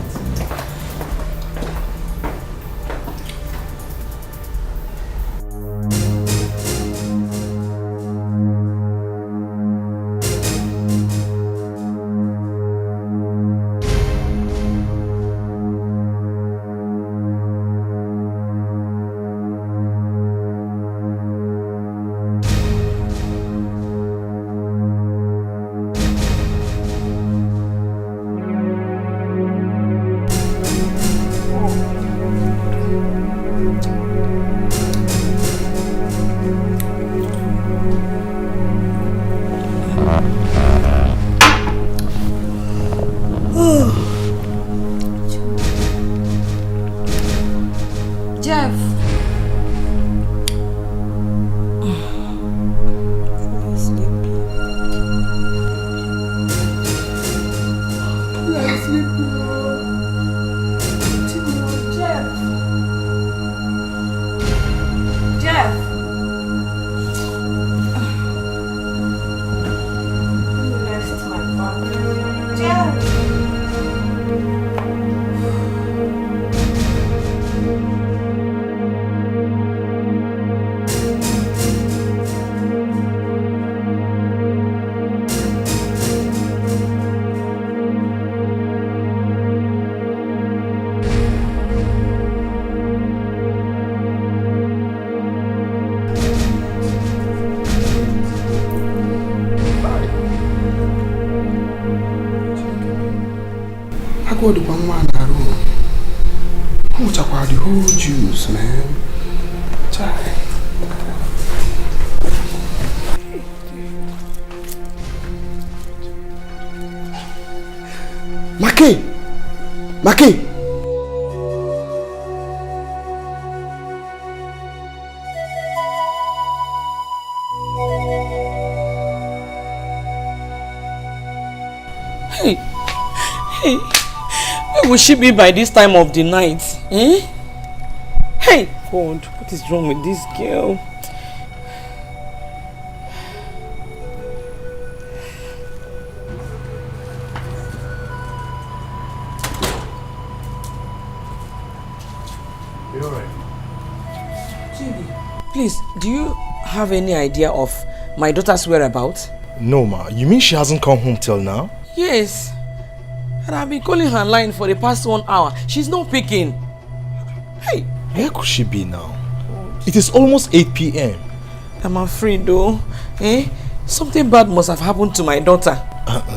Speaker 15: I go to one room. What's about the whole juice, man? Chai. Maki!
Speaker 5: Hey, where will she be by this time of the night? Eh? Hey, God, what is wrong with this girl?
Speaker 10: You alright?
Speaker 5: Please, do you have any idea of my daughter's whereabouts?
Speaker 10: No, ma. You mean she hasn't come home till now?
Speaker 5: Yes. And I've been calling her line for the past 1 hour. She's not picking. Hey.
Speaker 10: Where could she be now? It is almost 8 p.m.
Speaker 5: I'm afraid though. Something bad must have happened to my daughter.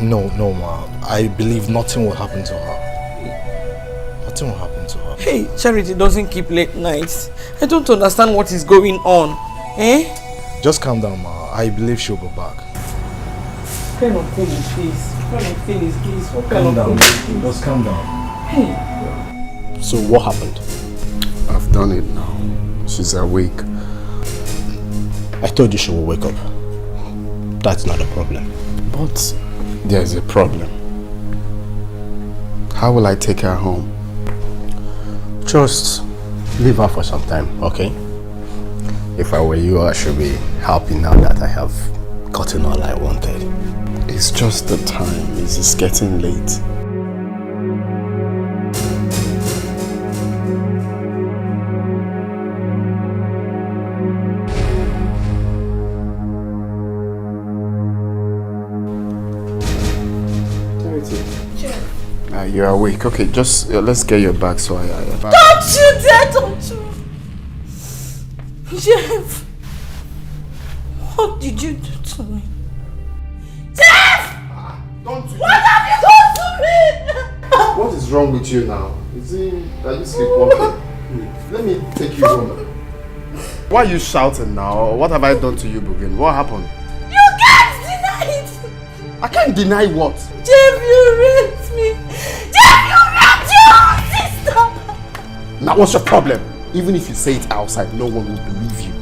Speaker 10: No, ma. I believe nothing will happen to her. Nothing will happen to her.
Speaker 5: Hey, Charity doesn't keep late nights. I don't understand what is going on.
Speaker 10: Just calm down, ma. I believe she'll be back.
Speaker 5: What kind of thing is this? What kind of thing is this? What kind
Speaker 10: Calm
Speaker 5: of
Speaker 10: down.
Speaker 5: thing is this?
Speaker 10: Just calm down.
Speaker 5: Hey.
Speaker 10: So what happened?
Speaker 15: I've done it now. She's awake.
Speaker 10: I told you she will wake up. That's not a problem.
Speaker 15: But there's a problem. How will I take her home?
Speaker 10: Just leave her for some time, okay? If I were you, I should be happy now that I have gotten all I wanted.
Speaker 15: It's just the time. It's just getting late. You're awake. Okay, just let's get your bag so I
Speaker 11: Don't you dare, don't you! Jeff! What did you do to me? Jeff!
Speaker 15: Don't you...
Speaker 11: What have you done to me?
Speaker 15: What is wrong with you now? Are you sleepwalking? Let me take you home. Why are you shouting now? What have I done to you, Bugin? What happened?
Speaker 11: You can't deny it!
Speaker 15: I can't deny what?
Speaker 11: Jeff, you raped me! Jeff, you raped your sister!
Speaker 15: Now what's your problem? Even if you say it outside, no one will believe you.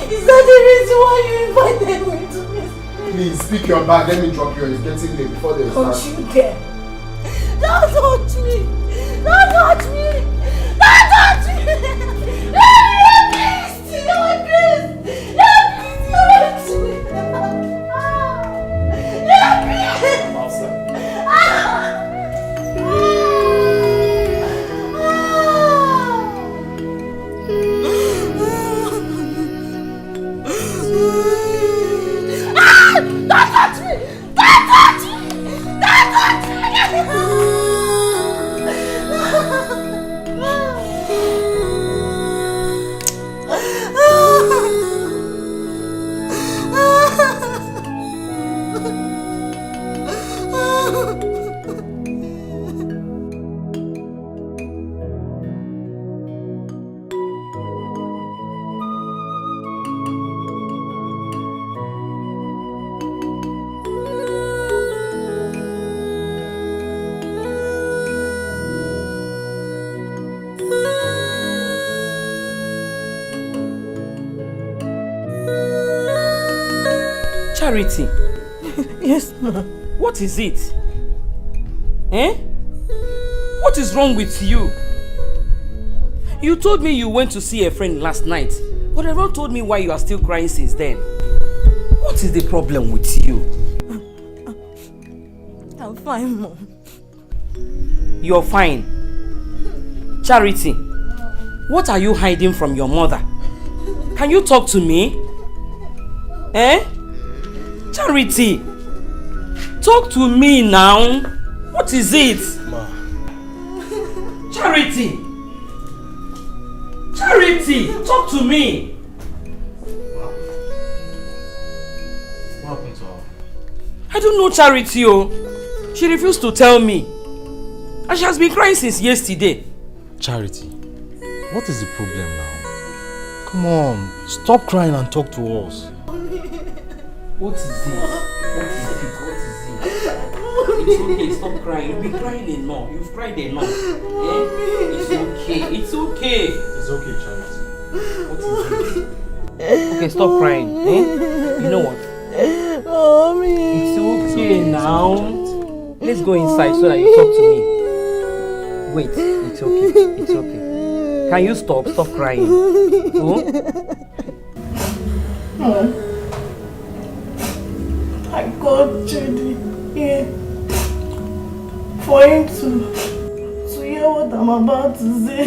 Speaker 11: Is that the reason why you invited me to this?
Speaker 15: Please, speak your bag. Let me drop you. It's getting late before they start.
Speaker 11: Don't you dare! Don't touch me! Don't touch me! Don't touch me! You're a beast! You're a beast! You're a beast! You're a beast! You're a beast!
Speaker 15: I'm outside.
Speaker 11: Don't touch me! Don't touch me! Don't touch me!
Speaker 5: Charity.
Speaker 11: Yes, ma'am.
Speaker 5: What is it? What is wrong with you? You told me you went to see a friend last night, but you haven't told me why you are still crying since then. What is the problem with you?
Speaker 11: I'm fine, Mom.
Speaker 5: You're fine. Charity, what are you hiding from your mother? Can you talk to me? Charity, talk to me now. What is it?
Speaker 10: Ma.
Speaker 5: Charity! Charity, talk to me.
Speaker 10: What happened to her?
Speaker 5: I don't know Charity, oh. She refused to tell me. And she has been crying since yesterday.
Speaker 21: Charity, what is the problem now? Come on, stop crying and talk to us.
Speaker 5: What is it? What is it? What is it? It's okay, stop crying. You've been crying enough. You've cried enough. It's okay. It's okay.
Speaker 21: It's okay, Charity.
Speaker 5: What is it? Okay, stop crying. You know what?
Speaker 11: Mommy.
Speaker 5: It's okay now. Let's go inside so that you talk to me. Wait, it's okay. It's okay. Can you stop? Stop crying.
Speaker 11: I got Judy here for him to hear what I'm about to say.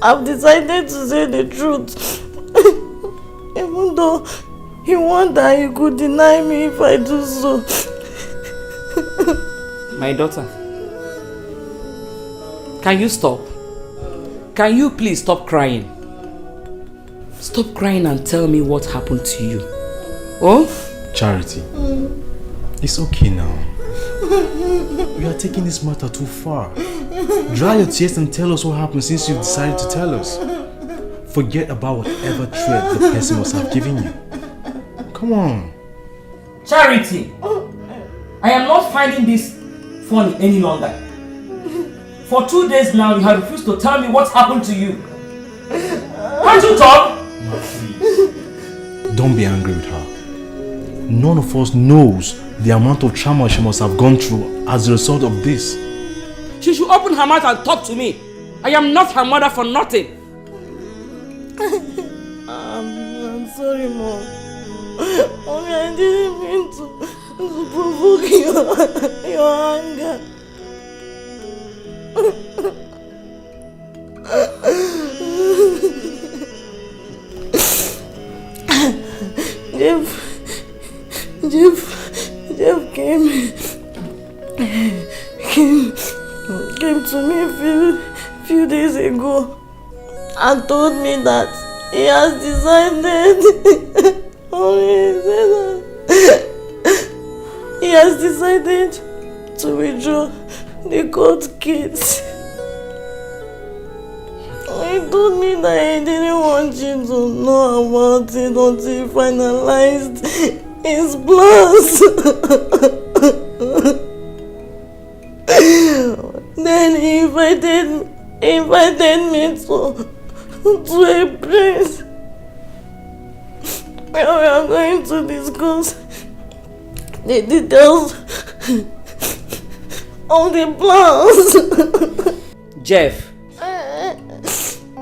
Speaker 11: I've decided to say the truth. Even though he warned that he could deny me if I do so.
Speaker 5: My daughter, can you stop? Can you please stop crying? Stop crying and tell me what happened to you. Oh?
Speaker 21: Charity, it's okay now. You are taking this matter too far. Dry your tears and tell us what happened since you've decided to tell us. Forget about whatever threat the person must have given you. Come on.
Speaker 5: Charity, I am not finding this funny any longer. For 2 days now, you have refused to tell me what happened to you. Can't you talk?
Speaker 21: Ma, please. Don't be angry with her. None of us knows the amount of trauma she must have gone through as a result of this.
Speaker 5: She should open her mouth and talk to me. I am not her mother for nothing.
Speaker 11: I'm sorry, Mom. Mommy, I didn't mean to provoke your anger. Jeff came to me a few days ago and told me that he has decided he has decided to withdraw the court case. He told me that he didn't want you to know about it until he finalized his plans. Then he invited me to a place where we are going to discuss the details of the plans.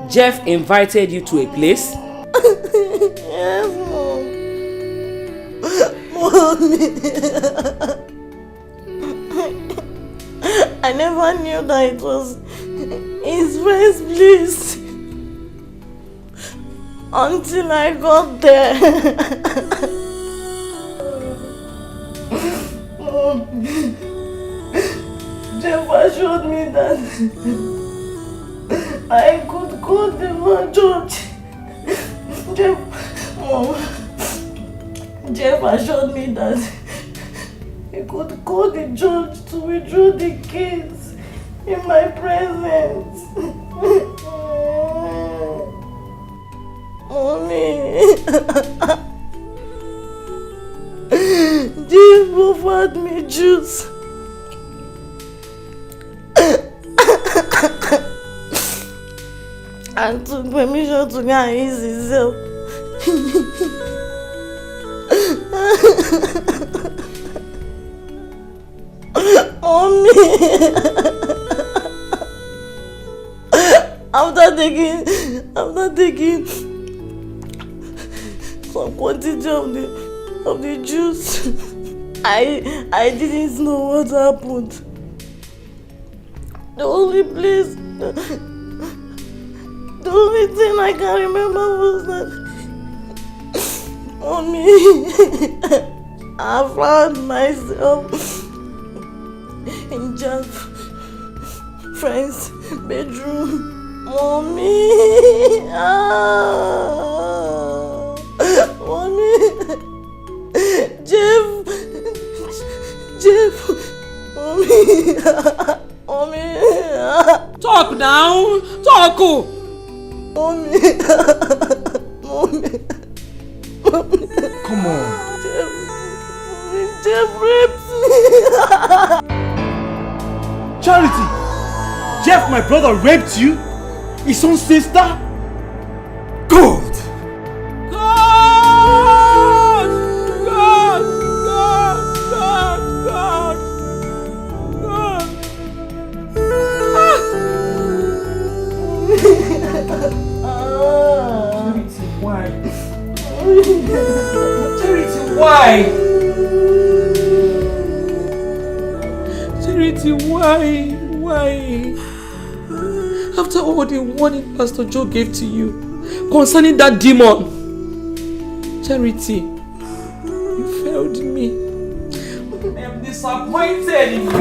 Speaker 5: Jeff invited you to a place?
Speaker 11: Yes, Mommy. I never knew that it was his first place until I got there. Jeff assured me that I could call the judge. Jeff assured me that he could call the judge to withdraw the case in my presence. Mommy. Jeff offered me juice. And took permission to go and ease himself. Mommy. After taking some quantity of the juice, I didn't know what happened. The only thing I can remember was that I found myself in Jeff's friend's bedroom. Mommy, Mommy.
Speaker 6: Talk now. Talk.
Speaker 11: Mommy. Mommy.
Speaker 21: Come on.
Speaker 11: Jeff raped me.
Speaker 21: Charity! Jeff, my brother, raped you? His own sister? Good!
Speaker 6: Charity, why? Charity, why? Why? After all the warning Pastor Joe gave to you concerning that demon, Charity, you failed me. I am disappointed in you.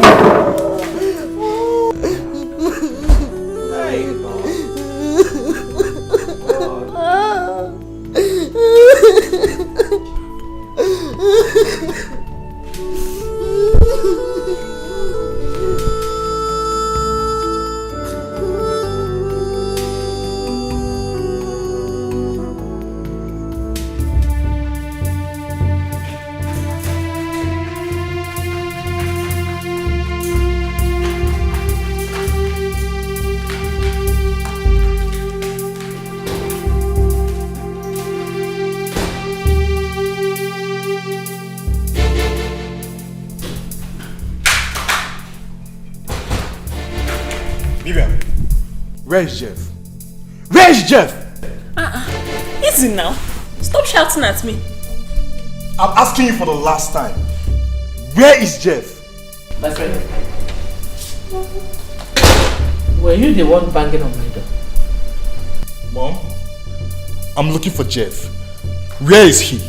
Speaker 21: Where's Jeff? Where's Jeff?
Speaker 8: Easy now. Stop shouting at me.
Speaker 21: I'm asking you for the last time. Where is Jeff?
Speaker 6: My friend, were you the one banging on my door?
Speaker 21: Mom, I'm looking for Jeff. Where is he?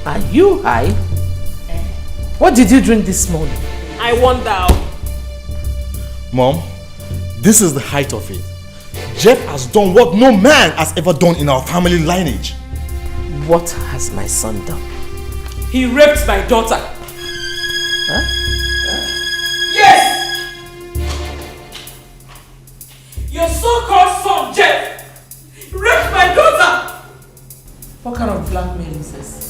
Speaker 6: Are you high? What did you drink this morning?
Speaker 8: I wonder.
Speaker 21: Mom, this is the height of it. Jeff has done what no man has ever done in our family lineage.
Speaker 6: What has my son done?
Speaker 17: He raped my daughter.
Speaker 6: Huh?
Speaker 17: Yes! Your so-called son, Jeff, raped my daughter!
Speaker 6: What kind of blackmail is this?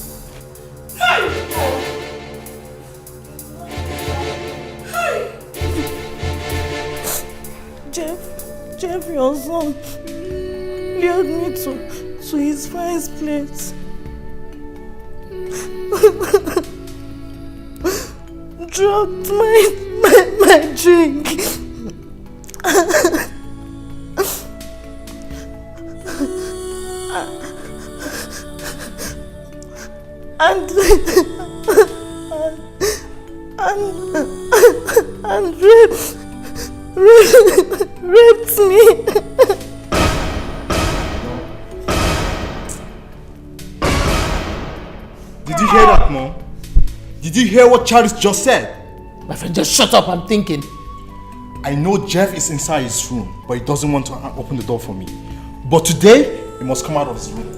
Speaker 11: Jeff, your son lured me to his friend's place. Dropped my drink. and raped me.
Speaker 21: Did you hear that, Mom? Did you hear what Charles just said?
Speaker 6: My friend, just shut up, I'm thinking.
Speaker 21: I know Jeff is inside his room, but he doesn't want to open the door for me. But today, he must come out of his room.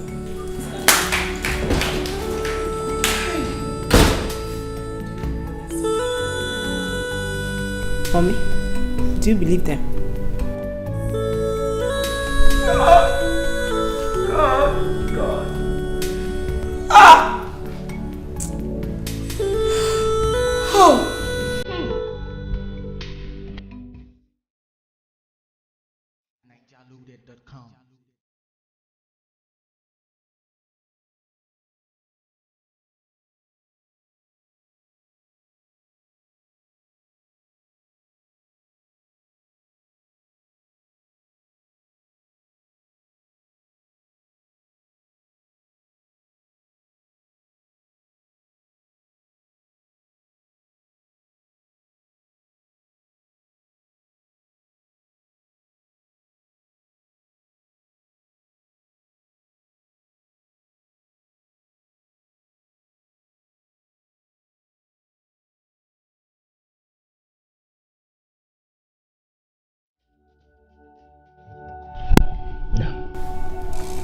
Speaker 8: Mommy, do you believe them?
Speaker 17: God. Ah! Oh!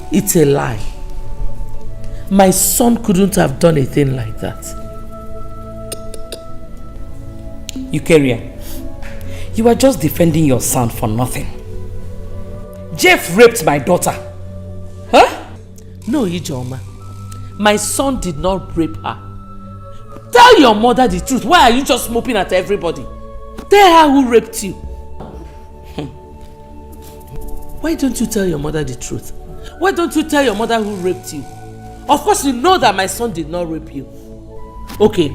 Speaker 6: It's a lie. My son couldn't have done a thing like that.
Speaker 5: Eukarya, you are just defending your son for nothing. Jeff raped my daughter. Huh?
Speaker 6: No, Ijoma. My son did not rape her. Tell your mother the truth. Why are you just moping at everybody? Tell her who raped you. Why don't you tell your mother the truth? Why don't you tell your mother who raped you? Of course you know that my son did not rape you. Okay.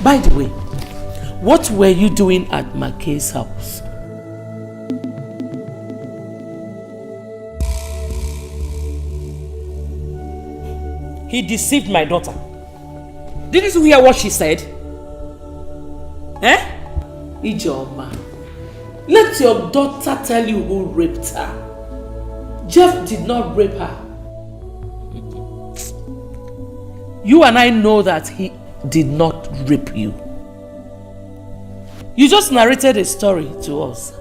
Speaker 6: By the way, what were you doing at Makay's house?
Speaker 5: He deceived my daughter. Didn't you hear what she said? Eh?
Speaker 6: Ijoma, let your daughter tell you who raped her. Jeff did not rape her. You and I know that he did not rape you. You just narrated a story to us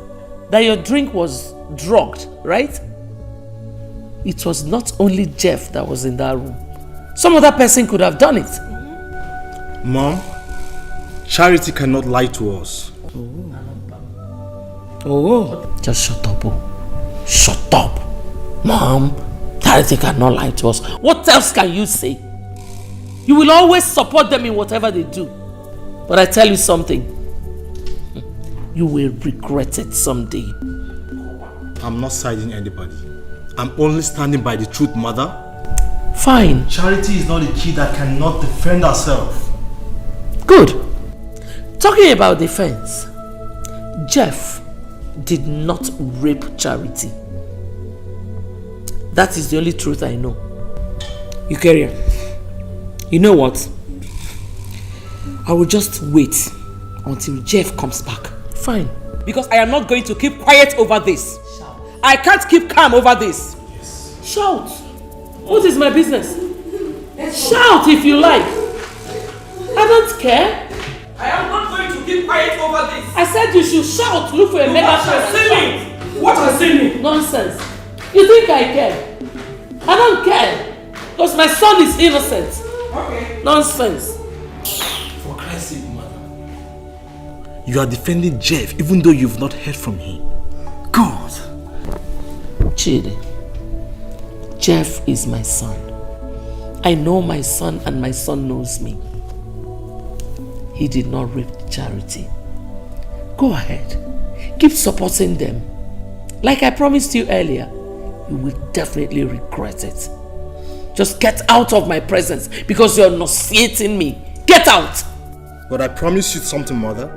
Speaker 6: that your drink was drugged, right? It was not only Jeff that was in that room. Some other person could have done it.
Speaker 21: Mom, Charity cannot lie to us.
Speaker 6: Oh. Just shut up. Oh. Shut up. Mom, Charity cannot lie to us. What else can you say? You will always support them in whatever they do. But I tell you something. You will regret it someday.
Speaker 21: I'm not siding anybody. I'm only standing by the truth, Mother.
Speaker 6: Fine.
Speaker 21: Charity is not a kid that cannot defend herself.
Speaker 6: Good. Talking about defense, Jeff did not rape Charity. That is the only truth I know.
Speaker 5: Eukarya, you know what? I will just wait until Jeff comes back.
Speaker 6: Fine.
Speaker 5: Because I am not going to keep quiet over this. Shout. I can't keep calm over this.
Speaker 6: Yes. Shout. What is my business? Shout if you like. I don't care.
Speaker 5: I am not going to keep quiet over this.
Speaker 6: I said you should shout. Look for a megaphone.
Speaker 5: What has seen me?
Speaker 6: Nonsense. You think I care? I don't care. Because my son is innocent.
Speaker 5: Okay.
Speaker 6: Nonsense.
Speaker 21: For Christ's sake, Mother. You are defending Jeff even though you've not heard from him. God.
Speaker 6: Chidi, Jeff is my son. I know my son and my son knows me. He did not rape Charity. Go ahead. Keep supporting them. Like I promised you earlier, you will definitely regret it. Just get out of my presence because you're nauseating me. Get out!
Speaker 21: But I promise you something, Mother.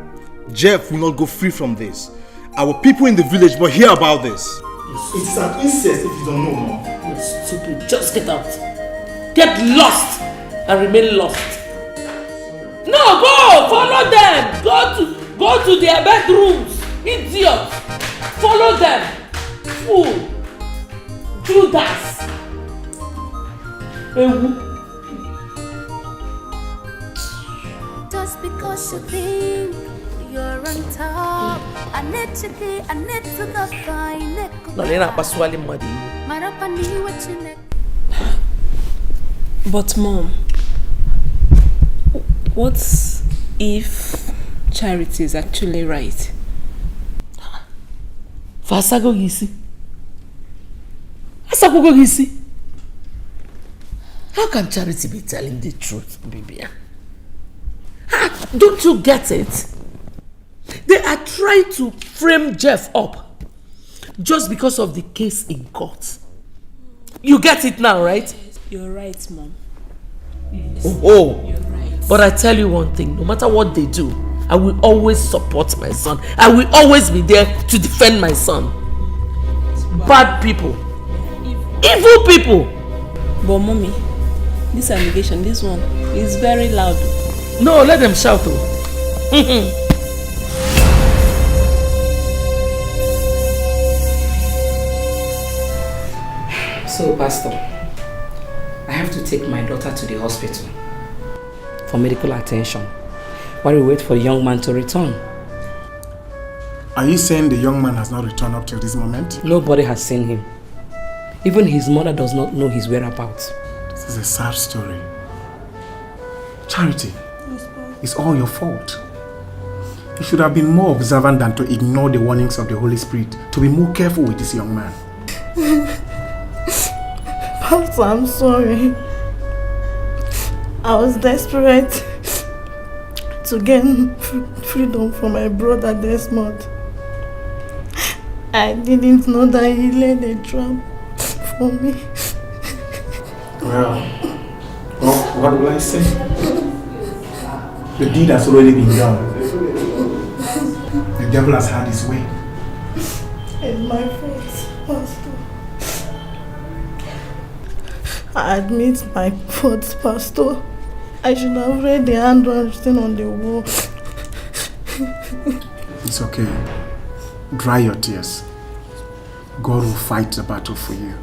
Speaker 21: Jeff will not go free from this. Our people in the village will hear about this. It is an incest if you don't know, Mom.
Speaker 6: You're stupid. Just get out. Get lost and remain lost. No, go! Follow them! Go to their bedrooms! Idiot! Follow them! Fool! Judas!
Speaker 20: Just because you think you're on top, I need to go find it.
Speaker 8: But Mom, what if Charity is actually right?
Speaker 6: Fasago Gisi. Asagogo Gisi. How can Charity be telling the truth, Bibia? Don't you get it? They are trying to frame Jeff up just because of the case in court. You get it now, right?
Speaker 8: You're right, Mom.
Speaker 6: Oh. You're right. But I tell you one thing, no matter what they do, I will always support my son. I will always be there to defend my son. Bad people. Evil people.
Speaker 8: But Mommy, this allegation, this one, is very loud.
Speaker 6: No, let them shout.
Speaker 5: So, Pastor, I have to take my daughter to the hospital for medical attention while we wait for the young man to return.
Speaker 18: Are you saying the young man has not returned up till this moment?
Speaker 5: Nobody has seen him. Even his mother does not know his whereabouts.
Speaker 18: This is a sad story. Charity, it's all your fault. You should have been more observant than to ignore the warnings of the Holy Spirit, to be more careful with this young man.
Speaker 11: Pastor, I'm sorry. I was desperate to gain freedom from my brother Desmond. I didn't know that he laid a trap for me.
Speaker 18: Well, what will I say? The deed has already been done. The devil has had his way.
Speaker 11: It's my fault, Pastor. I admit my fault, Pastor. I should have read the handwriting on the wall.
Speaker 18: It's okay. Dry your tears. God will fight the battle for you.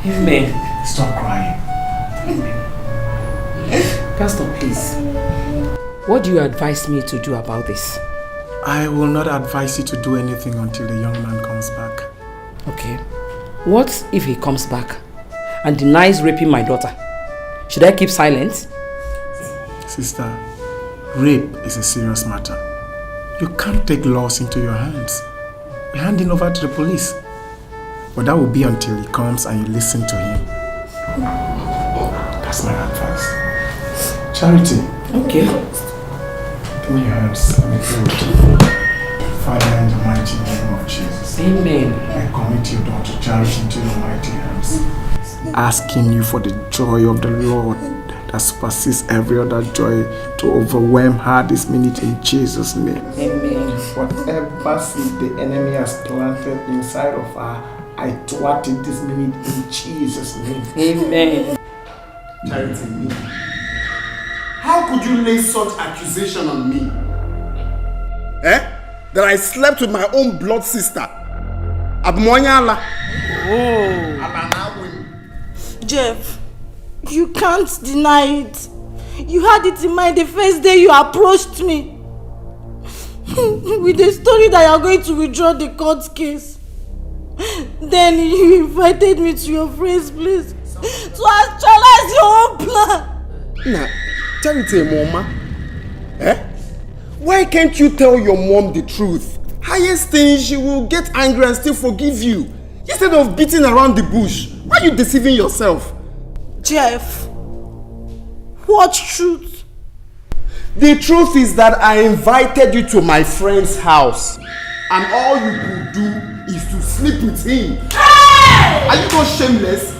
Speaker 6: Amen.
Speaker 18: Stop crying.
Speaker 6: Pastor, please. What do you advise me to do about this?
Speaker 18: I will not advise you to do anything until the young man comes back.
Speaker 5: Okay. What if he comes back and denies raping my daughter? Should I keep silent?
Speaker 18: Sister, rape is a serious matter. You can't take laws into your hands. You're handing over to the police. But that will be until he comes and you listen to him. That's my advice. Charity.
Speaker 5: Okay.
Speaker 18: Give me your hands. Let me pray with you. Father, in the mighty name of Jesus.
Speaker 5: Amen.
Speaker 18: I commit your daughter Charity into your mighty hands. Asking you for the joy of the Lord that supersedes every other joy to overwhelm her this minute in Jesus' name.
Speaker 5: Amen.
Speaker 18: Whatever seed the enemy has planted inside of her, I thwart it this minute in Jesus' name.
Speaker 5: Amen.
Speaker 15: Charity, me. How could you lay such accusation on me? That I slept with my own blood sister? Abmoyala.
Speaker 11: Oh. Jeff, you can't deny it. You had it in mind the first day you approached me. With the story that you are going to withdraw the court case. Then you invited me to your friend's place to actualize your own plan.
Speaker 15: Nah, Charity, Mama. Why can't you tell your mom the truth? Highest thing, she will get angry and still forgive you. Instead of beating around the bush. Why are you deceiving yourself?
Speaker 11: Jeff, what truth?
Speaker 15: The truth is that I invited you to my friend's house. And all you could do is to sleep with him.
Speaker 6: Hey!
Speaker 15: Are you not shameless?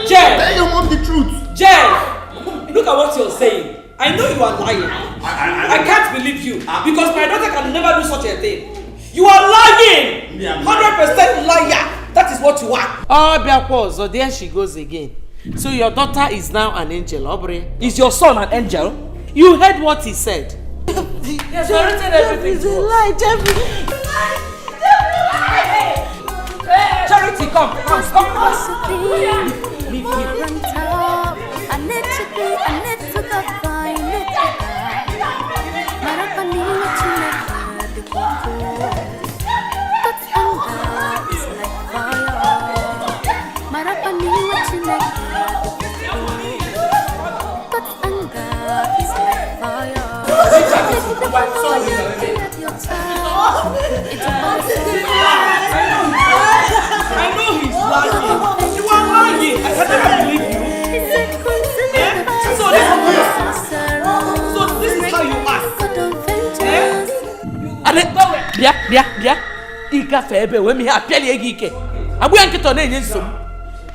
Speaker 6: Jeff!
Speaker 15: Tell your mom the truth.
Speaker 6: Jeff! Look at what you're saying. I know you are lying. I can't believe you. Because my daughter can never do such a thing. You are lying! 100% liar! That is what you are.
Speaker 17: Oh, Biakwo, so there she goes again. So your daughter is now an angel, Aubrey.
Speaker 5: Is your son an angel?
Speaker 17: You heard what he said.
Speaker 11: Yes, everything is a lie, Jeff.
Speaker 5: Charity, come.
Speaker 6: I know he's lying. You are lying. I can never believe you. So this is how you act.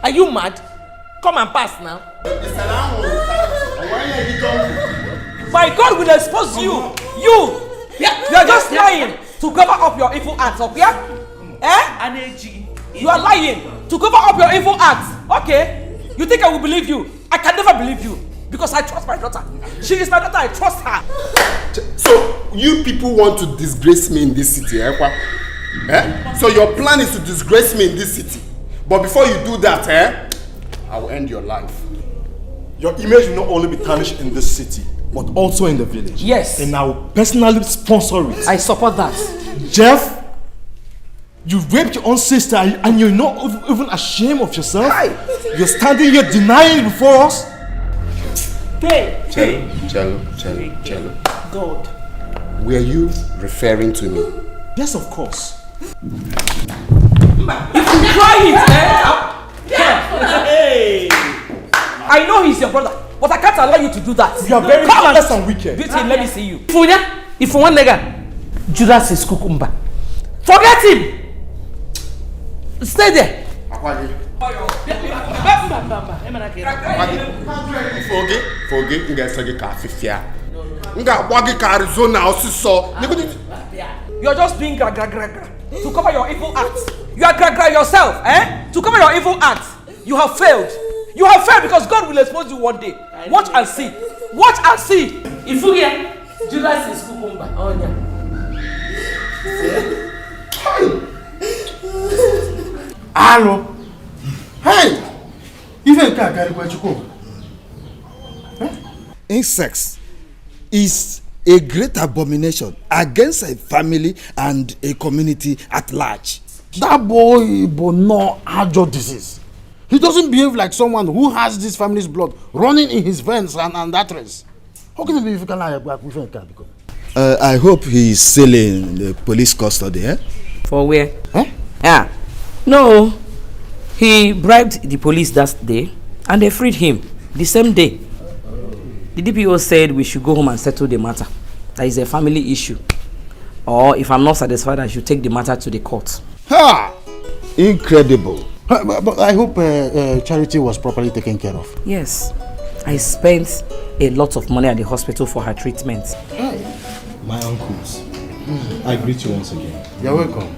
Speaker 17: Are you mad? Come and pass now.
Speaker 5: My God will expose you. You are just lying to cover up your evil acts. Okay? You are lying to cover up your evil acts. Okay? You think I will believe you? I can never believe you because I trust my daughter. She is my daughter. I trust her.
Speaker 15: So you people want to disgrace me in this city, So your plan is to disgrace me in this city. But before you do that, I will end your life.
Speaker 21: Your image will not only be tarnished in this city, but also in the village.
Speaker 5: Yes.
Speaker 21: And I will personally sponsor it.
Speaker 5: I support that.
Speaker 21: Jeff, you raped your own sister and you're not even ashamed of yourself?
Speaker 15: Hi.
Speaker 21: You're standing here denying it before us?
Speaker 15: Cello.
Speaker 17: God.
Speaker 15: Were you referring to me?
Speaker 21: Yes, of course.
Speaker 5: If you try it, hey! I know he's your brother, but I can't allow you to do that.
Speaker 21: You are very heartless and wicked.
Speaker 5: Beauty, let me see you. If one nigga, Judas is Kukumba. Forget him! Stay there.
Speaker 15: Forget, you guys say Kafifia. Arizona also.
Speaker 5: You're just being gra to cover your evil acts. You are gra yourself, eh? To cover your evil acts. You have failed. You have failed because God will expose you one day. Watch and see. Watch and see. If you get Judas is Kukumba. Onny.
Speaker 16: Hello. Hey! Even Kakari.
Speaker 7: Incest is a great abomination against a family and a community at large.
Speaker 16: That boy no ajo disease. He doesn't behave like someone who has this family's blood running in his veins and that race. How can it be if you can lie back with him?
Speaker 7: I hope he's still in the police custody, eh?
Speaker 5: For where? Huh? Yeah. No. He bribed the police that day and they freed him the same day. The DPO said we should go home and settle the matter. That is a family issue. Or if I'm not satisfied, I should take the matter to the court.
Speaker 7: Ha! Incredible.
Speaker 16: But I hope Charity was properly taken care of.
Speaker 5: Yes. I spent a lot of money at the hospital for her treatment.
Speaker 21: My uncles, I greet you once again.
Speaker 16: You're welcome.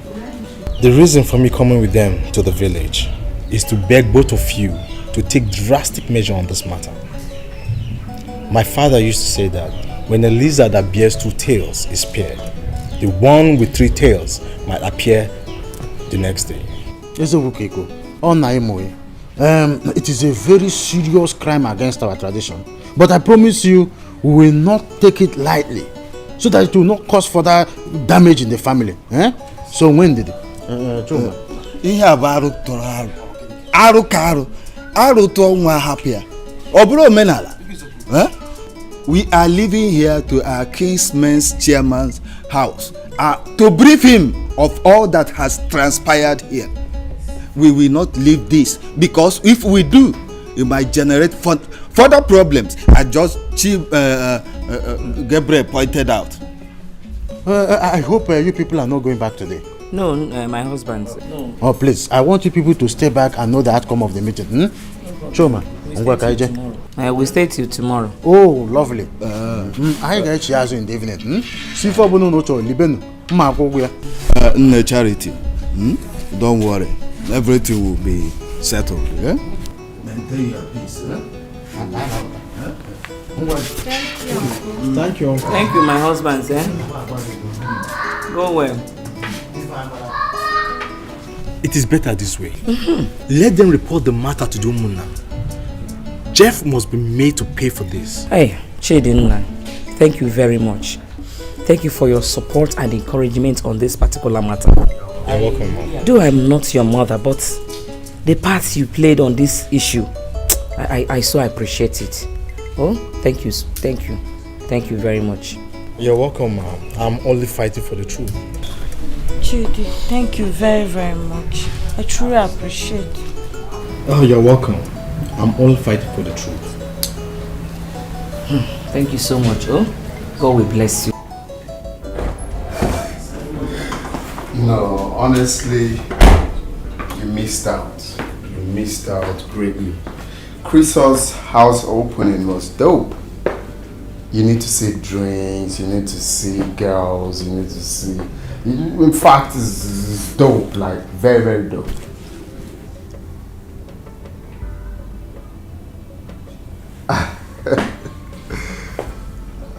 Speaker 10: The reason for me coming with them to the village is to beg both of you to take drastic measure on this matter. My father used to say that when a lizard that bears 2 tails is paired, the one with 3 tails might appear the next day.
Speaker 16: It is a very serious crime against our tradition. But I promise you, we will not take it lightly, so that it will not cause further damage in the family. So when did it?
Speaker 7: We are leaving here to our Kingsman's chairman's house to brief him of all that has transpired here. We will not leave this because if we do, it might generate further problems, as just Chief Gabriel pointed out.
Speaker 16: I hope you people are not going back today.
Speaker 5: No, my husband. No.
Speaker 16: Oh, please, I want you people to stay back and know the outcome of the meeting. Choma,
Speaker 5: I will stay till tomorrow.
Speaker 16: Oh, lovely. I get you in the evening. See for Bono no cho libenu.
Speaker 7: Charity. Don't worry. Everything will be settled. Yeah? Maintain your peace.
Speaker 16: Thank you.
Speaker 5: Thank you, my husband. Go well.
Speaker 10: It is better this way. Let them report the matter to Dumuna. Jeff must be made to pay for this.
Speaker 5: Hey, Chidinla, thank you very much. Thank you for your support and encouragement on this particular matter.
Speaker 10: You're welcome, Mom.
Speaker 5: Though I'm not your mother, but the part you played on this issue, I so appreciate it. Oh, thank you. Thank you. Thank you very much.
Speaker 10: You're welcome, Mom. I'm only fighting for the truth.
Speaker 11: Judy, thank you very, very much. I truly appreciate it.
Speaker 21: Oh, you're welcome. I'm only fighting for the truth.
Speaker 5: Thank you so much. Oh, God will bless you.
Speaker 15: No, honestly, you missed out. You missed out greatly. Chris's house opening was dope. You need to see drinks, you need to see girls, you need to see... In fact, it's dope, like very, very dope.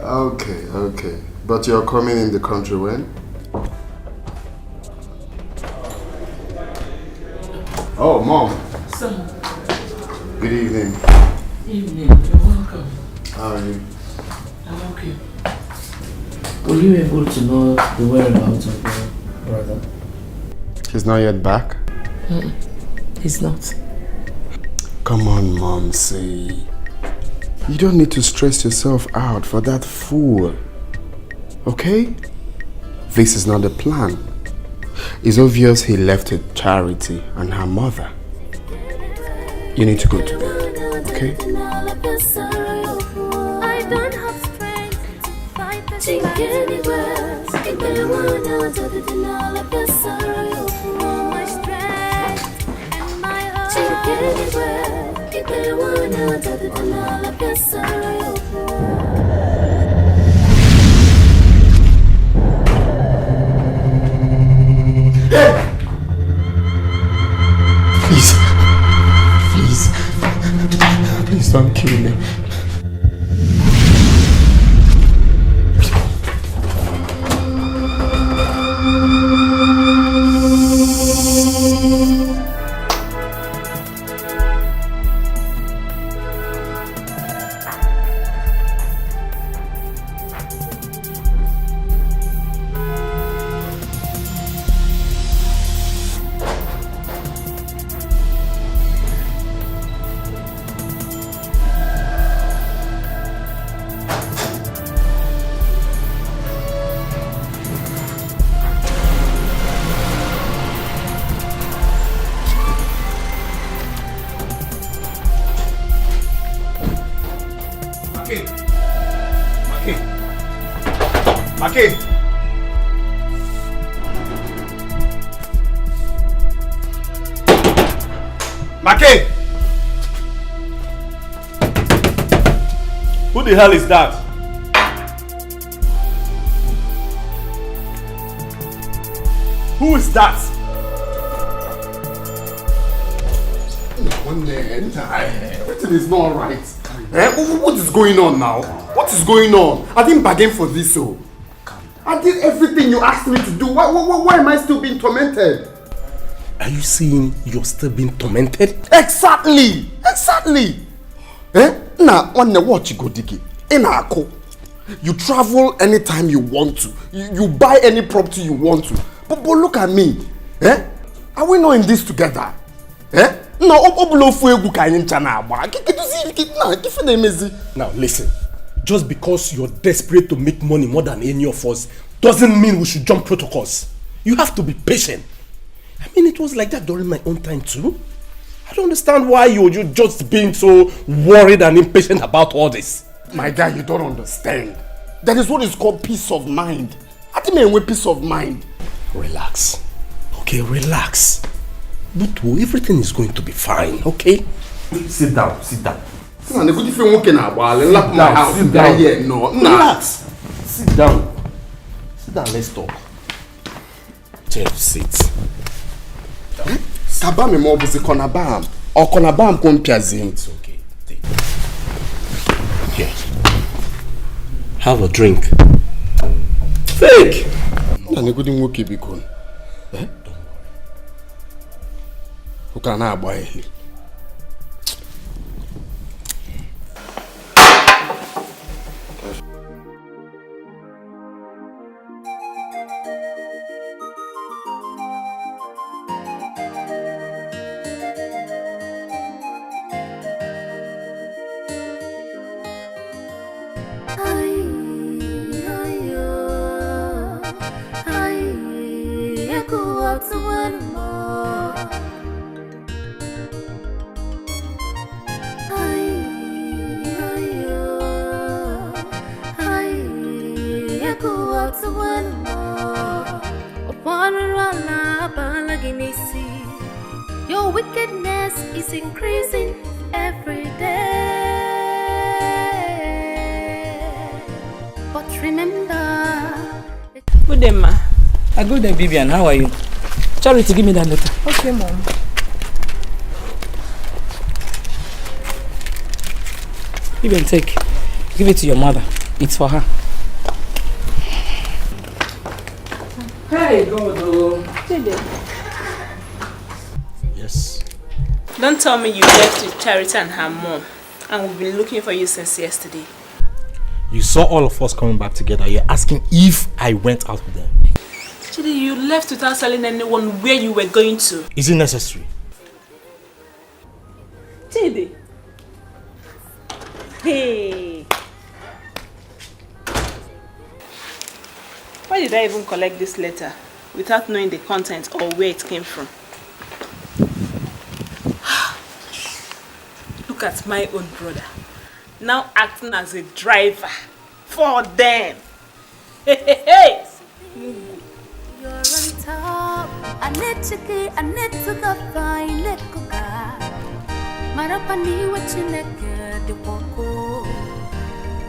Speaker 15: Okay. But you're coming in the country when? Oh, Mom.
Speaker 6: Son.
Speaker 15: Good evening.
Speaker 6: Evening. You're welcome.
Speaker 15: How are you?
Speaker 6: I'm okay. Were you able to know the whereabouts of your brother?
Speaker 15: He's not yet back?
Speaker 6: He's not.
Speaker 15: Come on, Mom, say. You don't need to stress yourself out for that fool. Okay? this is not the plan. It's obvious he left it Charity and her mother. You need to go to bed, okay?
Speaker 20: I don't have strength to fight this fight anywhere. If they wanna do the denial of the sorrow, all my strength and my heart. Take anywhere. If they wanna do the denial of the sorrow.
Speaker 15: Please don't kill me.
Speaker 13: Make! Who the hell is that? Who is that?
Speaker 15: Everything is not right. What is going on now? What is going on? I didn't bargain for this, so. I did everything you asked me to do. Why am I still being tormented?
Speaker 10: Are you saying you're still being tormented?
Speaker 15: Exactly! Exactly! Now, on the watch you go digi. You travel anytime you want to. You buy any property you want to. But look at me. Are we not in this together? Now
Speaker 10: listen. Just because you're desperate to make money more than any of us doesn't mean we should jump protocols. You have to be patient. I mean, it was like that during my own time too. I don't understand why you're just being so worried and impatient about all this.
Speaker 15: My guy, you don't understand. That is what is called peace of mind. I think I want peace of mind.
Speaker 10: Relax. Okay, relax. But everything is going to be fine, okay? Sit down, sit down.
Speaker 15: Sit down, sit down. No,
Speaker 10: relax. Sit down. Sit down, let's talk. Jeff, sit.
Speaker 15: Kabame mo buzi konabam. Or konabam kon piazim.
Speaker 10: It's okay. Take it. Here. Have a drink. Fake!
Speaker 15: And good in woki bikon. Who can I buy?
Speaker 20: Your wickedness is increasing every day. But remember...
Speaker 8: Good day, ma.
Speaker 5: Good day, Vivian. How are you? Charity, give me that letter.
Speaker 8: Okay, Mom.
Speaker 5: Vivian, take. Give it to your mother. It's for her. Hey, go.
Speaker 10: Yes.
Speaker 8: Don't tell me you left with Charity and her mom, and we've been looking for you since yesterday.
Speaker 10: You saw all of us coming back together. You're asking if I went out with them.
Speaker 8: Chidi, you left without telling anyone where you were going to.
Speaker 10: Is it necessary?
Speaker 8: Chidi. Hey. Why did I even collect this letter without knowing the content or where it came from? Look at my own brother, now acting as a driver for them. Hey!
Speaker 20: You're on top. I need to go find it. Marapani wachineke de wako.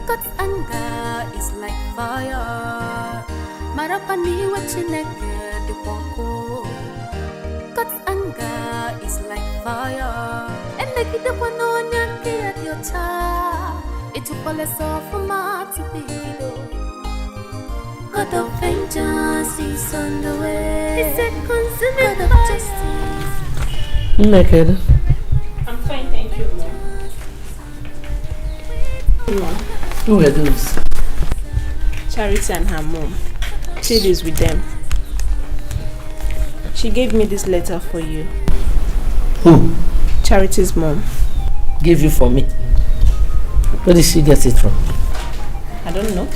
Speaker 20: God's anger is like fire. Marapani wachineke de wako. God's anger is like fire. And they get up on your child. It will fall us off from my to be. God of vengeance is on the way. It's a consuming God of justice.
Speaker 5: Naked.
Speaker 8: I'm fine, thank you, Mom.
Speaker 5: Who are those?
Speaker 8: Charity and her mom. She lives with them. She gave me this letter for you.
Speaker 5: Who?
Speaker 8: Charity's mom.
Speaker 5: Gave you for me. Where did she get it from?
Speaker 8: I don't know.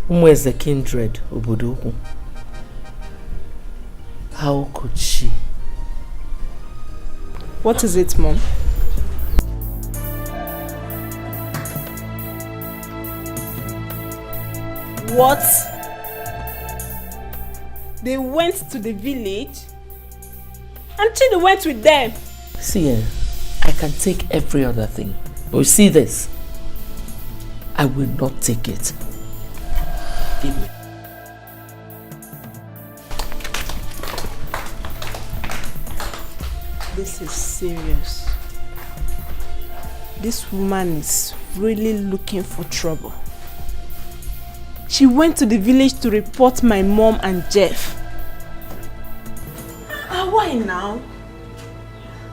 Speaker 5: Where's the kindred, Obodo? How could she?
Speaker 8: What is it, Mom? What? They went to the village? And Chidi went with them?
Speaker 5: See, I can take every other thing. But you see this? I will not take it. Give me.
Speaker 8: This is serious. This woman is really looking for trouble. She went to the village to report my mom and Jeff. Why now?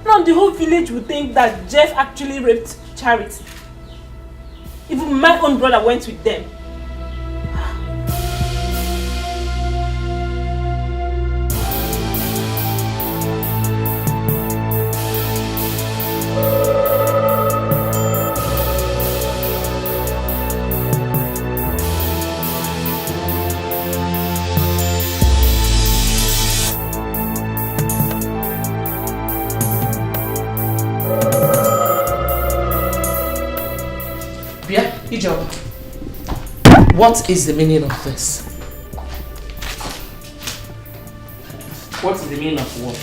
Speaker 8: Now the whole village would think that Jeff actually raped Charity. Even my own brother went with them.
Speaker 5: What is the meaning of this? What is the meaning of what?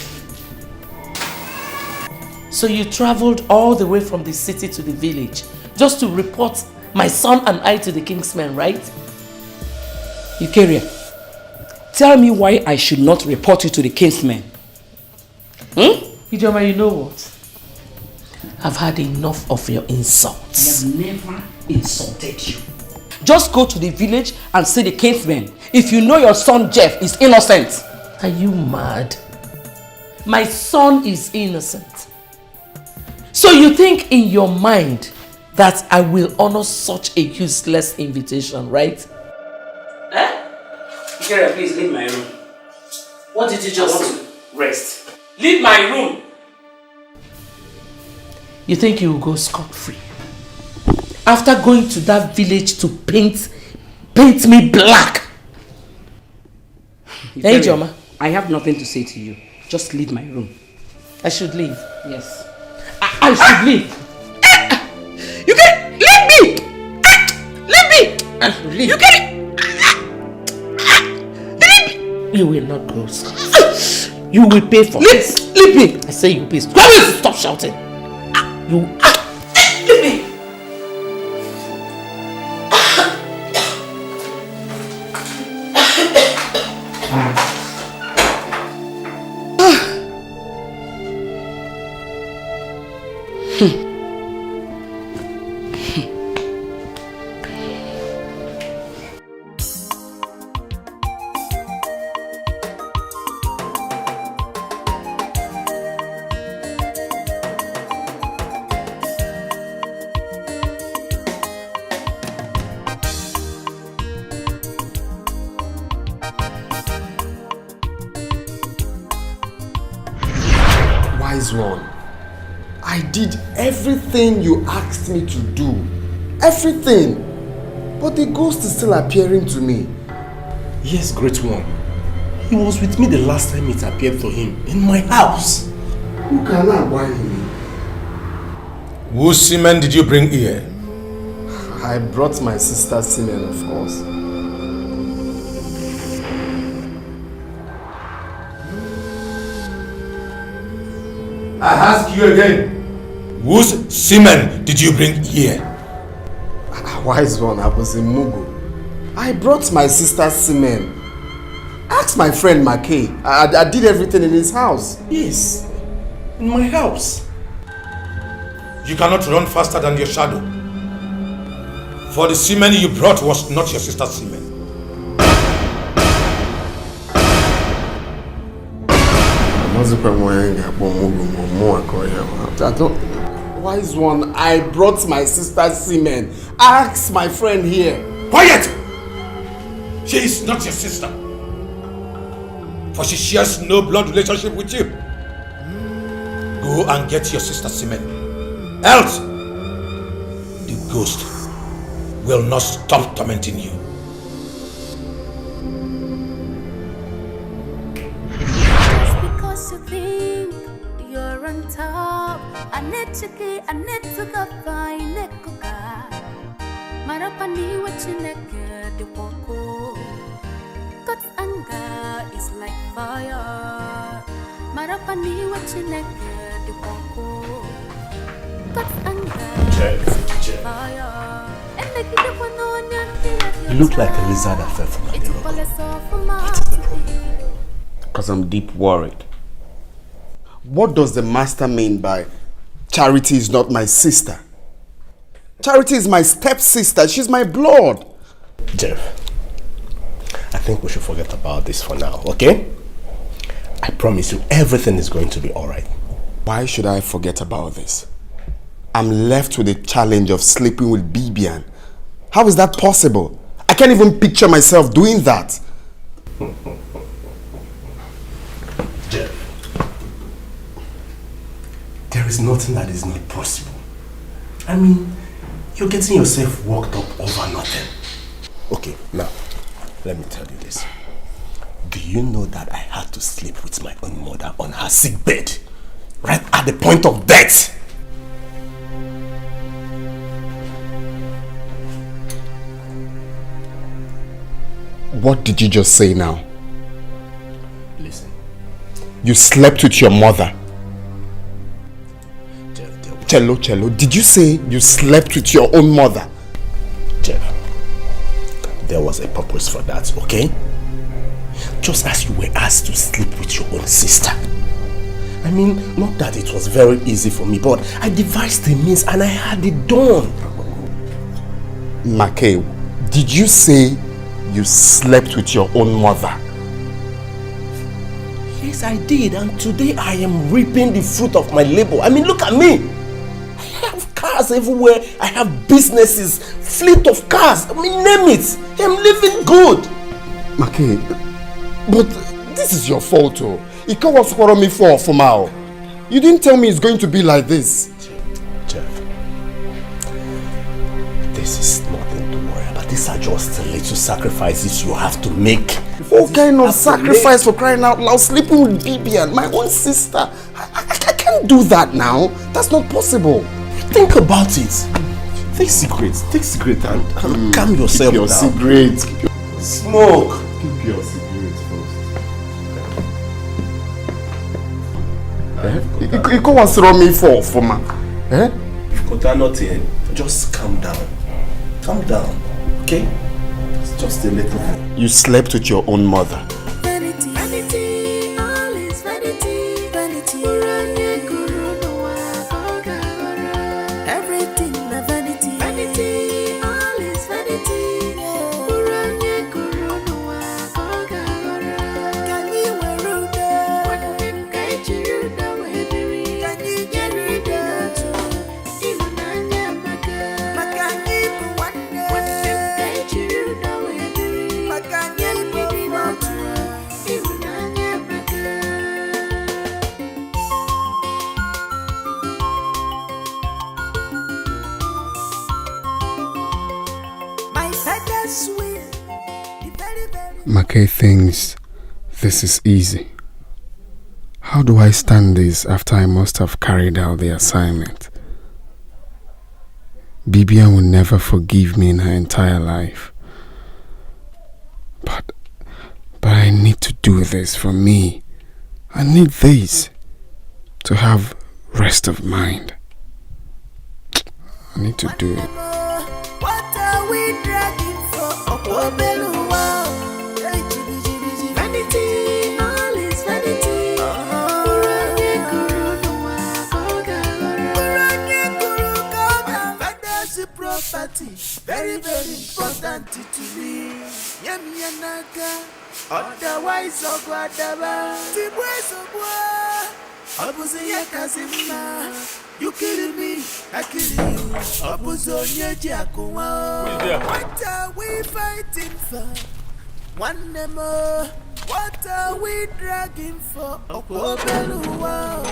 Speaker 5: So you traveled all the way from the city to the village just to report my son and I to the king's men, right?
Speaker 4: Ikeria, tell me why I should not report you to the king's men.
Speaker 5: Ijoma, you know what? I've had enough of your insults.
Speaker 4: I have never insulted you. Just go to the village and see the king's men if you know your son Jeff is innocent.
Speaker 5: Are you mad? My son is innocent. So you think in your mind that I will honor such a useless invitation, right?
Speaker 4: Ikeria, please leave my room.
Speaker 5: What did you just
Speaker 4: say? Rest. Leave my room.
Speaker 5: You think you will go scot-free? After going to that village to paint me black. Hey, Joma.
Speaker 4: I have nothing to say to you. Just leave my room.
Speaker 5: I should leave?
Speaker 4: Yes.
Speaker 5: I should leave.
Speaker 4: You can leave me! Leave me!
Speaker 5: Leave.
Speaker 4: You can leave me!
Speaker 5: You will not go. You will pay for this.
Speaker 4: Leave me!
Speaker 5: I say you pay. Stop shouting. You
Speaker 4: leave me!
Speaker 15: Wise one. I did everything you asked me to do. Everything. But the ghost is still appearing to me.
Speaker 10: Yes, great one. He was with me the last time it appeared to him in my house.
Speaker 15: Who can I buy him?
Speaker 1: Whose semen did you bring here?
Speaker 15: I brought my sister's semen, of course.
Speaker 1: I ask you again. Whose semen did you bring here?
Speaker 15: Wise one, I was in Mugu. I brought my sister's semen. Ask my friend McKay. I did everything in his house.
Speaker 10: Yes, in my house.
Speaker 1: You cannot run faster than your shadow. For the semen you brought was not your sister's semen.
Speaker 15: Wise one, I brought my sister's semen. Ask my friend here.
Speaker 1: Quiet! She is not your sister. For she shares no blood relationship with you. Go and get your sister's semen. Else, the ghost will not stop tormenting you.
Speaker 20: Just because you think you're on top, I need to go find it. Marapani wachineke the wako. God's anger is like fire. Marapani wachineke the wako. God's anger is like fire.
Speaker 10: You look like a lizard that fell from a
Speaker 15: Because I'm deep worried. What does the master mean by Charity is not my sister? Charity is my stepsister. She's my blood.
Speaker 10: Jeff, I think we should forget about this for now, okay? I promise you everything is going to be alright.
Speaker 15: Why should I forget about this? I'm left with the challenge of sleeping with Bibian. How is that possible? I can't even picture myself doing that.
Speaker 10: Jeff, there is nothing that is not possible. I mean, you're getting yourself worked up over nothing. Okay, now, let me tell you this. Do you know that I had to sleep with my own mother on her sick bed? Right at the point of death?
Speaker 15: What did you just say now?
Speaker 10: Listen.
Speaker 15: You slept with your mother. Cello, did you say you slept with your own mother?
Speaker 10: Jeff, there was a purpose for that, okay? Just as you were asked to sleep with your own sister. I mean, not that it was very easy for me, but I devised the means and I had it done.
Speaker 15: McKay, did you say you slept with your own mother?
Speaker 10: Yes, I did, and today I am reaping the fruit of my labor. I mean, look at me. I have cars everywhere. I have businesses, fleet of cars. I mean, name it. I'm living good.
Speaker 15: McKay, but this is your fault, oh. You can't follow me for now. You didn't tell me it's going to be like this.
Speaker 10: Jeff, this is nothing to worry about. These are just little sacrifices you have to make.
Speaker 15: What kind of sacrifice, for crying out loud? Sleeping with Bibian, my own sister. I can't do that now. That's not possible.
Speaker 10: Think about it. Take cigarettes and calm yourself
Speaker 15: down.
Speaker 10: Cigarette. Smoke.
Speaker 15: Keep your cigarette first. You can't throw me for man. Eh?
Speaker 10: You've got nothing. Just calm down. Calm down. Okay? It's just a little bit.
Speaker 15: You slept with your own mother.
Speaker 20: Vanity, vanity, all is vanity, vanity. Everything a vanity, vanity, all is vanity.
Speaker 3: Mackay thinks this is easy. How do I stand this after I must have carried out the assignment? Bibian will never forgive me in her entire life. But I need to do this for me. I need this to have rest of mind. I need to do it.
Speaker 12: What are we dragging for? Vanity, all is vanity. Fantasy property, very, very important to me. Yamianaga, otherwise, Ogwadaba, Tibwezobwa, Obuziya Kazima. You kill me, I kill you. Obuzonya Jakuwa. What are we fighting for? One more. What are we dragging for? Okobelua.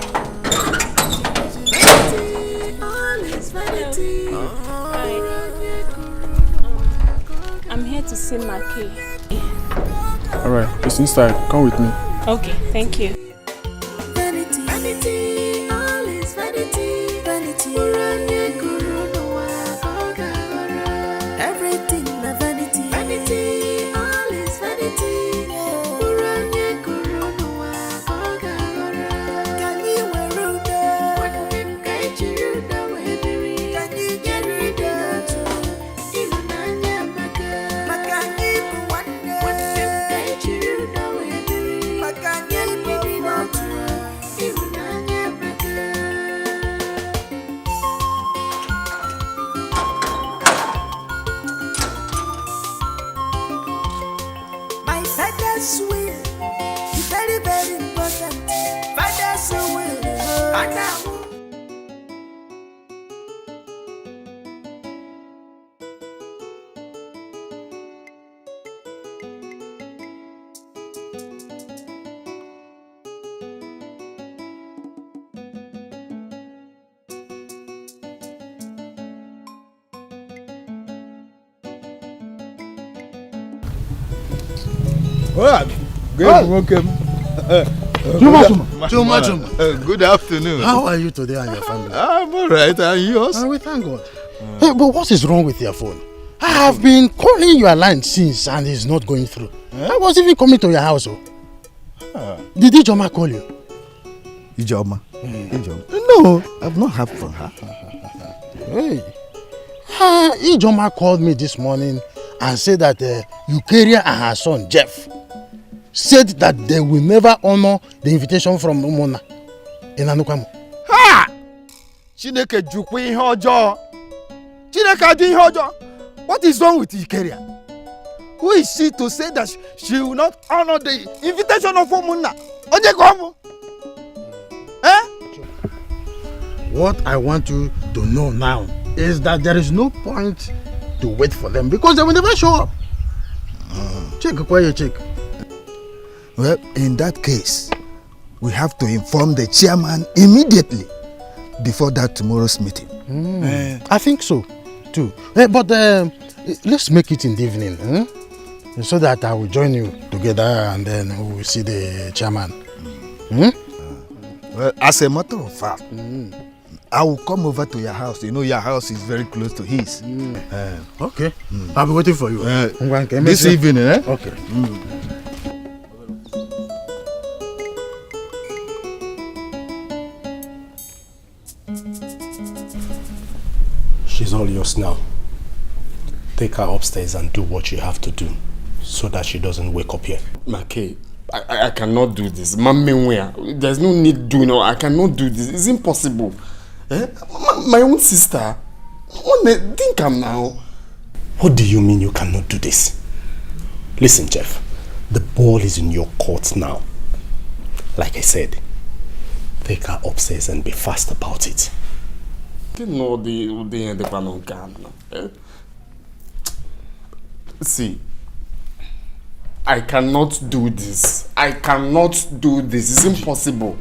Speaker 12: Vanity, all is vanity.
Speaker 8: I'm here to see Mackay.
Speaker 18: Alright, it's inside. Come with me.
Speaker 8: Okay, thank you.
Speaker 12: Vanity, vanity, all is vanity. Everything na vanity. Vanity, all is vanity. Can you wear rude? Can you get rid of? Even Nanya Makani one day. Makani not. Even Nanya my father's will is very, very important. Father's will, and now.
Speaker 16: Welcome.
Speaker 14: Good afternoon.
Speaker 16: How are you today and your family?
Speaker 14: I'm alright, and yours?
Speaker 16: We thank God. Hey, but what is wrong with your phone? I have been calling your line since and it's not going through. I was even coming to your house. Did Ijoma call you?
Speaker 14: Ijoma? No, I've not heard from her.
Speaker 16: Hey. Ijoma called me this morning and said that Eukaria and her son Jeff said that they will never honor the invitation from Umona in Anukwamo.
Speaker 14: Ha! Chineke jukwe ihe ọjọọ. Chineke adi ihe ọjọọ. What is wrong with Eukaria? Who is she to say that she will not honor the invitation of Umona? Oje komo.
Speaker 16: What I want you to know now is that there is no point to wait for them because they will never show up. Check, check.
Speaker 14: Well, in that case, we have to inform the chairman immediately before that tomorrow's meeting.
Speaker 16: I think so, too. But let's make it in the evening, so that I will join you together and then we will see the chairman.
Speaker 14: Well, as a matter of fact, I will come over to your house. You know your house is very close to his.
Speaker 16: Okay. I'll be waiting for you.
Speaker 14: This evening, eh?
Speaker 16: Okay.
Speaker 10: She's all yours now. Take her upstairs and do what you have to do so that she doesn't wake up here.
Speaker 3: Mackay, I cannot do this. There's no need doing it. I cannot do this. It's impossible. My own sister. Think I'm now.
Speaker 10: What do you mean you cannot do this? Listen, Jeff. The ball is in your court now. Like I said, take her upstairs and be fast about it.
Speaker 3: See, I cannot do this. I cannot do this. It's impossible.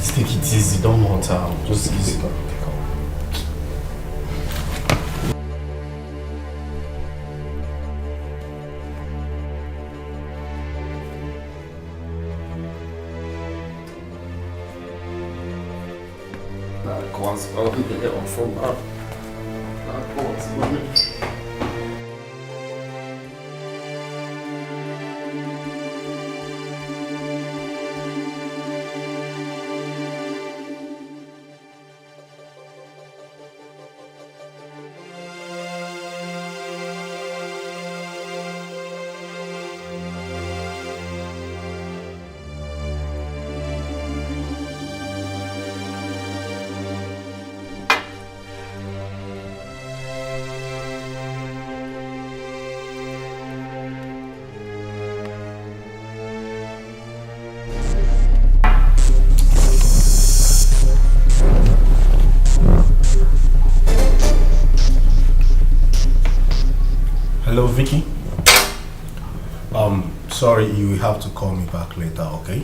Speaker 21: Just take it easy, don't want her. Just easy. Take her. Hello, Vicky. Sorry, you will have to call me back later, okay?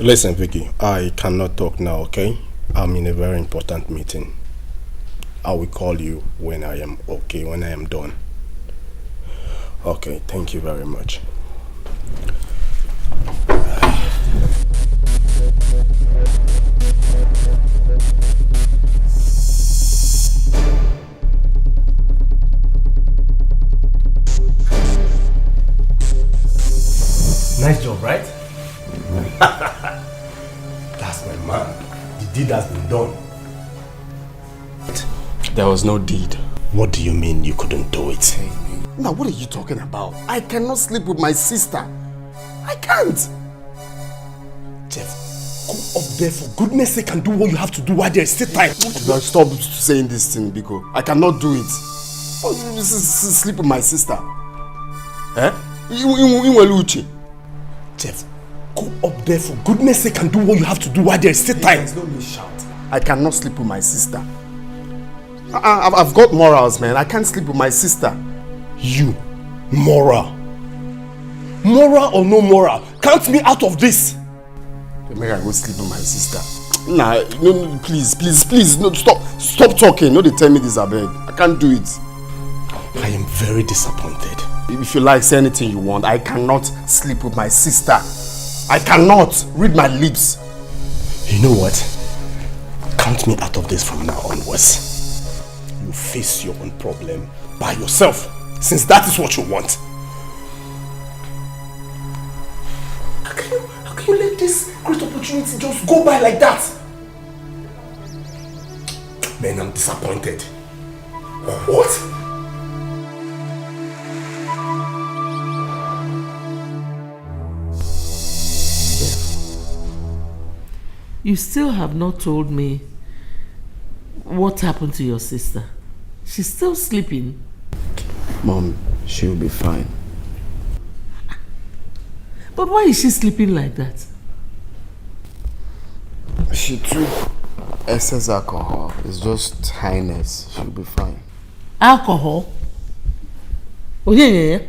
Speaker 21: Listen, Vicky, I cannot talk now, okay? I'm in a very important meeting. I will call you when I am okay, when I am done. Okay, thank you very much. Nice job, right? That's my man. The deed has been done. There was no deed. What do you mean you couldn't do it?
Speaker 15: Now, what are you talking about? I cannot sleep with my sister. I can't.
Speaker 21: Jeff, go up there for goodness sake and do what you have to do while there is still time.
Speaker 15: Stop saying this thing, Biko. I cannot do it. Sleep with my sister. Eh?
Speaker 21: Jeff, go up there for goodness sake and do what you have to do while there is still time.
Speaker 15: Don't be shout. I cannot sleep with my sister. I've got morals, man. I can't sleep with my sister.
Speaker 21: You, moral? Moral or no moral? Count me out of this.
Speaker 15: Maybe I go sleep with my sister. Nah, no, please, no, stop talking. No, they tell me this, I beg. I can't do it.
Speaker 21: I am very disappointed.
Speaker 15: If you like, say anything you want. I cannot sleep with my sister. I cannot. Read my lips.
Speaker 21: You know what? Count me out of this from now onwards. You face your own problem by yourself, since that is what you want. How can you let this great opportunity just go by like that? Man, I'm disappointed. What?
Speaker 6: You still have not told me what happened to your sister. She's still sleeping.
Speaker 15: Mom, she'll be fine.
Speaker 6: But why is she sleeping like that?
Speaker 15: She took excess alcohol. It's just highness. She'll be fine.
Speaker 6: Alcohol? Oh, yeah.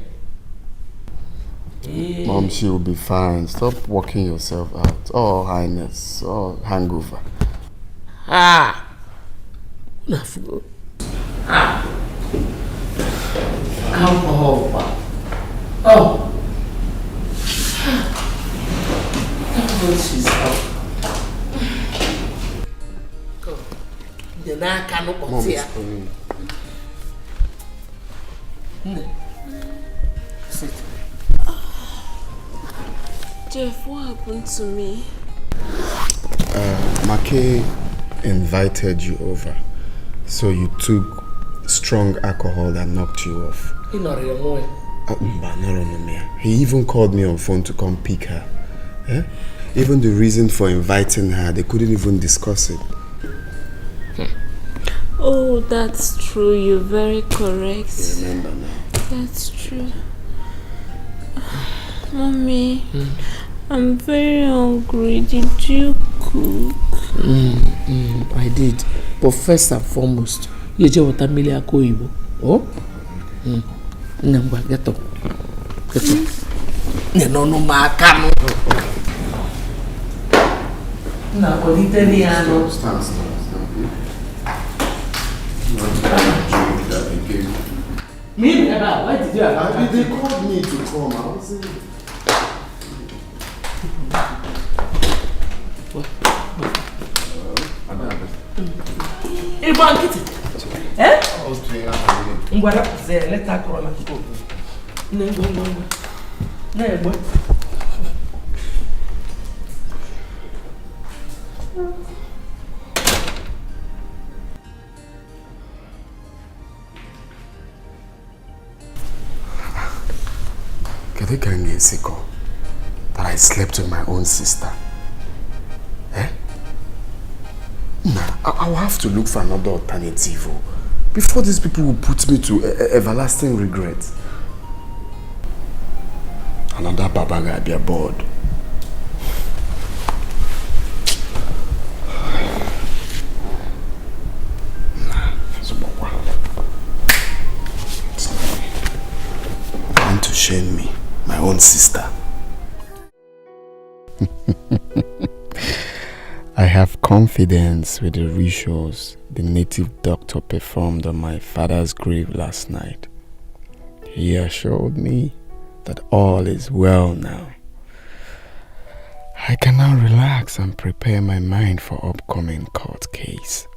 Speaker 15: Mom, she will be fine. Stop working yourself out. Oh, highness. Oh, hangover.
Speaker 6: Alcohol. Oh. She's out.
Speaker 15: Mom is coming.
Speaker 6: Sit.
Speaker 8: Jeff, what happened to me?
Speaker 15: Make invited you over. So you took strong alcohol that knocked you off. He even called me on phone to come pick her. Eh? Even the reason for inviting her, they couldn't even discuss it.
Speaker 8: Oh, that's true. You're very correct.
Speaker 15: You remember now?
Speaker 8: That's true. Mommy, I'm very hungry. Did you cook?
Speaker 6: I did. But first and foremost, you just want a million koibo. Oh? Get up. Get up. No, No, Italiano.
Speaker 15: Stand.
Speaker 6: Me, why did you have
Speaker 15: They called me to come. I was saying.
Speaker 6: Ibu ankiti. Eh? Ngwara ze leta corona. Ngwa. Na-egbe.
Speaker 3: That I slept with my own sister. Eh? Nah, I'll have to look for another alternative before these people will put me to everlasting regret. Another baba guy be aboard. Trying to shame me, my own sister. I have confidence with the rituals the native doctor performed on my father's grave last night. He assured me that all is well now. I can now relax and prepare my mind for upcoming court case.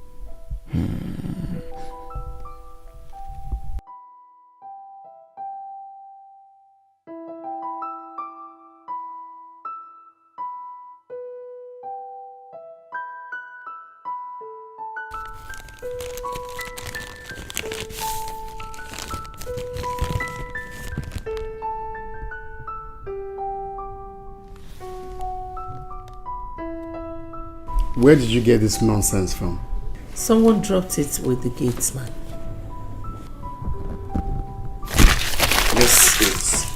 Speaker 3: Where did you get this nonsense from?
Speaker 6: Someone dropped it with the gatesman.
Speaker 15: This is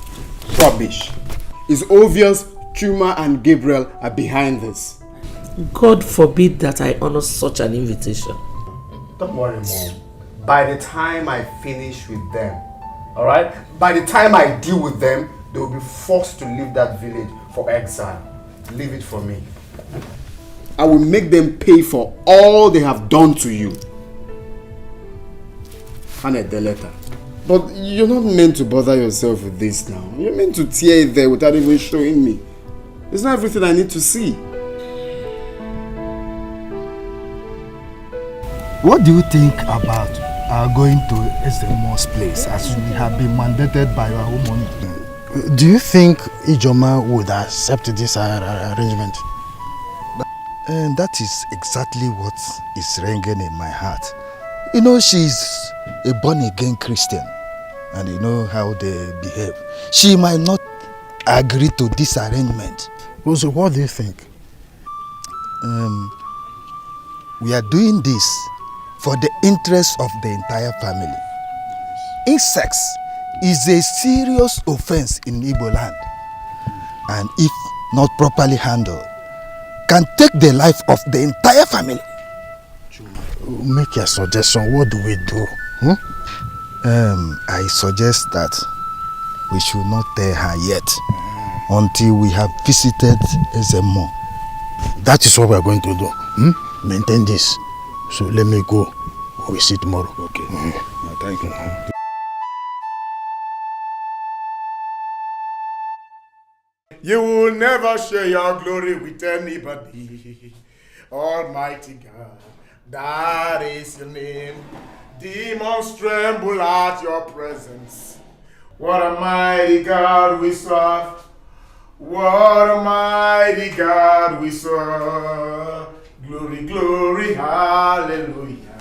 Speaker 15: rubbish. It's obvious Chuma and Gabriel are behind this.
Speaker 6: God forbid that I honor such an invitation.
Speaker 15: Don't worry, Mom. By the time I finish with them, alright? By the time I deal with them, they will be forced to leave that village for exile. Leave it for me. I will make them pay for all they have done to you. Hand the letter. But you're not meant to bother yourself with this now. You're meant to tear it there without even showing me. It's not everything I need to see.
Speaker 16: What do you think about going to SMO's place as we have been mandated by our woman? Do you think Ijoma would accept this arrangement? And that is exactly what is ringing in my heart. You know, she's a born-again Christian, and you know how they behave. She might not agree to this arrangement. Well, so what do you think? We are doing this for the interest of the entire family. Incest is a serious offense in Igbo land, and if not properly handled, can take the life of the entire family. Make a suggestion. What do we do? I suggest that we should not tell her yet until we have visited Ezemo. That is what we are going to do. Maintain this. So let me go. We'll see tomorrow. Okay. Thank you.
Speaker 15: You will never share your glory with anybody. Almighty God, that is your name. Demons tremble at your presence. What a mighty God we serve. What a mighty God we serve. Glory, glory, hallelujah.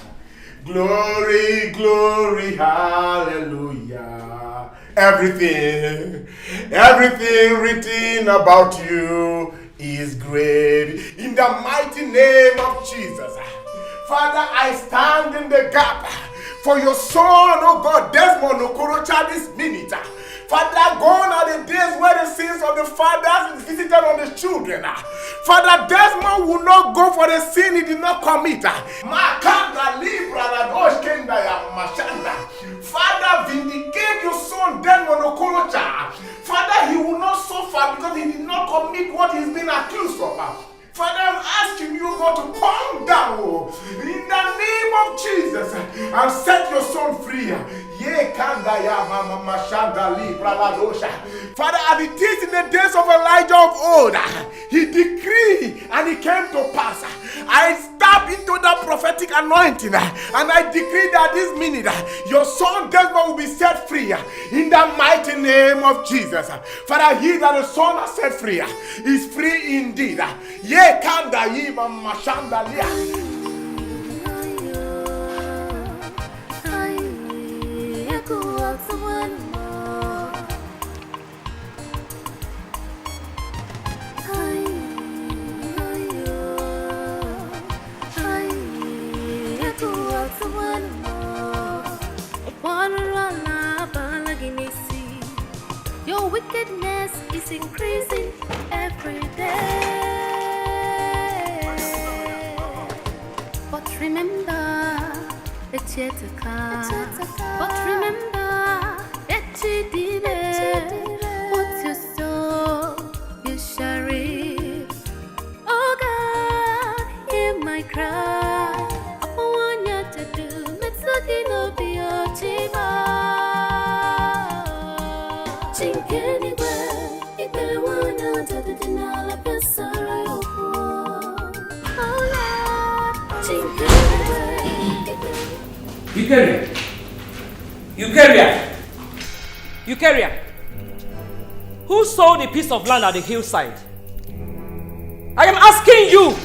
Speaker 15: Glory, glory, hallelujah. Everything written about you is great. In the mighty name of Jesus. Father, I stand in the gap for your son, oh God, Desmond Okorocha this minute. Father, gone are the days where the sins of the fathers is visited on the children. Father, Desmond will not go for the sin he did not commit. Father, vindicate your son Desmond Okorocha. Father, he will not suffer because he did not commit what he's been accused of.
Speaker 18: Father, I'm asking you, God, to come down in the name of Jesus and set your son free. Father, as it is in the days of Elijah of old, he decreed and it came to pass. I step into that prophetic anointing and I decree that this minute your son Desmond will be set free in the mighty name of Jesus. Father, he that the son has set free is free indeed.
Speaker 20: Your wickedness is increasing every day. But remember, it's yet to come. But remember, it's what you sow, you shall reap. Oh God, hear my cry. I want you to do Mitsuki no Biochiba.
Speaker 4: Eukarya, who sold a piece of land at the hillside? I am asking you.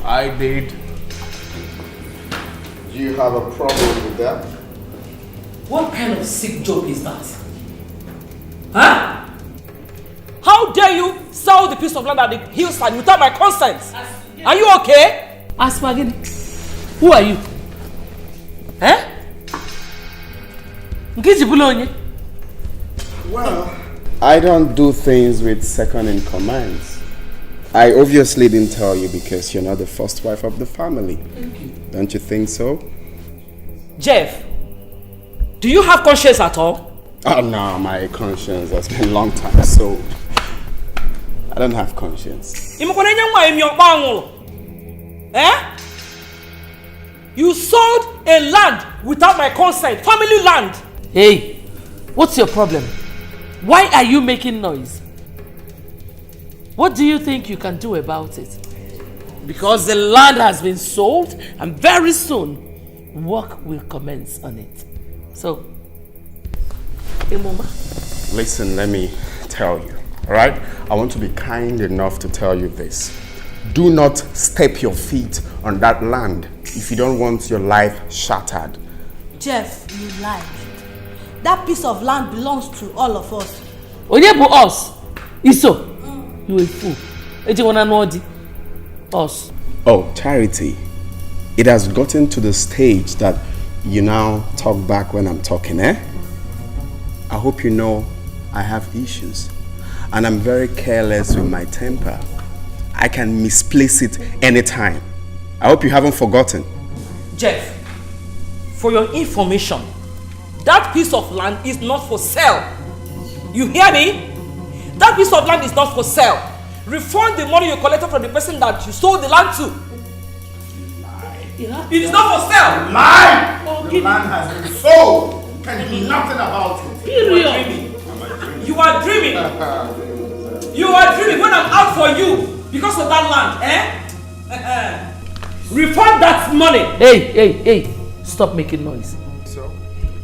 Speaker 15: I did. Do you have a problem with that?
Speaker 4: What kind of sick joke is that? Huh? How dare you sell the piece of land at the hillside without my consent? Are you okay?
Speaker 6: Aswagin, who are you? Eh?
Speaker 15: Well, I don't do things with second in commands. I obviously didn't tell you because you're not the first wife of the family.
Speaker 4: Thank you.
Speaker 15: Don't you think so?
Speaker 4: Jeff, do you have conscience at all?
Speaker 15: Oh no, my conscience has been a long time sold. I don't have conscience.
Speaker 4: Eh? You sold a land without my consent, family land.
Speaker 6: Hey, what's your problem? Why are you making noise? What do you think you can do about it? Because the land has been sold and very soon work will commence on it. So, hey mama.
Speaker 15: Listen, let me tell you, alright? I want to be kind enough to tell you this. Do not step your feet on that land if you don't want your life shattered.
Speaker 11: Jeff, you lied. That piece of land belongs to all of us.
Speaker 6: Onyebu us? Iso? You a fool. Us.
Speaker 15: Oh, Charity. It has gotten to the stage that you now talk back when I'm talking, eh? I hope you know I have issues. And I'm very careless with my temper. I can misplace it anytime. I hope you haven't forgotten.
Speaker 4: Jeff, for your information, that piece of land is not for sale. You hear me? That piece of land is not for sale. Refund the money you collected from the person that you sold the land to. It is not for sale.
Speaker 18: Lie! The land has been sold. You can do nothing about it.
Speaker 4: You are dreaming. You are dreaming when I'm out for you because of that land, eh? Refund that money.
Speaker 6: Hey. Stop making noise.
Speaker 15: So?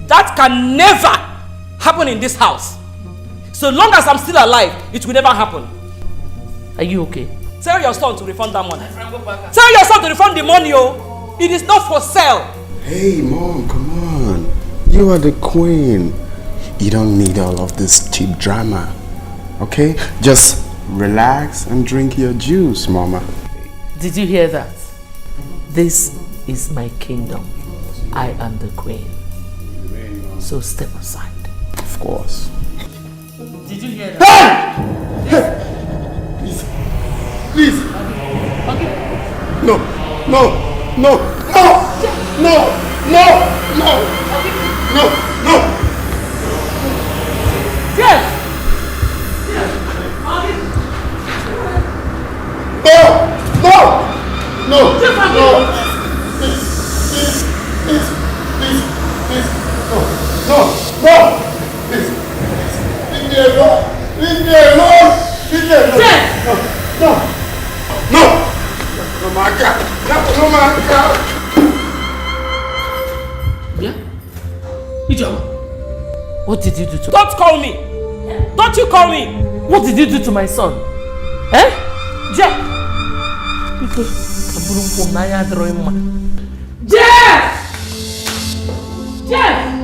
Speaker 4: That can never happen in this house. So long as I'm still alive, it will never happen.
Speaker 6: Are you okay?
Speaker 4: Tell your son to refund that money. Tell your son to refund the money, oh. It is not for sale.
Speaker 15: Hey, Mom, come on. You are the queen. You don't need all of this cheap drama. Okay? Just relax and drink your juice, Mama.
Speaker 6: Did you hear that? This is my kingdom. I am the queen. So step aside.
Speaker 15: Of course.
Speaker 6: Did you hear that?
Speaker 18: Hey! Please.
Speaker 6: Okay.
Speaker 18: No.
Speaker 6: Jeff!
Speaker 15: me alone! Leave me alone! Leave me alone!
Speaker 4: Jeff!
Speaker 15: No! No, my God! No, my God!
Speaker 4: Yeah? Ijeoma, what did you do to... Don't call me! Don't you call me! What did you do to my son? Eh? Jeff! Jeff! Jeff!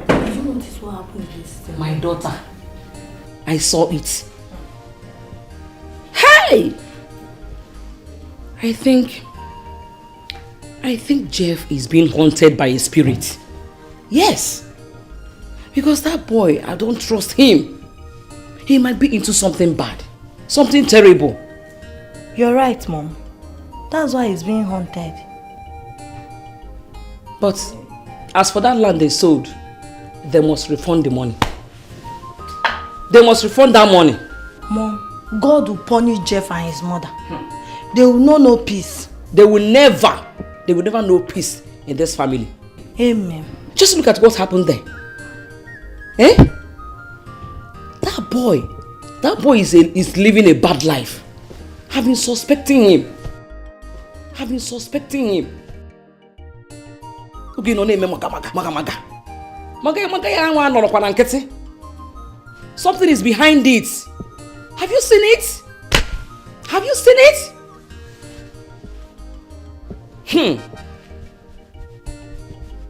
Speaker 11: Did you notice what happened yesterday?
Speaker 5: My daughter, I saw it. Hey! I think Jeff is being haunted by a spirit. Yes. Because that boy, I don't trust him. He might be into something bad. Something terrible.
Speaker 11: You're right, Mom. That's why he's being haunted.
Speaker 5: But as for that land they sold, they must refund the money. They must refund that money.
Speaker 11: Mom, God will punish Jeff and his mother. They will know no peace.
Speaker 5: They will never know peace in this family.
Speaker 11: Amen.
Speaker 5: Just look at what happened there. Eh? That boy is living a bad life. I've been suspecting him. Okay, no name maga. Something is behind it. Have you seen it?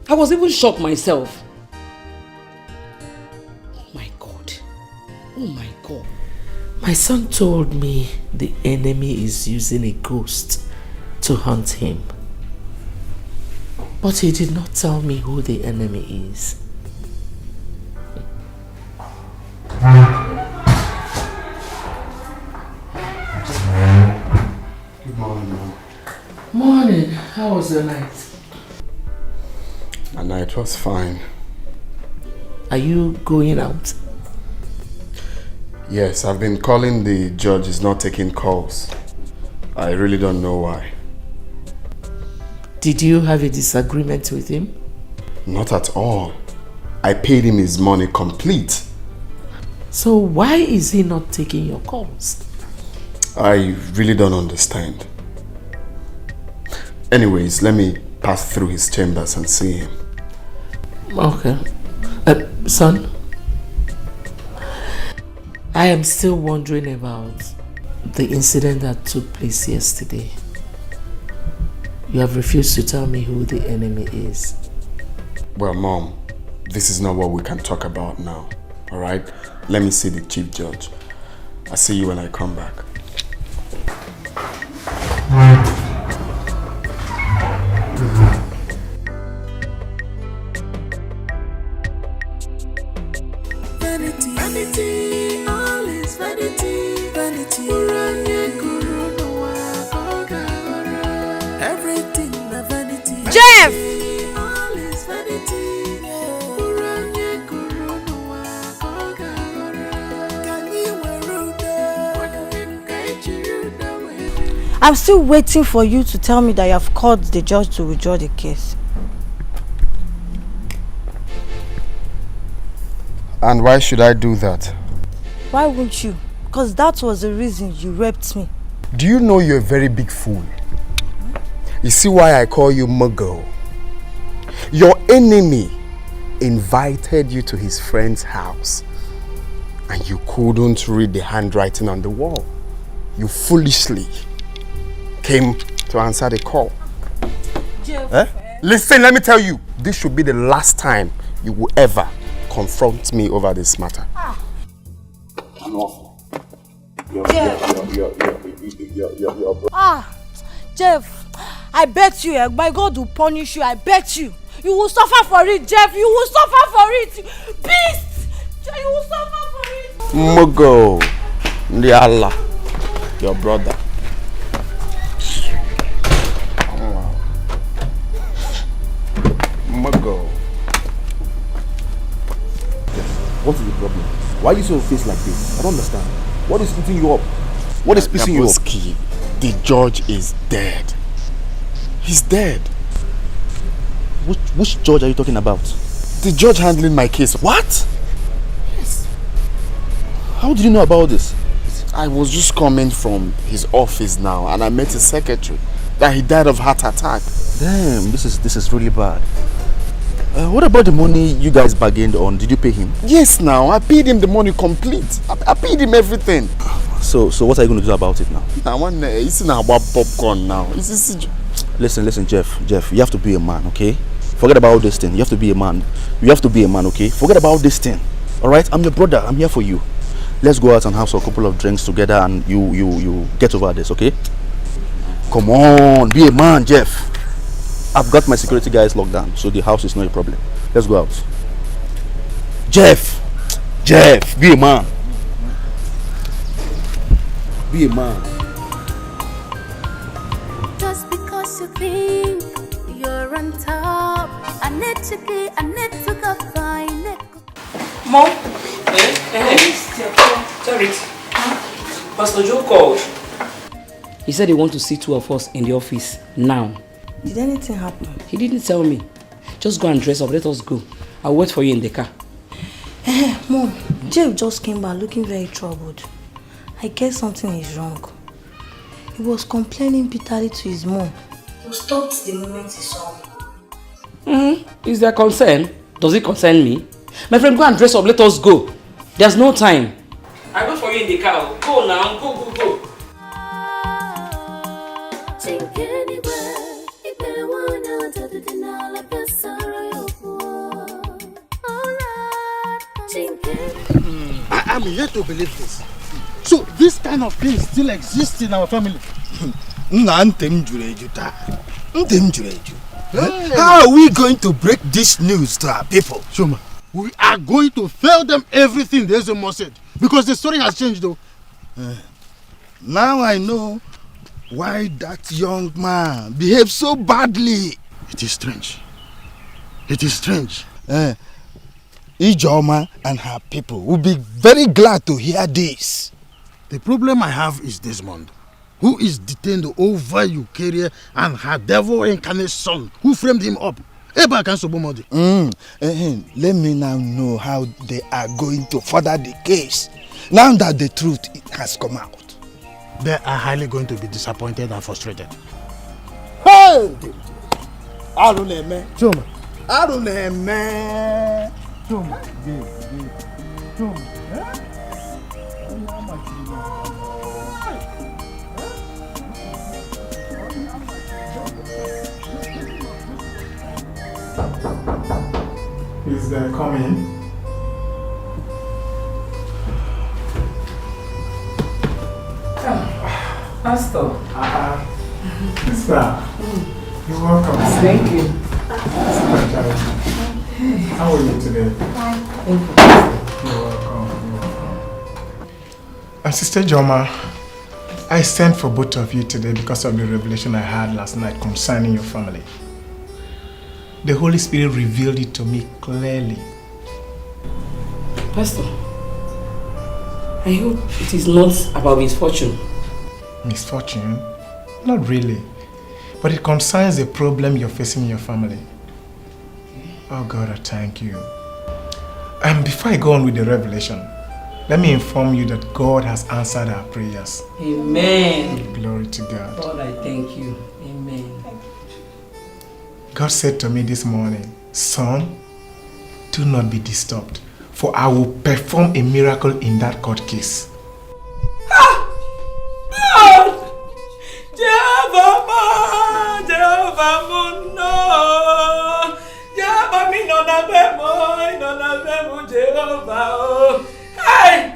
Speaker 5: I was even shocked myself. Oh my God.
Speaker 6: My son told me the enemy is using a ghost to hunt him. But he did not tell me who the enemy is.
Speaker 3: Good morning, Mom.
Speaker 6: Morning. How was your night?
Speaker 3: My night was fine.
Speaker 6: Are you going out?
Speaker 3: Yes, I've been calling the judge. He's not taking calls. I really don't know why.
Speaker 6: Did you have a disagreement with him?
Speaker 3: Not at all. I paid him his money complete.
Speaker 6: So why is he not taking your calls?
Speaker 3: I really don't understand. Anyways, let me pass through his chambers and see him.
Speaker 6: Okay. Son, I am still wondering about the incident that took place yesterday. You have refused to tell me who the enemy is.
Speaker 3: Well, Mom, this is not what we can talk about now. Alright? Let me see the Chief Judge. I'll see you when I come back.
Speaker 12: Vanity, vanity, all is vanity, vanity. Everything na vanity.
Speaker 11: Jeff!
Speaker 12: All is vanity.
Speaker 11: I'm still waiting for you to tell me that you have called the judge to withdraw the case.
Speaker 3: And why should I do that?
Speaker 11: Why won't you? Because that was the reason you raped me.
Speaker 3: Do you know you're a very big fool? You see why I call you Muggle? Your enemy invited you to his friend's house and you couldn't read the handwriting on the wall. You foolishly came to answer the call. Listen, let me tell you, this should be the last time you will ever confront me over this matter. I'm awful.
Speaker 11: Jeff, I bet you, my God will punish you, I bet you. You will suffer for it, Jeff, you will suffer for it. Beast! You will suffer for it.
Speaker 3: Mugo, the Allah, your brother. Mugo.
Speaker 2: What is the problem? Why are you so face like this? I don't understand. What is eating you up? What is pissing you up?
Speaker 15: The judge is dead. He's dead.
Speaker 21: Which judge are you talking about?
Speaker 15: The judge handling my case.
Speaker 21: What?
Speaker 15: Yes.
Speaker 21: How did you know about this?
Speaker 15: I was just coming from his office now and I met his secretary that he died of heart attack.
Speaker 21: Damn, this is really bad. What about the money you guys bargained on? Did you pay him?
Speaker 15: Yes, now I paid him the money complete. I paid him everything.
Speaker 21: So what are you going to do about it now?
Speaker 15: I want it's now about popcorn now.
Speaker 21: Listen, Jeff, you have to be a man, okay? Forget about this thing. You have to be a man. Okay? Forget about this thing. All right? I'm your brother. I'm here for you. Let's go out and have a couple of drinks together and you get over this, okay? Come on, be a man, Jeff. I've got my security guys locked down, so the house is not a problem. Let's go out. Jeff, be a man. Be a man.
Speaker 20: Just because you think you're on top, I need to go find it.
Speaker 4: Mom? Sorry. Pastor Joe called. He said he wants to see two of us in the office now.
Speaker 11: Did anything happen?
Speaker 4: He didn't tell me. Just go and dress up. Let us go. I'll wait for you in the car.
Speaker 11: Mom, Jeff just came back looking very troubled. I guess something is wrong. He was complaining bitterly to his mom. He stopped the moment he saw me.
Speaker 4: Is there concern? Does it concern me? My friend, go and dress up. Let us go. There's no time. I'll wait for you in the car. Go now. Go.
Speaker 16: I'm yet to believe this. So this kind of thing still exists in our family.
Speaker 14: How are we going to break this news to our people?
Speaker 16: Shoma, we are going to tell them everything the Ezemo said. Because the story has changed though.
Speaker 14: Now I know why that young man behaved so badly.
Speaker 16: It is strange. It is strange.
Speaker 14: Ijoma and her people will be very glad to hear this.
Speaker 16: The problem I have is Desmond, who is detained over Eukarya and her devil incarnate son, who framed him up. Let
Speaker 14: me now know how they are going to further the case, now that the truth has come out.
Speaker 16: They are highly going to be disappointed and frustrated.
Speaker 14: Hey!
Speaker 16: Chuma.
Speaker 18: Is there coming?
Speaker 4: Pastor.
Speaker 18: Sister, you're welcome.
Speaker 4: Thank you.
Speaker 18: How are you today?
Speaker 4: Fine.
Speaker 18: You're welcome. And Sister Joma, I sent for both of you today because of the revelation I had last night concerning your family. The Holy Spirit revealed it to me clearly.
Speaker 4: Pastor, I hope it is not about misfortune.
Speaker 18: Misfortune? Not really. But it concerns a problem you're facing in your family. Oh God, I thank you. And before I go on with the revelation, let me inform you that God has answered our prayers.
Speaker 4: Amen.
Speaker 18: Glory to God.
Speaker 4: God, I thank you. Amen.
Speaker 18: God said to me this morning, son, do not be disturbed, for I will perform a miracle in that court case.
Speaker 4: Hey!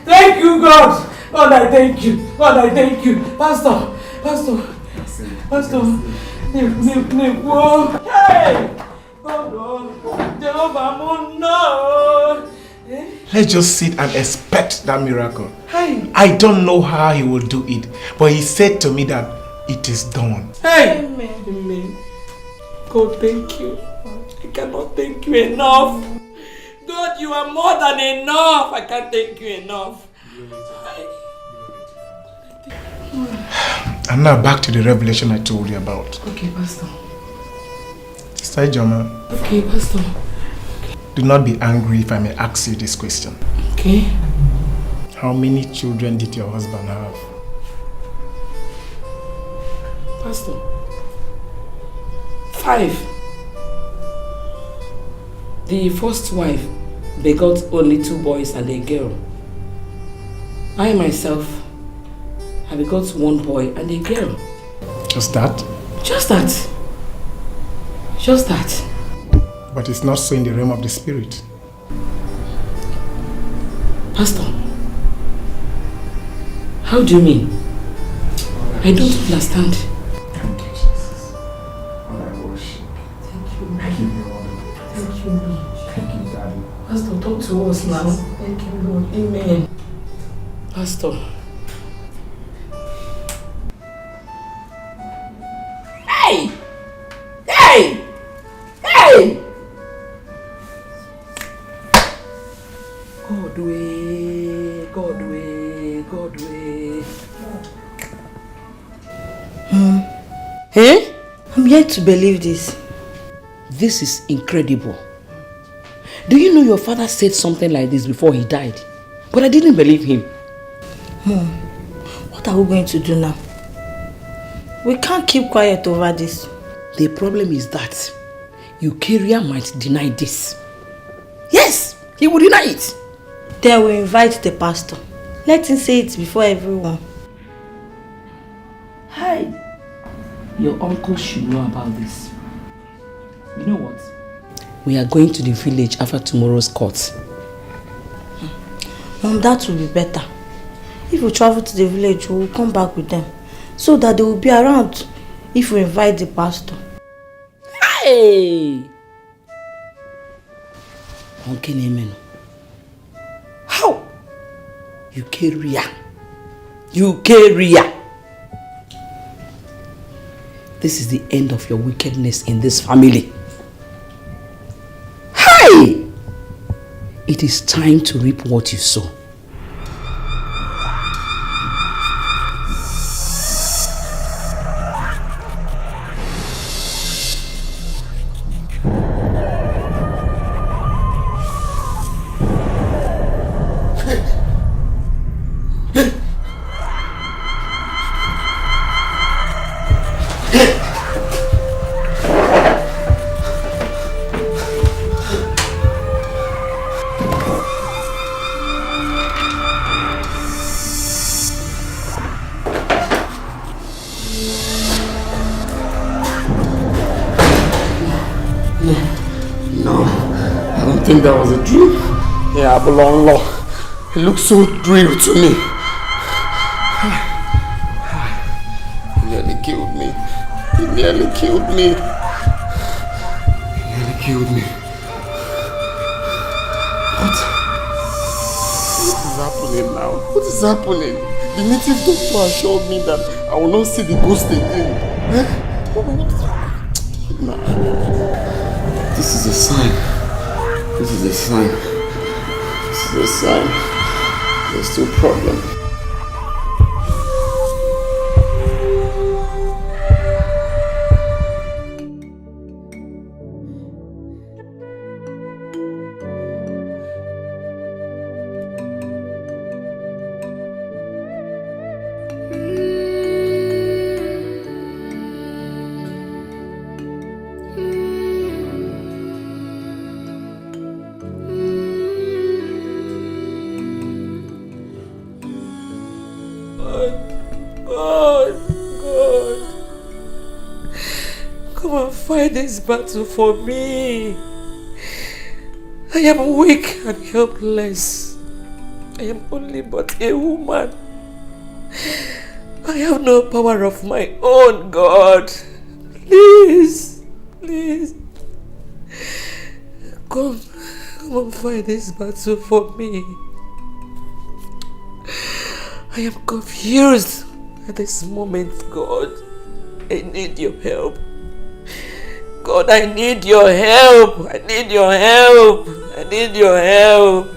Speaker 4: Thank you, God! God, I thank you. God, I thank you. Pastor. Hey!
Speaker 18: Let's just sit and expect that miracle.
Speaker 4: Hey!
Speaker 18: I don't know how he will do it, but he said to me that it is done.
Speaker 4: Hey! Amen. God, thank you. I cannot thank you enough. God, you are more than enough. I can't thank you enough.
Speaker 18: And now back to the revelation I told you about.
Speaker 5: Okay, Pastor.
Speaker 18: Sister Ijoma.
Speaker 5: Okay, Pastor.
Speaker 18: Do not be angry if I may ask you this question.
Speaker 5: Okay.
Speaker 18: How many children did your husband have?
Speaker 5: Pastor. 5. The first wife begot only 2 boys and a girl. I myself, I begot 1 boy and a girl.
Speaker 18: Just that?
Speaker 5: Just that. Just that.
Speaker 18: But it's not so in the realm of the spirit.
Speaker 5: Pastor, how do you mean? I don't understand.
Speaker 18: Thank you, Jesus. Lord, I worship.
Speaker 5: Thank you.
Speaker 18: I give you all the praise.
Speaker 5: Thank you, Lord.
Speaker 18: Thank you, Daddy.
Speaker 5: Pastor, talk to us now. Thank you, Lord. Amen. Pastor. Hey! Hey! Hey! God way, God way, God way.
Speaker 11: Eh? I'm yet to believe this.
Speaker 5: This is incredible. Do you know your father said something like this before he died? But I didn't believe him.
Speaker 11: What are we going to do now? We can't keep quiet over this.
Speaker 5: The problem is that Eucharia might deny this. Yes, he will deny it.
Speaker 11: Then we invite the pastor. Let him say it before everyone.
Speaker 5: Hi. Your uncle should know about this. You know what? We are going to the village after tomorrow's court.
Speaker 11: Mom, that will be better. If we travel to the village, we will come back with them. So that they will be around if we invite the pastor.
Speaker 5: Hey! Uncle Amen. How? Eucharia. Eucharia. This is the end of your wickedness in this family. Hey! It is time to reap what you sow.
Speaker 9: That was a dream. Yeah, Abalon Law. It looks so real to me. He nearly killed me. He nearly killed me. He nearly killed me. What is happening now? What is happening? The native doctor assured me that I will not see the ghost again. Nah. This is a sign. This is a sign. This is a sign. There's still a problem.
Speaker 4: This battle for me. I am weak and helpless. I am only but a woman. I have no power of my own, God. Please, please. Come and fight this battle for me. I am confused at this moment, God. I need your help. God, I need your help. I need your help. I need your help.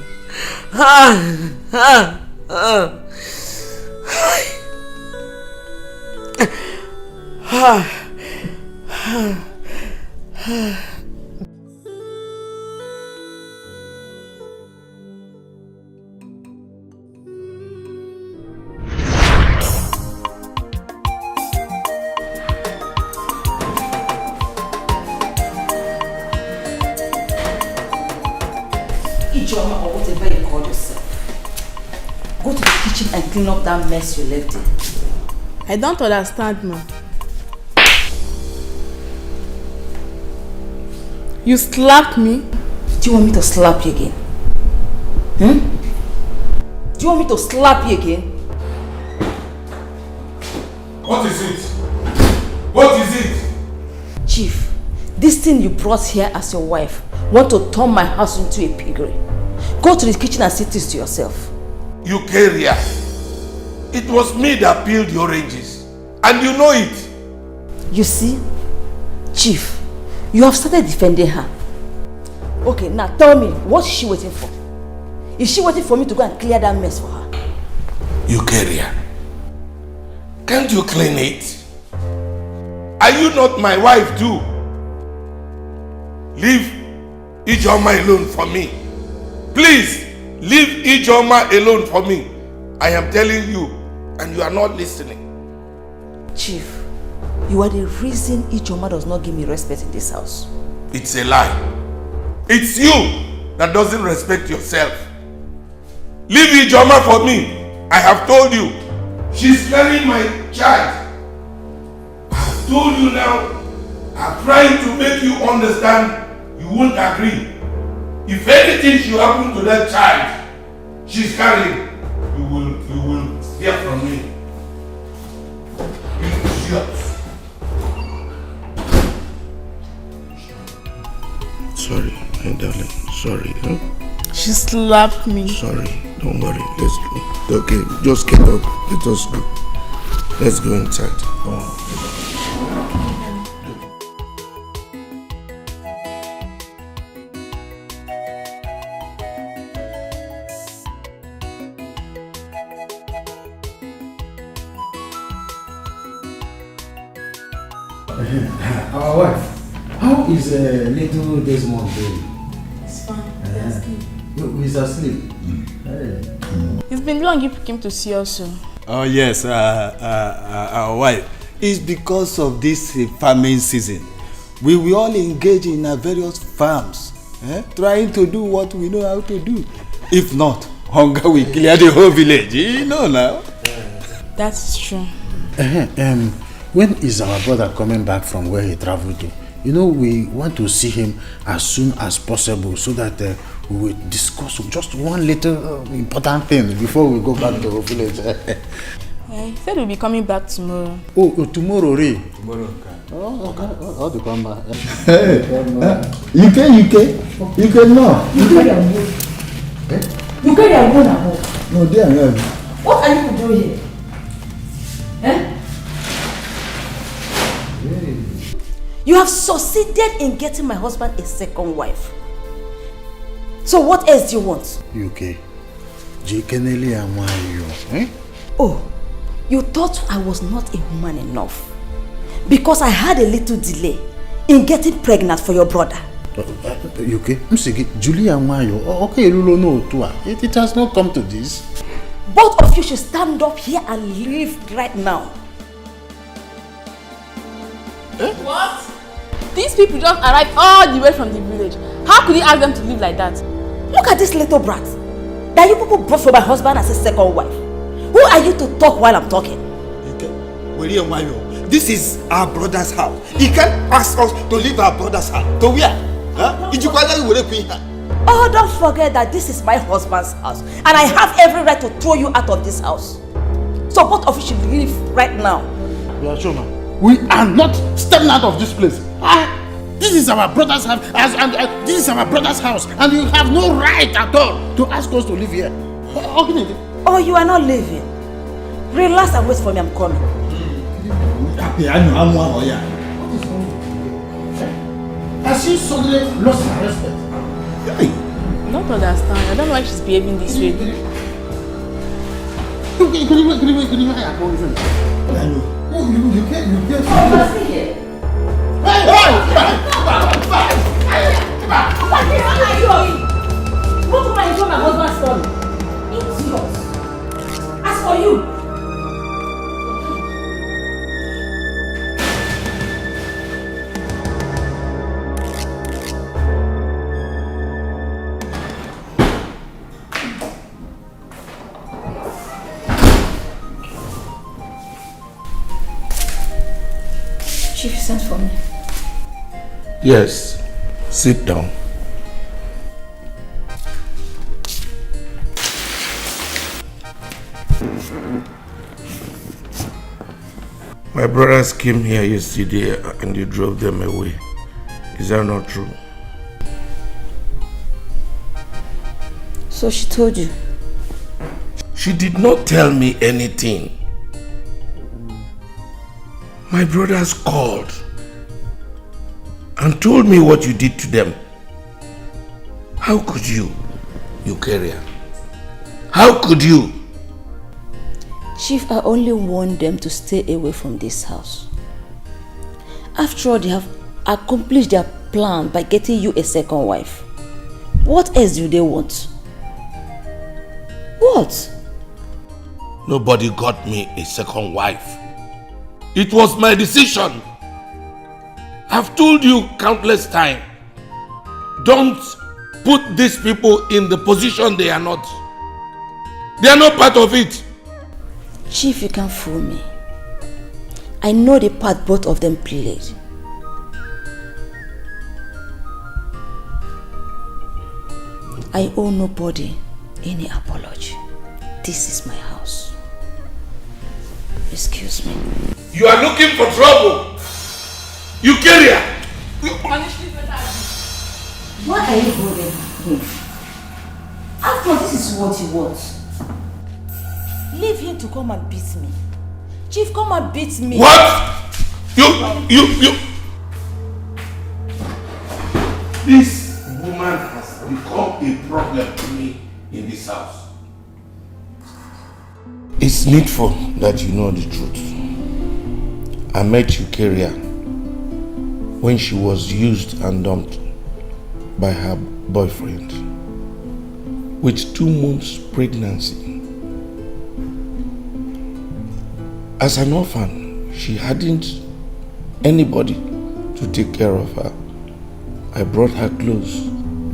Speaker 5: Ijoma, or whatever you call yourself. Go to the kitchen and clean up that mess you left in.
Speaker 8: I don't understand, ma. You slapped me?
Speaker 5: Do you want me to slap you again? Do you want me to slap you again?
Speaker 1: What is it? What is it?
Speaker 5: Chief, this thing you brought here as your wife want to turn my house into a piggery. Go to the kitchen and see this to yourself.
Speaker 1: You carrier. It was me that peeled the oranges. And you know it.
Speaker 5: You see? Chief, you have started defending her. Okay, now tell me, what is she waiting for? Is she waiting for me to go and clear that mess for her?
Speaker 1: You carrier. Can't you clean it? Are you not my wife too? Leave Ijoma alone for me. Please, leave Ijoma alone for me. I am telling you, and you are not listening.
Speaker 5: Chief, you are the reason Ijoma does not give me respect in this house.
Speaker 1: It's a lie. It's you that doesn't respect yourself. Leave Ijoma for me. I have told you. She's carrying my child. I have told you now. I'm trying to make you understand. You won't agree. If anything should happen to that child she's carrying, you will hear from me. You idiot. Sorry, my darling. Sorry. Huh?
Speaker 8: She slapped me.
Speaker 1: Sorry. Don't worry. Let's go. Okay, just get up. Let us go. Let's go inside. Oh.
Speaker 16: Our wife, how is little Desmond doing?
Speaker 8: It's fine.
Speaker 16: He's asleep.
Speaker 8: Hey. It's been long you came to see us.
Speaker 7: Oh yes, our wife. It's because of this farming season. We will all engage in our various farms, trying to do what we know how to do. If not, hunger will clear the whole village. You know now.
Speaker 8: That's true.
Speaker 16: When is our brother coming back from where he traveled to? You know, we want to see him as soon as possible so that we will discuss just one little important thing before we go back to the village.
Speaker 8: He said we'll be coming back tomorrow.
Speaker 16: Oh, tomorrow, Ray?
Speaker 7: Tomorrow, okay.
Speaker 16: Oh, okay. How to come back?
Speaker 7: You can no.
Speaker 5: You carry a book. You carry a book now.
Speaker 7: No, they are not.
Speaker 5: What are you doing here? You have succeeded in getting my husband a second wife. So what else do you want?
Speaker 16: UK.
Speaker 5: Oh, you thought I was not a woman enough because I had a little delay in getting pregnant for your brother.
Speaker 16: UK, Julia okay, it has not come to this.
Speaker 5: Both of you should stand up here and leave right now.
Speaker 8: What? These people just arrived all the way from the village. How could you ask them to live like that?
Speaker 5: Look at this little brat that you people brought for my husband as a second wife. Who are you to talk while I'm talking?
Speaker 14: This is our brother's house. He can't ask us to leave our brother's house. To where?
Speaker 5: Oh, don't forget that this is my husband's house and I have every right to throw you out of this house. So both of you should leave right now.
Speaker 16: We are not stepping out of this place. This is our brother's house, and this is our brother's house, and you have no right at all to ask us to live here.
Speaker 5: Oh, you are not leaving. Relax and wait for me. I'm coming.
Speaker 16: Has she suddenly lost her respect?
Speaker 8: I don't understand. I don't know why she's behaving this way.
Speaker 5: What woman is my husband's son? It's yours. As for you,
Speaker 11: Chief sent for me.
Speaker 2: Yes, sit down. My brothers came here yesterday and you drove them away. Is that not true?
Speaker 11: So she told you?
Speaker 2: She did not tell me anything. My brothers called and told me what you did to them. How could you carrier? How could you?
Speaker 11: Chief, I only want them to stay away from this house. After all, they have accomplished their plan by getting you a second wife. What else do they want? What?
Speaker 2: Nobody got me a second wife. It was my decision. I've told you countless times. Don't put these people in the position they are not. They are not part of it.
Speaker 11: Chief, you can't fool me. I know the part both of them played. I owe nobody any apology. This is my house. Excuse me.
Speaker 2: You are looking for trouble. You carrier.
Speaker 11: Why are you holding him? After all, this is what you want. Leave him to come and beat me. Chief, come and beat me.
Speaker 2: What? You. This woman has become a problem to me in this house. It's needful that you know the truth. I met you, carrier, when she was used and dumped by her boyfriend with 2 months pregnancy. As an orphan, she hadn't anybody to take care of her. I brought her close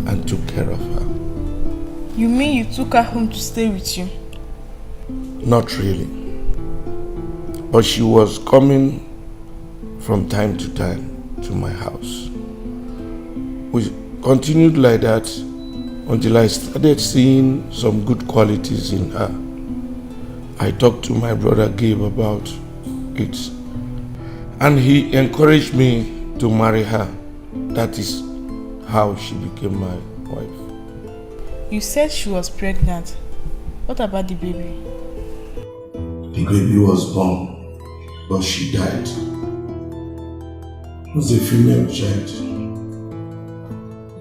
Speaker 2: and took care of her.
Speaker 19: You mean you took her home to stay with you?
Speaker 2: Not really. But she was coming from time to time to my house. We continued like that until I started seeing some good qualities in her. I talked to my brother Gabe about it, and he encouraged me to marry her. That is how she became my wife.
Speaker 19: You said she was pregnant. What about the baby?
Speaker 2: The baby was born, but she died. It was a female child.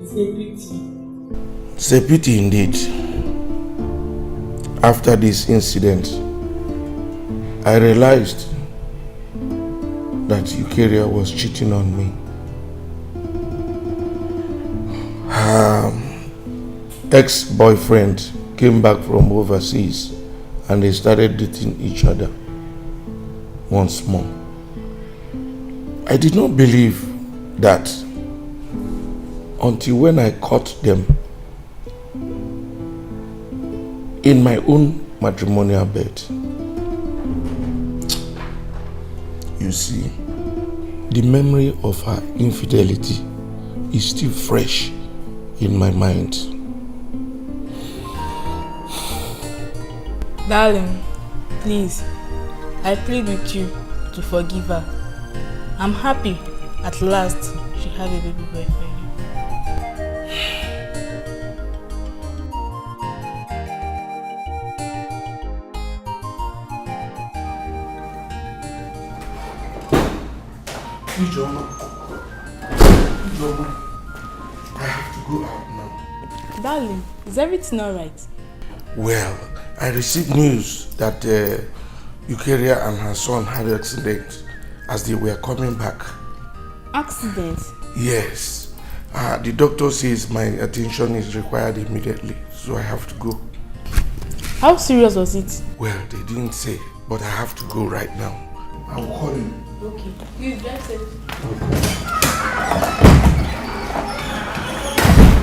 Speaker 19: It's a pity.
Speaker 2: It's a pity indeed. After this incident, I realized that Eukarya was cheating on me. Her ex-boyfriend came back from overseas and they started dating each other once more. I did not believe that until when I caught them in my own matrimonial bed. You see, the memory of her infidelity is still fresh in my mind.
Speaker 19: Darling, please, I plead with you to forgive her. I'm happy at last she had a baby boy for you.
Speaker 2: Ijoma, I have to go out now.
Speaker 19: Darling, is everything alright?
Speaker 2: Well, I received news that Eukarya and her son had an accident
Speaker 1: as they were coming back.
Speaker 19: Accident?
Speaker 1: Yes. The doctor says my attention is required immediately, so I have to go.
Speaker 19: How serious was it?
Speaker 1: Well, they didn't say, but I have to go right now. I'll call you.
Speaker 19: Okay. Please drive safe.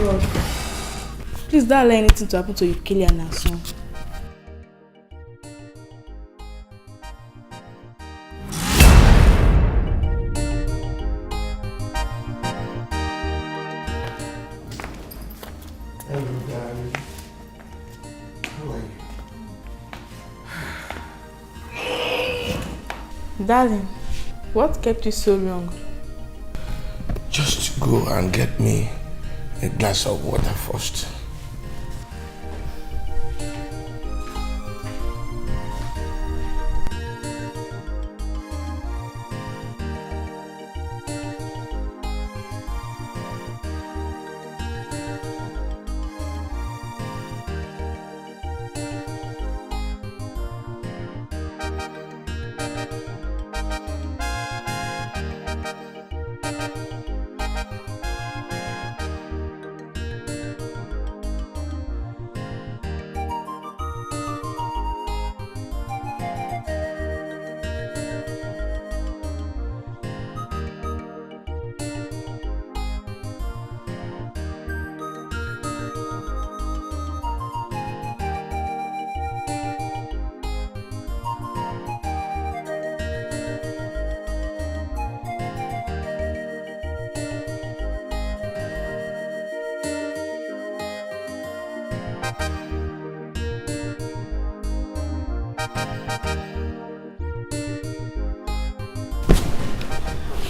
Speaker 19: God. Please don't allow anything to happen to Yukeli and her son.
Speaker 1: Hello, darling. How are you?
Speaker 19: Darling, what kept you so long?
Speaker 1: Just go and get me a glass of water first.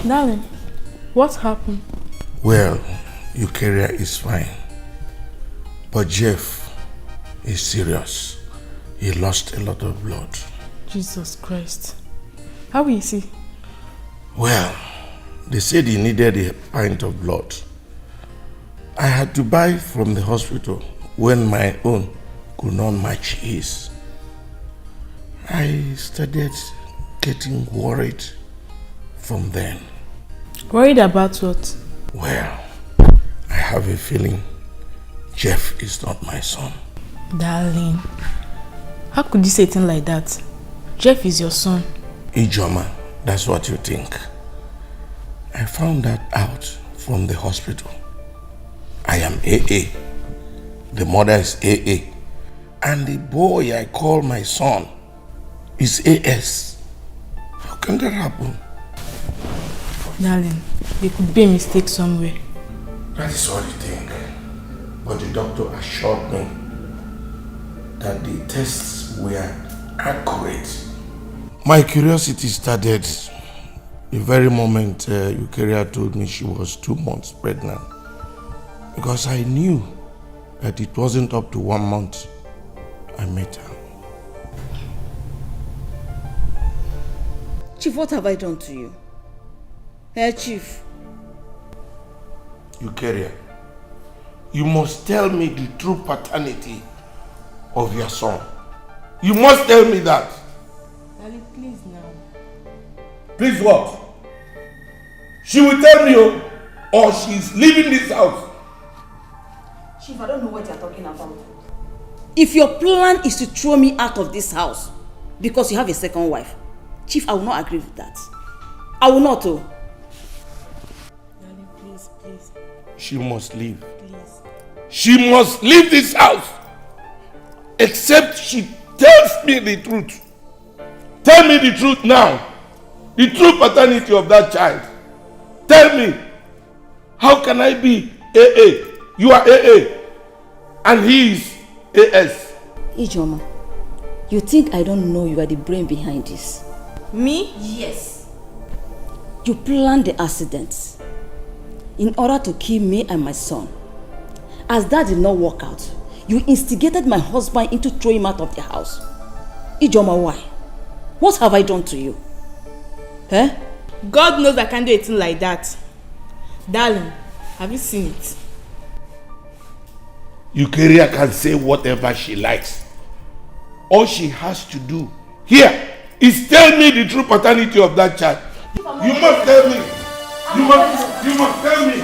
Speaker 19: Darling, what happened?
Speaker 1: Well, your career is fine. But Jeff is serious. He lost a lot of blood.
Speaker 19: Jesus Christ. How is he?
Speaker 1: Well, they said he needed a pint of blood. I had to buy from the hospital when my own could not match his. I started getting worried from then.
Speaker 19: Worried about what?
Speaker 1: Well, I have a feeling Jeff is not my son.
Speaker 19: Darling, how could you say things like that? Jeff is your son.
Speaker 1: Ijoma, that's what you think. I found that out from the hospital. I am AA. The mother is AA. And the boy I call my son is AS. How can that happen?
Speaker 19: Darling, there could be a mistake somewhere.
Speaker 1: That is what you think. But the doctor assured me that the tests were accurate. My curiosity started the very moment Eukarya told me she was 2 months pregnant. Because I knew that it wasn't up to 1 month I met her.
Speaker 17: Chief, what have I done to you? Chief.
Speaker 1: Eukarya, you must tell me the true paternity of your son. You must tell me that.
Speaker 19: Darling, please now.
Speaker 1: Please what? She will tell me or she's leaving this house.
Speaker 17: Chief, I don't know what you're talking about. If your plan is to throw me out of this house because you have a second wife, Chief, I will not agree with that. I will not.
Speaker 19: Darling, please, please.
Speaker 1: She must leave.
Speaker 19: Please.
Speaker 1: She must leave this house. Except she tells me the truth. Tell me the truth now. The true paternity of that child. Tell me. How can I be AA? You are AA. And he is AS.
Speaker 17: Ijoma, you think I don't know you are the brain behind this?
Speaker 19: Me?
Speaker 17: Yes. You planned the accident in order to kill me and my son. As that did not work out, you instigated my husband into throwing him out of the house. Ijoma, why? What have I done to you? Eh?
Speaker 19: God knows I can't do anything like that. Darling, have you seen it?
Speaker 1: Eukarya can say whatever she likes. All she has to do here is tell me the true paternity of that child.
Speaker 17: If I'm
Speaker 1: You must tell me. You must tell me.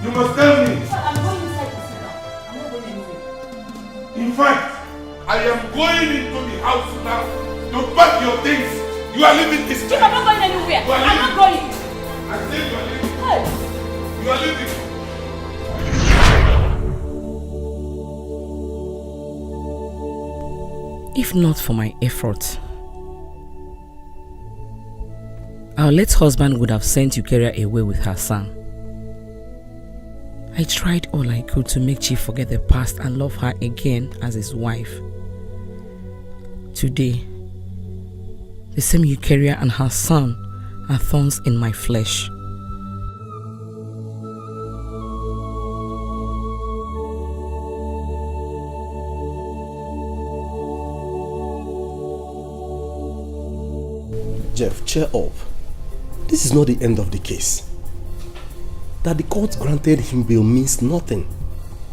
Speaker 1: You must tell me.
Speaker 17: I'm going inside to sit down. I'm not going anywhere.
Speaker 1: In fact, I am going into the house now to pack your things. You are leaving this
Speaker 17: I'm not going anywhere. I'm not going.
Speaker 1: I said you are leaving.
Speaker 17: Hey.
Speaker 1: You are leaving.
Speaker 5: If not for my effort, our late husband would have sent Eukarya away with her son. I tried all I could to make Chief forget the past and love her again as his wife. Today, the same Eukarya and her son are thorns in my flesh.
Speaker 10: Jeff, cheer up. This is not the end of the case. That the court granted him bail means nothing.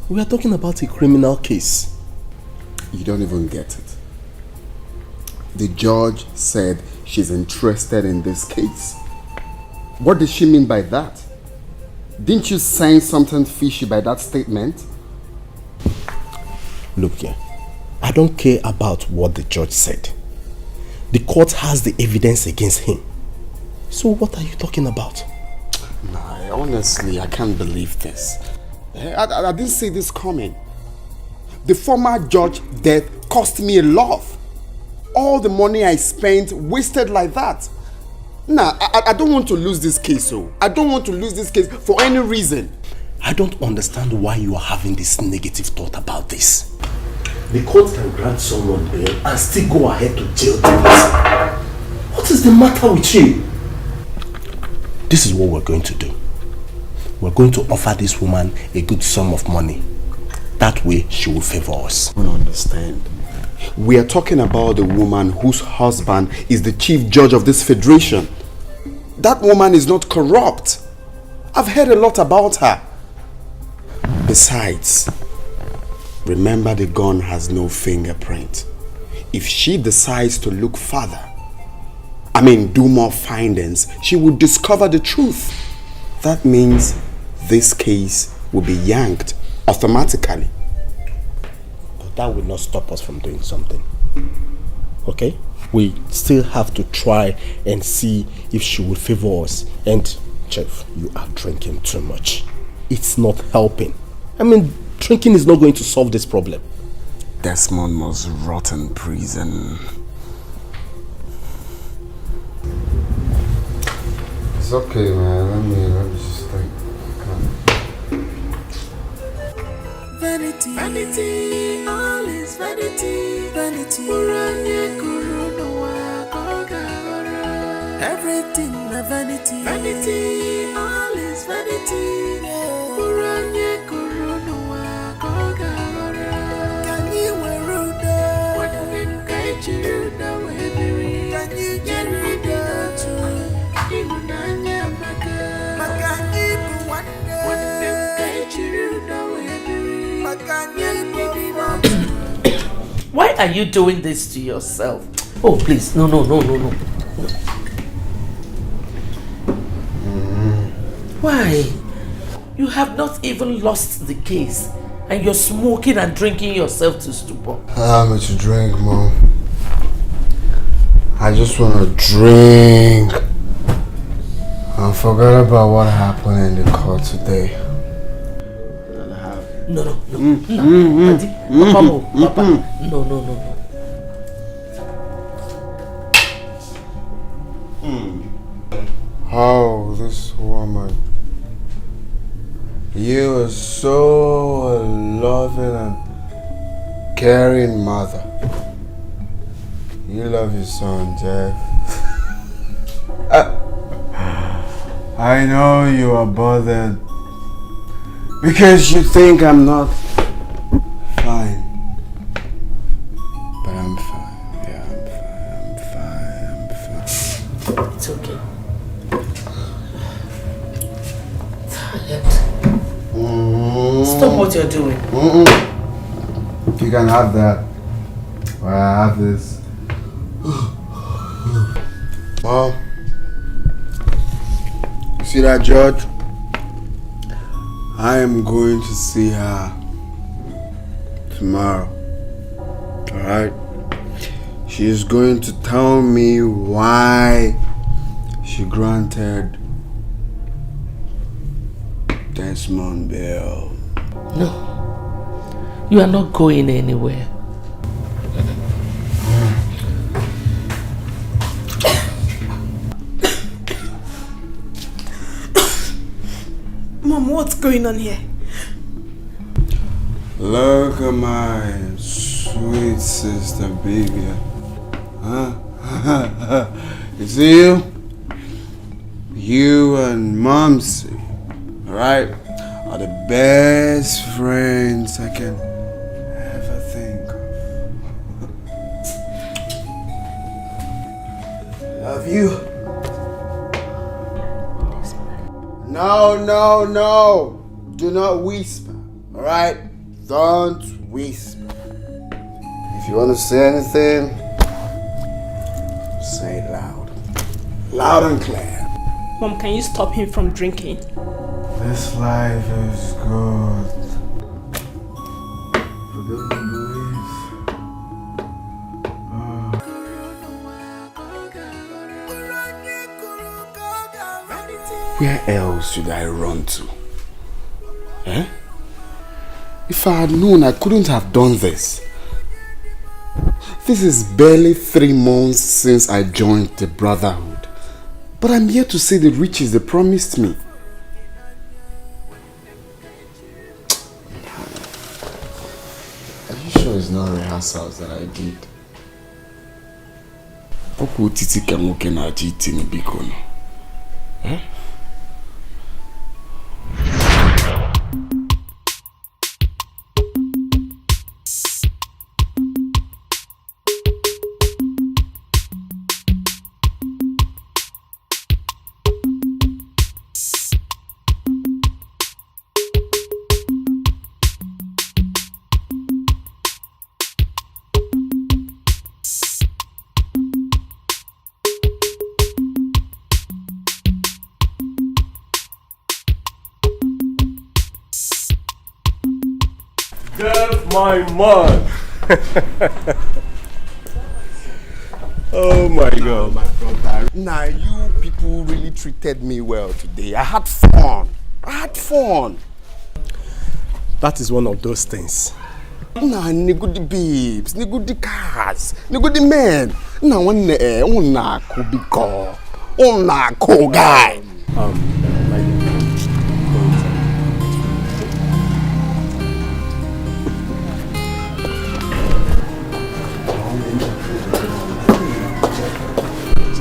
Speaker 10: We are talking about a criminal case.
Speaker 15: You don't even get it. The judge said she's interested in this case. What does she mean by that? Didn't you sense something fishy by that statement?
Speaker 10: Look here, I don't care about what the judge said. The court has the evidence against him. So what are you talking about?
Speaker 15: Nah, honestly, I can't believe this. I didn't see this coming. The former judge's death cost me a lot. All the money I spent wasted like that. Nah, I don't want to lose this case, so I don't want to lose this case for any reason.
Speaker 10: I don't understand why you are having this negative thought about this. The court can grant someone bail and still go ahead to jail them. What is the matter with you? This is what we're going to do. We're going to offer this woman a good sum of money. That way she will favor us.
Speaker 15: I don't understand. We are talking about the woman whose husband is the chief judge of this federation. That woman is not corrupt. I've heard a lot about her. Besides, remember the gun has no fingerprint. If she decides to look further, do more findings, she will discover the truth. That means this case will be yanked automatically.
Speaker 10: But that will not stop us from doing something. Okay? We still have to try and see if she will favor us. And, Jeff, you are drinking too much. It's not helping. Drinking is not going to solve this problem.
Speaker 15: Desmond must rot in prison. It's okay, man. Let me just think.
Speaker 12: Vanity, vanity, all is vanity, vanity. Everything a vanity, vanity, all is vanity. Can you wear ruda? Can you get ruda too?
Speaker 6: Why are you doing this to yourself? Oh, please, no. Why? You have not even lost the case and you're smoking and drinking yourself to stupor.
Speaker 15: Allow me to drink, Mom. I just want to drink and forget about what happened in the court today.
Speaker 6: No. Papa. No.
Speaker 15: Oh, this woman. You are so loving and caring mother. You love your son, Jeff. I know you are bothered because you think I'm not fine. But I'm fine. Yeah, I'm fine.
Speaker 6: It's okay. Stop what you're doing.
Speaker 15: You can have that. Or I have this. Mom, See that, George? I am going to see her tomorrow. Alright? She is going to tell me why she granted Desmond bail.
Speaker 6: No, you are not going anywhere.
Speaker 19: Mom, what's going on here?
Speaker 15: Look at my sweet sister, baby. Huh? You see you? You and Momsy, right, are the best friends I can ever think of. Love you. No. Do not whisper, alright? Don't whisper. If you want to say anything, say it loud. Loud and clear.
Speaker 19: Mom, can you stop him from drinking?
Speaker 15: This life is good. Where else should I run to? Eh? If I had known, I couldn't have done this. This is barely 3 months since I joined the Brotherhood. But I'm here to see the riches they promised me. Are you sure it's not rehearsals that I did? Oku titi kamuke na jiti ni bikono. Eh?
Speaker 10: My man. Oh my God.
Speaker 15: My brother. Nah, you people really treated me well today. I had fun.
Speaker 10: That is one of those things.
Speaker 15: Nah, nigudi babes, nigudi cars, nigudi men. Nah, one kubiko, one cool guy.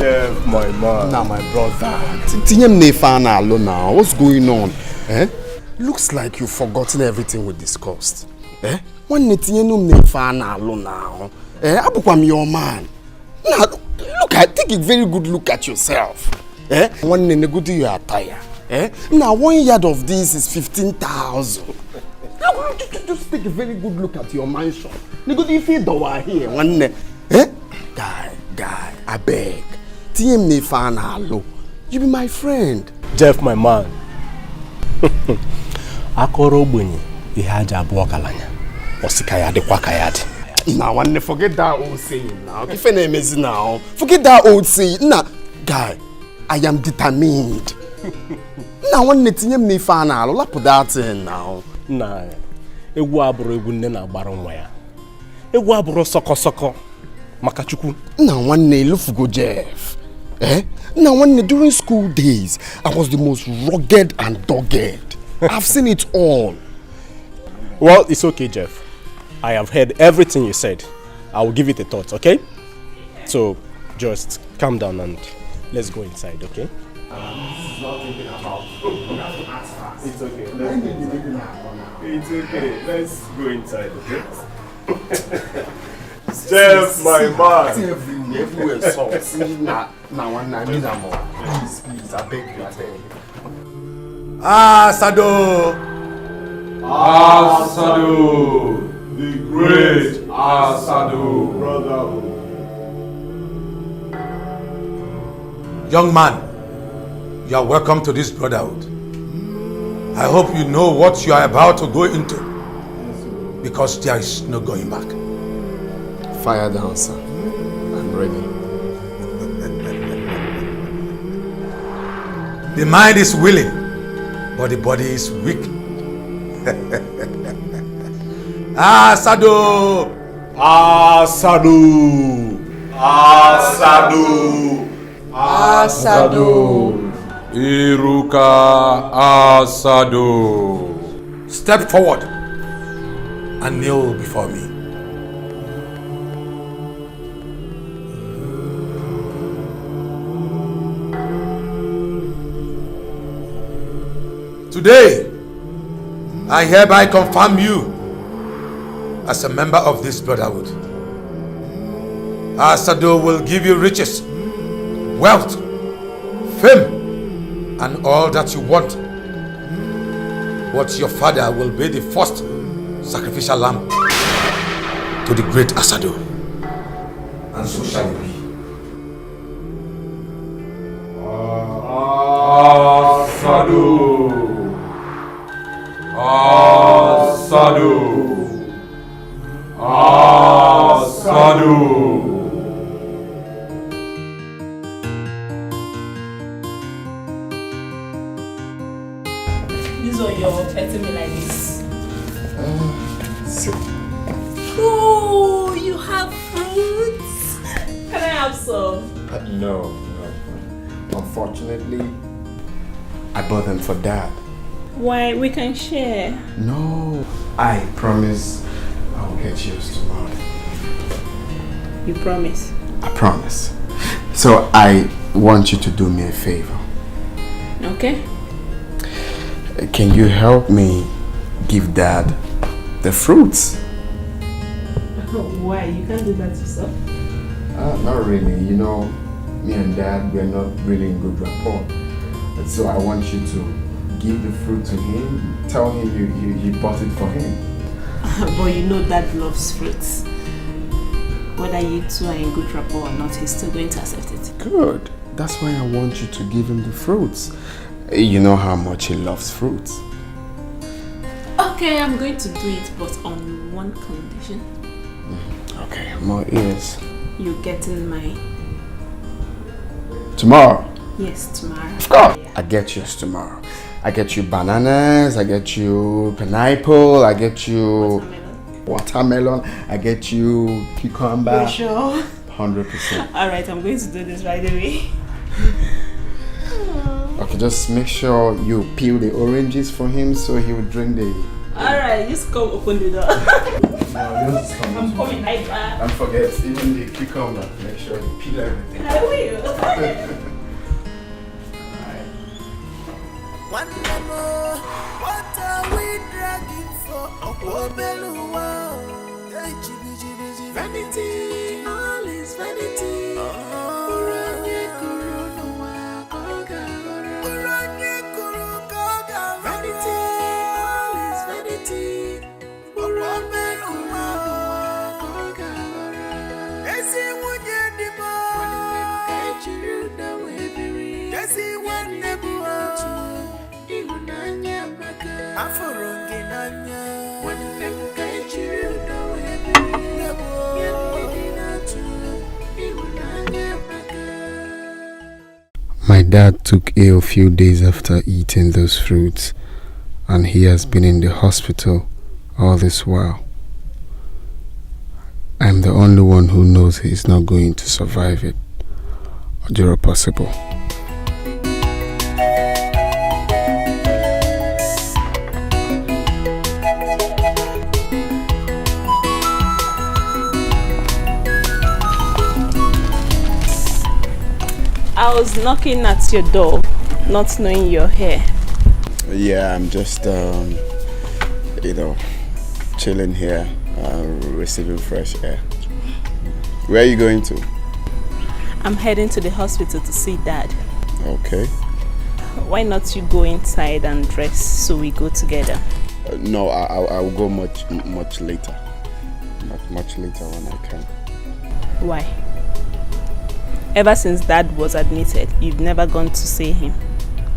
Speaker 10: Jeff, my man.
Speaker 15: Nah, my brother. Tinyem nefana alone now. What's going on? Eh? Looks like you've forgotten everything we discussed. Eh? One netinyem nefana alone now. Eh? Abukwam your man. Now, take a very good look at yourself. Eh? One negudu your attire. Eh? Now, 1 yard of this is 15,000. Just take a very good look at your mansion. Negudu if you don't here. One eh? Guy, I beg. TM Nefana Alo. You be my friend.
Speaker 10: Jeff, my man. Akoro bunyi ihaja abuwa kalanya. Osikayade kwa kayade.
Speaker 15: Now, one forget that old saying now. If any name now, forget that old saying. Nah, guy, I am determined. Now, one TM Nefana Alo. Put that in now.
Speaker 10: Nah, ewu aburo ewu nne na agbara nwa ya. Ewu aburo soko. Makachuku.
Speaker 15: Now one day, Lufugo Jeff. Eh? Now one day, during school days, I was the most rugged and dogged. I've seen it all.
Speaker 10: Well, it's okay, Jeff. I have heard everything you said. I will give it a thought, okay? So, just calm down and let's go inside, okay? It's okay. It's okay. Let's go inside, okay? Jeff, my man.
Speaker 15: Everywhere sauce. Now one I need more. Please, I beg you,
Speaker 1: Sado.
Speaker 13: The great Asado. Brotherhood.
Speaker 1: Young man, You are welcome to this brotherhood. I hope you know what you are about to go into, because there is no going back.
Speaker 15: Fire down, sir. I'm ready.
Speaker 1: The mind is willing, but the body is weak. Asado!
Speaker 13: Asado! Asado!
Speaker 1: Asado!
Speaker 13: Iruka Asado!
Speaker 1: Step forward and kneel before me. Today, I hereby confirm you as a member of this brotherhood. Asado will give you riches, wealth, fame, and all that you want. But your father will be the first sacrificial lamb to the great Asado. And so shall it be.
Speaker 13: Asado! Asado! Asado!
Speaker 19: These are your petting me like this. Oh, you have fruits? Can I have some?
Speaker 15: No. Unfortunately, I bought them for Dad.
Speaker 8: Why, we can share.
Speaker 15: No. I promise I'll get yours tomorrow.
Speaker 8: You promise?
Speaker 15: I promise. So I want you to do me a favor.
Speaker 8: Okay.
Speaker 15: Can you help me give Dad the fruits?
Speaker 8: Why? You can't do that yourself?
Speaker 15: Not really. You know, me and Dad, we're not really in good rapport. So I want you to give the fruit to him. Tell him you bought it for him.
Speaker 8: But you know Dad loves fruits. Whether you two are in good rapport or not, he's still going to accept it.
Speaker 15: Good. That's why I want you to give him the fruits. You know how much he loves fruits.
Speaker 8: Okay, I'm going to do it, but on one condition.
Speaker 15: Okay, more ears.
Speaker 8: You're getting my...
Speaker 15: Tomorrow?
Speaker 8: Yes, tomorrow.
Speaker 15: Of course. I get yours tomorrow. I get you bananas, I get you pineapple, I get you watermelon, I get you cucumber.
Speaker 8: You sure?
Speaker 15: 100%.
Speaker 8: Alright, I'm going to do this right away.
Speaker 15: Okay, just make sure you peel the oranges for him so he will drink the...
Speaker 8: Alright, just come open the door.
Speaker 15: No, just come.
Speaker 8: I'm coming right back.
Speaker 15: Don't forget, even the cucumber, make sure you peel everything.
Speaker 8: I will.
Speaker 12: One more, what are we dragging for? Vanity, all is vanity. Vanity, all is vanity.
Speaker 15: My dad took ill a few days after eating those fruits, and he has been in the hospital all this while. I'm the only one who knows he's not going to survive it, or possible.
Speaker 8: I was knocking at your door, not knowing you're here.
Speaker 15: Yeah, I'm just, chilling here, receiving fresh air. Where are you going to?
Speaker 8: I'm heading to the hospital to see Dad.
Speaker 15: Okay.
Speaker 8: Why not you go inside and dress so we go together?
Speaker 15: No, I will go much later. Much later when I can.
Speaker 8: Why? Ever since Dad was admitted, you've never gone to see him.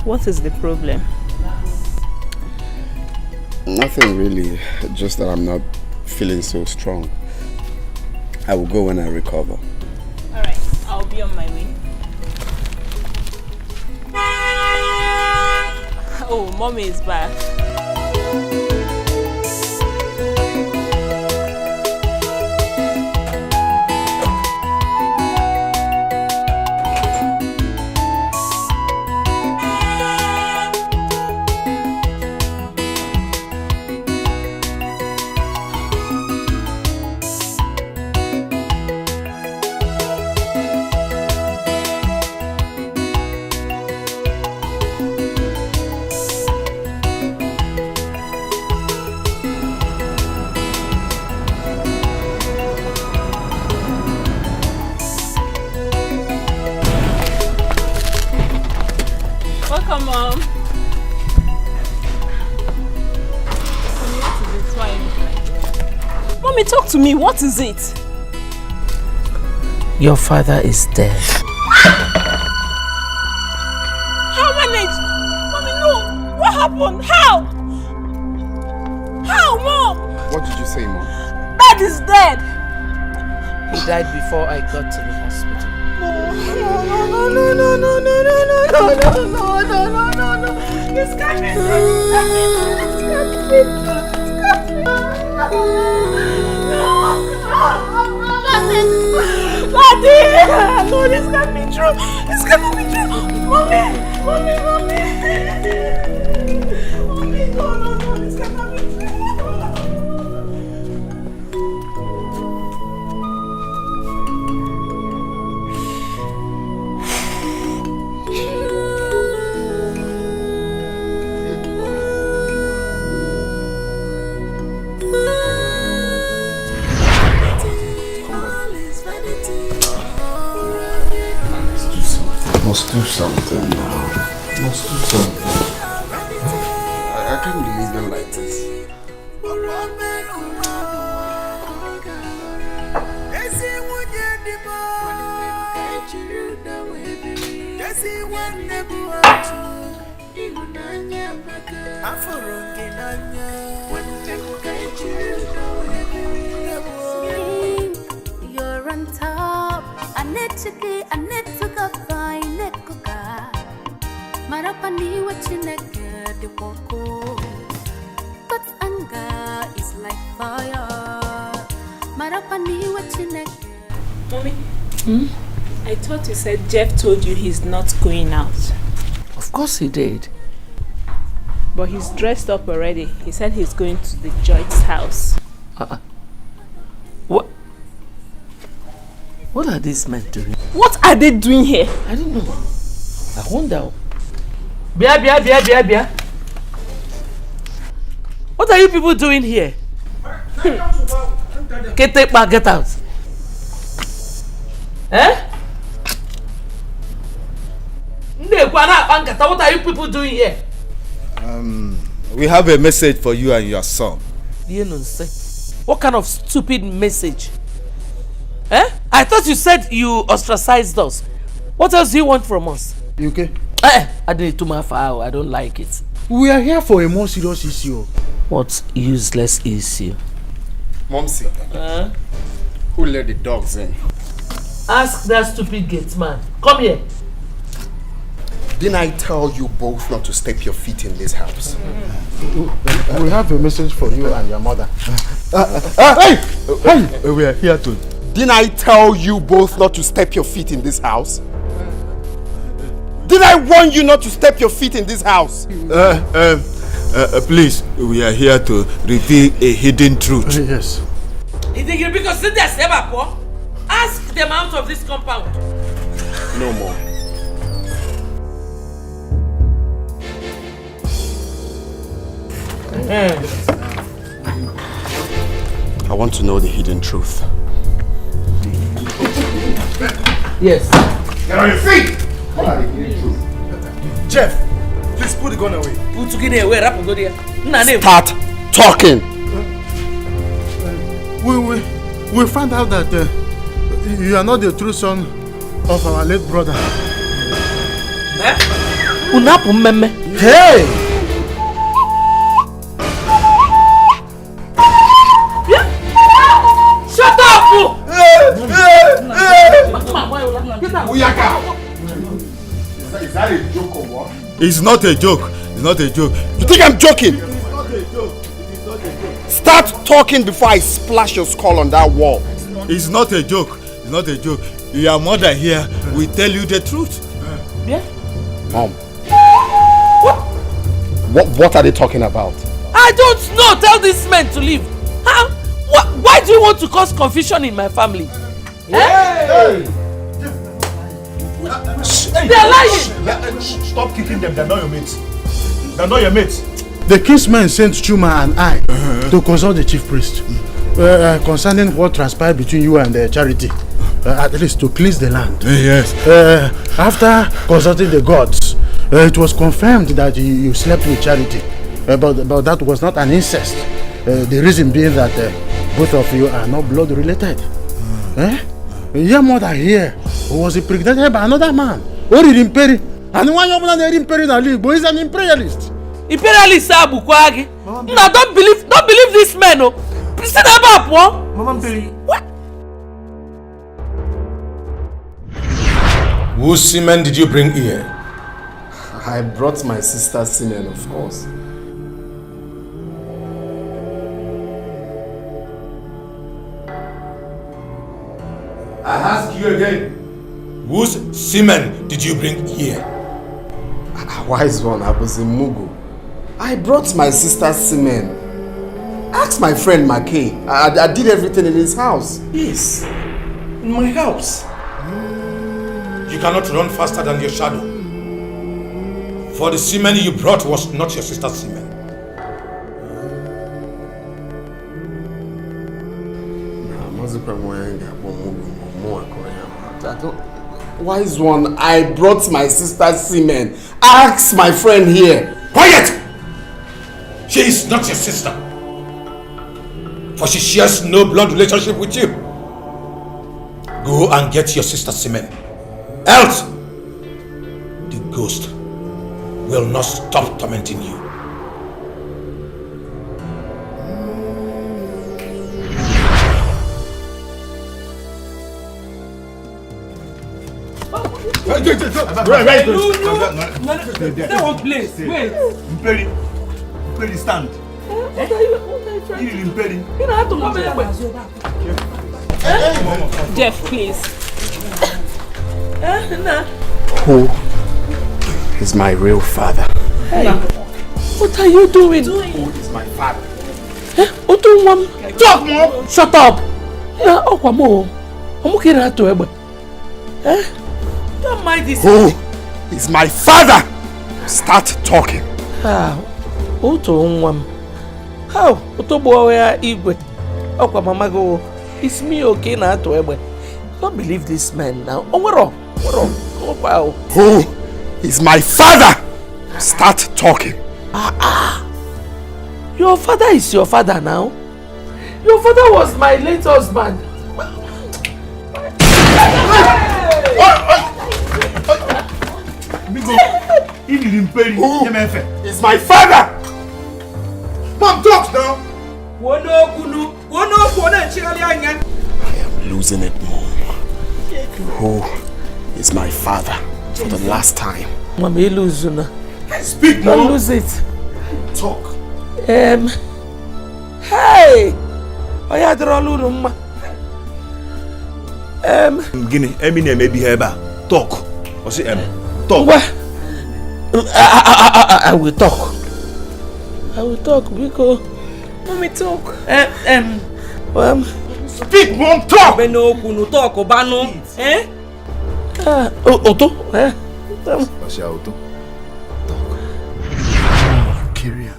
Speaker 8: What is the problem?
Speaker 15: Nothing really, just that I'm not feeling so strong. I will go when I recover.
Speaker 8: Alright, I'll be on my way. Oh, mommy is back. Welcome, Mom. Mommy, talk to me. What is it?
Speaker 4: Your father is dead.
Speaker 8: How managed? Mommy, no. What happened? How? How, Mom?
Speaker 15: What did you say, Mom?
Speaker 8: Dad is dead.
Speaker 4: He died before I got to the hospital.
Speaker 8: No. It's coming. Daddy! No, this can't be true. This can't be true. Mommy! Mommy, no, this cannot be true.
Speaker 15: Must do something now. Must do something. I can't believe them like this.
Speaker 20: You're on top. I need to go find it. Marapani wachineke de woko. But anger is like fire. Marapani wachineke.
Speaker 8: Mommy? I thought you said Jeff told you he's not going out.
Speaker 4: Of course he did.
Speaker 8: But he's dressed up already. He said he's going to the Joy's house.
Speaker 4: What are these men doing?
Speaker 8: What are they doing here?
Speaker 4: I don't know. I wonder.
Speaker 3: Bia.
Speaker 4: What are you people doing here? Get out. Eh? What are you people doing here?
Speaker 7: We have a message for you and your son.
Speaker 4: What kind of stupid message? Eh? I thought you said you ostracized us. What else do you want from us?
Speaker 16: You okay?
Speaker 4: I didn't too much. I don't like it.
Speaker 16: We are here for a more serious issue.
Speaker 4: What useless issue?
Speaker 15: Momsy, who let the dogs in?
Speaker 4: Ask that stupid gate man. Come here.
Speaker 15: Didn't I tell you both not to step your feet in this house?
Speaker 16: We have a message for you and your mother.
Speaker 15: Hey! We are here to... Didn't I tell you both not to step your feet in this house? Did I warn you not to step your feet in this house?
Speaker 7: Please, we are here to reveal a hidden truth.
Speaker 16: Yes.
Speaker 4: Because ask them out of this compound.
Speaker 15: No more. I want to know the hidden truth.
Speaker 4: Yes.
Speaker 15: Get on your feet! What are the hidden truth?
Speaker 14: Jeff, please put the gun away.
Speaker 4: Put the gun away.
Speaker 15: Start talking.
Speaker 16: We found out that you are not the true son of our late brother.
Speaker 4: Unapu meme.
Speaker 14: Hey!
Speaker 4: Shut up!
Speaker 15: Uyaka! Is that a joke or what?
Speaker 14: It's not a joke. It's not a joke. You think I'm joking?
Speaker 15: It is not a joke. It is not a joke.
Speaker 14: Start talking before I splash your skull on that wall. It's not a joke. It's not a joke. Your mother here will tell you the truth.
Speaker 4: Yeah?
Speaker 15: Mom. What are they talking about?
Speaker 4: I don't know. Tell this man to leave. Huh? Why do you want to cause confusion in my family? Hey! They're lying!
Speaker 16: Stop kicking them. They're not your mates. They're not your mates. The kinsmen sent Chuma and I to consult the chief priest concerning what transpired between you and Charity. At least to cleanse the land.
Speaker 14: Yes.
Speaker 16: After consulting the gods, it was confirmed that you slept with Charity. But that was not an incest. The reason being that both of you are not blood related. Your mother here was impregnated by another man. Odimgbe. And one young man Odimgbe is an imperialist.
Speaker 4: Imperialist Abu Kwagi. No, don't believe this man. Oh. Please sit up,
Speaker 16: Mama Mperi.
Speaker 4: What?
Speaker 1: Whose semen did you bring here?
Speaker 15: I brought my sister's semen, of course.
Speaker 1: I ask you again. Whose semen did you bring here?
Speaker 15: Wise one, I was in Mugu. I brought my sister's semen. Ask my friend McKay. I did everything in his house.
Speaker 1: Yes, in my house. You cannot run faster than your shadow. For the semen you brought was not your sister's semen.
Speaker 15: Wise one, I brought my sister's semen. Ask my friend here.
Speaker 1: Quiet! She is not your sister. For she shares no blood relationship with you. Go and get your sister's semen. Else, the ghost will not stop tormenting you.
Speaker 4: Wait. Stay one place. Wait.
Speaker 16: Mperi, stand.
Speaker 4: What are you trying to do?
Speaker 16: Mperi.
Speaker 4: You know how to come back.
Speaker 8: Jeff, please.
Speaker 15: Who is my real father?
Speaker 4: Hey, what are you doing?
Speaker 15: Who is my father?
Speaker 4: Talk, Mom. Shut up. Don't mind this.
Speaker 15: Who is my father? Start talking.
Speaker 4: It's me, okay, now to Egbe. Don't believe this man now.
Speaker 15: Who is my father? Start talking.
Speaker 4: Your father is your father now. Your father was my late husband.
Speaker 15: Who is my father? Mom, talk now. I am losing it, Mom. Who is my father for the last time?
Speaker 4: Mom, you lose now.
Speaker 15: Speak,
Speaker 4: Don't
Speaker 15: Mom.
Speaker 4: lose it.
Speaker 15: Talk.
Speaker 4: Hey! Oya drolu mma.
Speaker 16: Gini, Eminem maybe heba. Talk. What's it? Talk.
Speaker 4: I will talk. I will talk because
Speaker 8: Mommy, talk.
Speaker 15: Speak, Mom, talk.
Speaker 4: Talk obano. Oto.
Speaker 16: Auto.
Speaker 14: Kyria,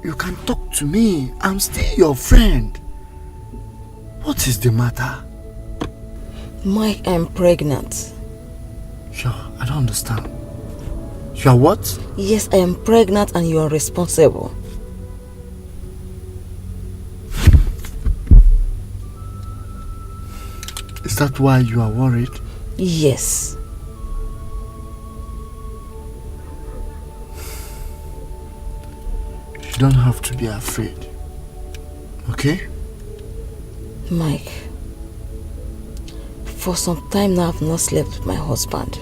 Speaker 14: you can talk to me. I'm still your friend. What is the matter?
Speaker 11: Mike, I'm pregnant.
Speaker 14: Sure, I don't understand. You are what?
Speaker 11: Yes, I am pregnant and you are responsible.
Speaker 14: Is that why you are worried?
Speaker 11: Yes.
Speaker 18: don't have to be afraid. Okay?
Speaker 11: Mike, for some time now I've not slept with my husband.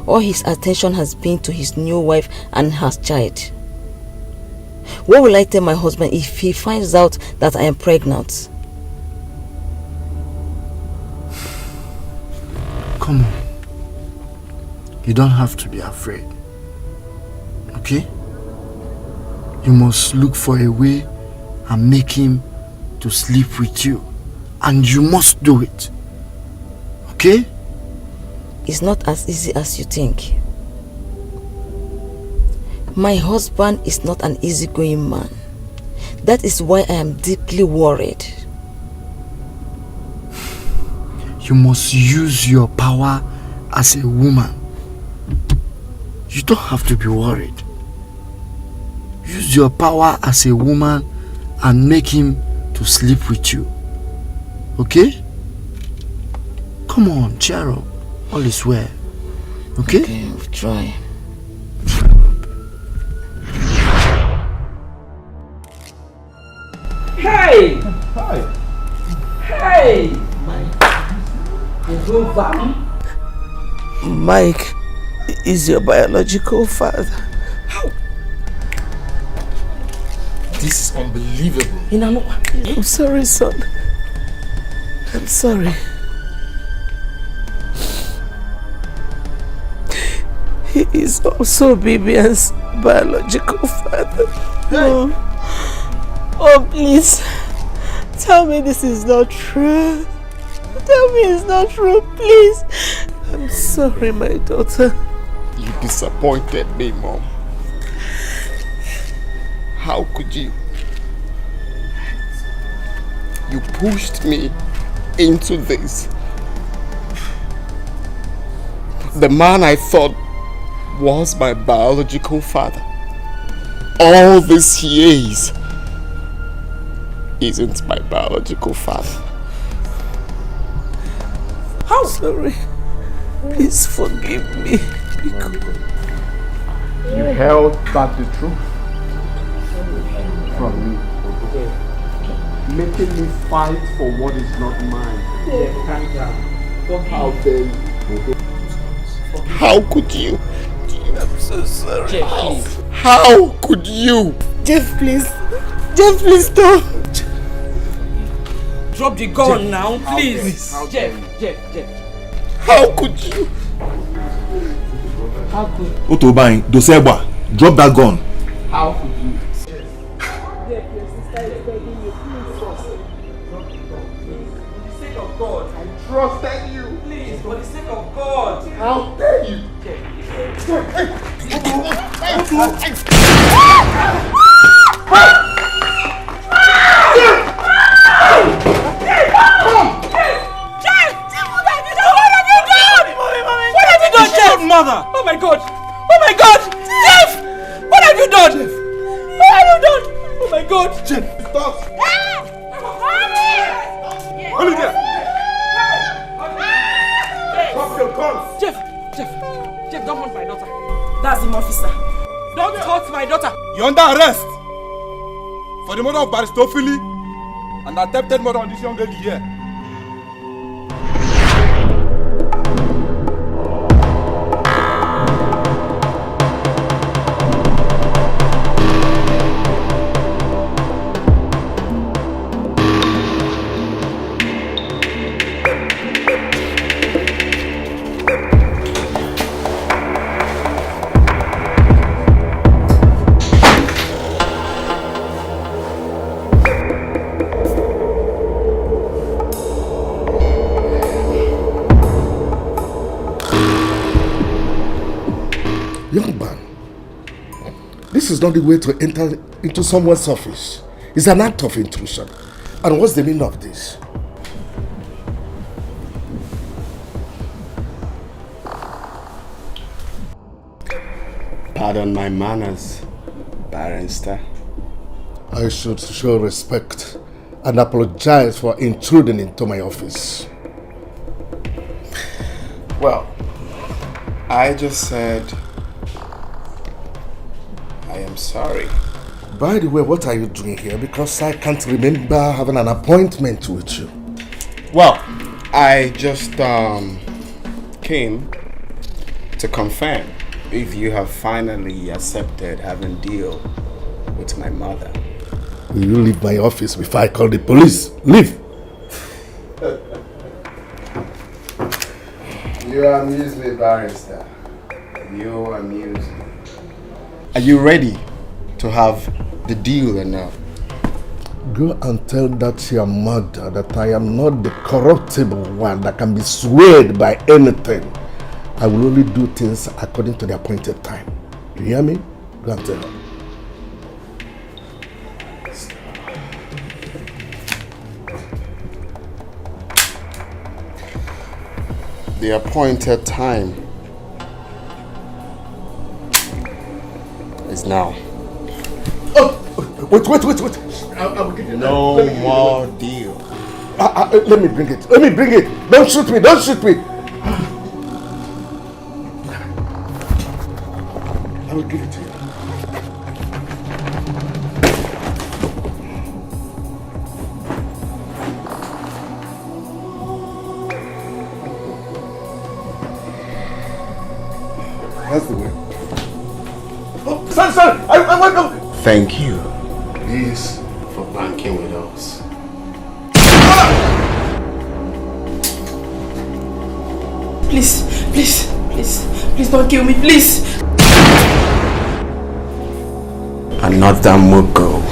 Speaker 11: All his attention has been to his new wife and her child. What will I tell my husband if he finds out that I am pregnant?
Speaker 18: Come on. You don't have to be afraid. Okay? You must look for a way and make him to sleep with you. And you must do it. Okay?
Speaker 11: It's not as easy as you think. My husband is not an easygoing man. That is why I am deeply worried.
Speaker 18: You must use your power as a woman. You don't have to be worried. Use your power as a woman and make him to sleep with you. Okay? Come on, cheer up. All is well. Okay?
Speaker 11: Okay, I'll try.
Speaker 4: Hey!
Speaker 10: Hi.
Speaker 4: Hey!
Speaker 6: Mike is your biological father.
Speaker 4: How?
Speaker 2: This is unbelievable.
Speaker 6: I'm sorry, son. I'm sorry. He is also Bibian's biological father.
Speaker 19: Hey. Oh, please. Tell me this is not true. Tell me it's not true, please.
Speaker 6: I'm sorry, my daughter.
Speaker 15: You disappointed me, Mom. How could you? You pushed me into this. The man I thought was my biological father. All these years isn't my biological father.
Speaker 6: How? Sorry. Please forgive me.
Speaker 15: You held back the truth from me, making me fight for what is not mine. How dare you? How could you?
Speaker 6: I'm so sorry.
Speaker 4: Jeff,
Speaker 15: How could you?
Speaker 19: Jeff, please. Jeff, please don't.
Speaker 4: Drop the gun
Speaker 15: Jeff,
Speaker 4: now, please. Jeff.
Speaker 15: How could you?
Speaker 4: How could?
Speaker 2: Otobain, Dosegba, drop that gun.
Speaker 15: How could you?
Speaker 4: Jeff, your sister is begging you, please. For the sake of God, I
Speaker 15: trusted you.
Speaker 4: Please, for the sake of God.
Speaker 15: How dare you?
Speaker 4: Mother! Oh my God! Oh my God! Jeff! What have you done? Jeff! What have you done? Oh my God!
Speaker 15: Jeff, stop!
Speaker 4: Olivia!
Speaker 15: Drop your guns!
Speaker 4: Jeff, don't hurt my daughter. That's him, officer. Don't hurt my daughter.
Speaker 13: You're under arrest for the murder of Baristofili and attempted murder on this young lady here.
Speaker 2: Young man, this is not the way to enter into someone's office. It's an act of intrusion. And what's the meaning of this?
Speaker 15: Pardon my manners, barrister.
Speaker 2: I should show respect and apologize for intruding into my office.
Speaker 15: Well, I just said I am sorry.
Speaker 2: By the way, what are you doing here? Because I can't remember having an appointment with you.
Speaker 15: Well, I just came to confirm if you have finally accepted having deal with my mother.
Speaker 2: Will you leave my office before I call the police? Leave!
Speaker 15: You amuse me, barrister. You amuse me. Are you ready to have the deal or not?
Speaker 2: Go and tell that your mother that I am not the corruptible one that can be swayed by anything. I will only do things according to the appointed time. You hear me? Go and tell her.
Speaker 15: The appointed time is now.
Speaker 2: Oh, wait. I will give you
Speaker 15: no more deal.
Speaker 2: Let me bring it. Don't shoot me. I will give it to you. That's the way. Oh, sorry. I want to.
Speaker 15: Thank you.
Speaker 2: Please, for banking with us.
Speaker 5: Please don't kill me, please.
Speaker 15: Another Mugo.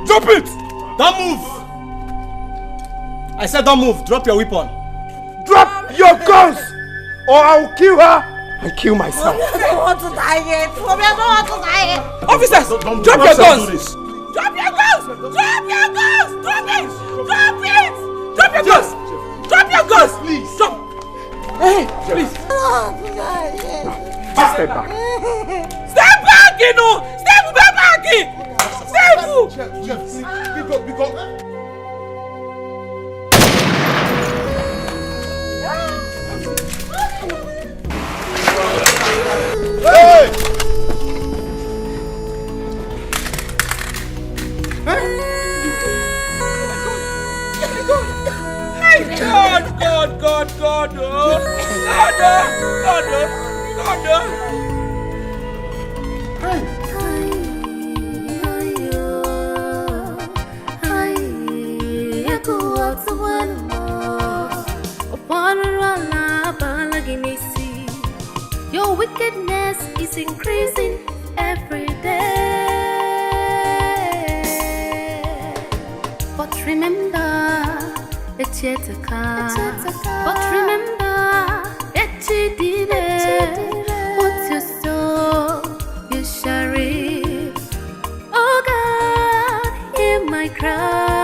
Speaker 13: Drop it! Don't move! I said don't move. Drop your weapon.
Speaker 14: Drop your guns or I'll kill her and kill myself.
Speaker 11: Mommy, I don't want to die yet.
Speaker 13: Officers, drop your guns!
Speaker 4: Drop your guns! Drop your guns! Drop it! Drop it! Drop your guns! Drop your guns!
Speaker 13: Please!
Speaker 4: Drop! Hey, please!
Speaker 14: Step back.
Speaker 4: Step back, you know! Step back! Step!
Speaker 14: Pick up. Hey!
Speaker 20: Your wickedness is increasing every day. But remember, it's yet to come. But remember, it's what you sow, you shall reap. Oh God, hear my cry.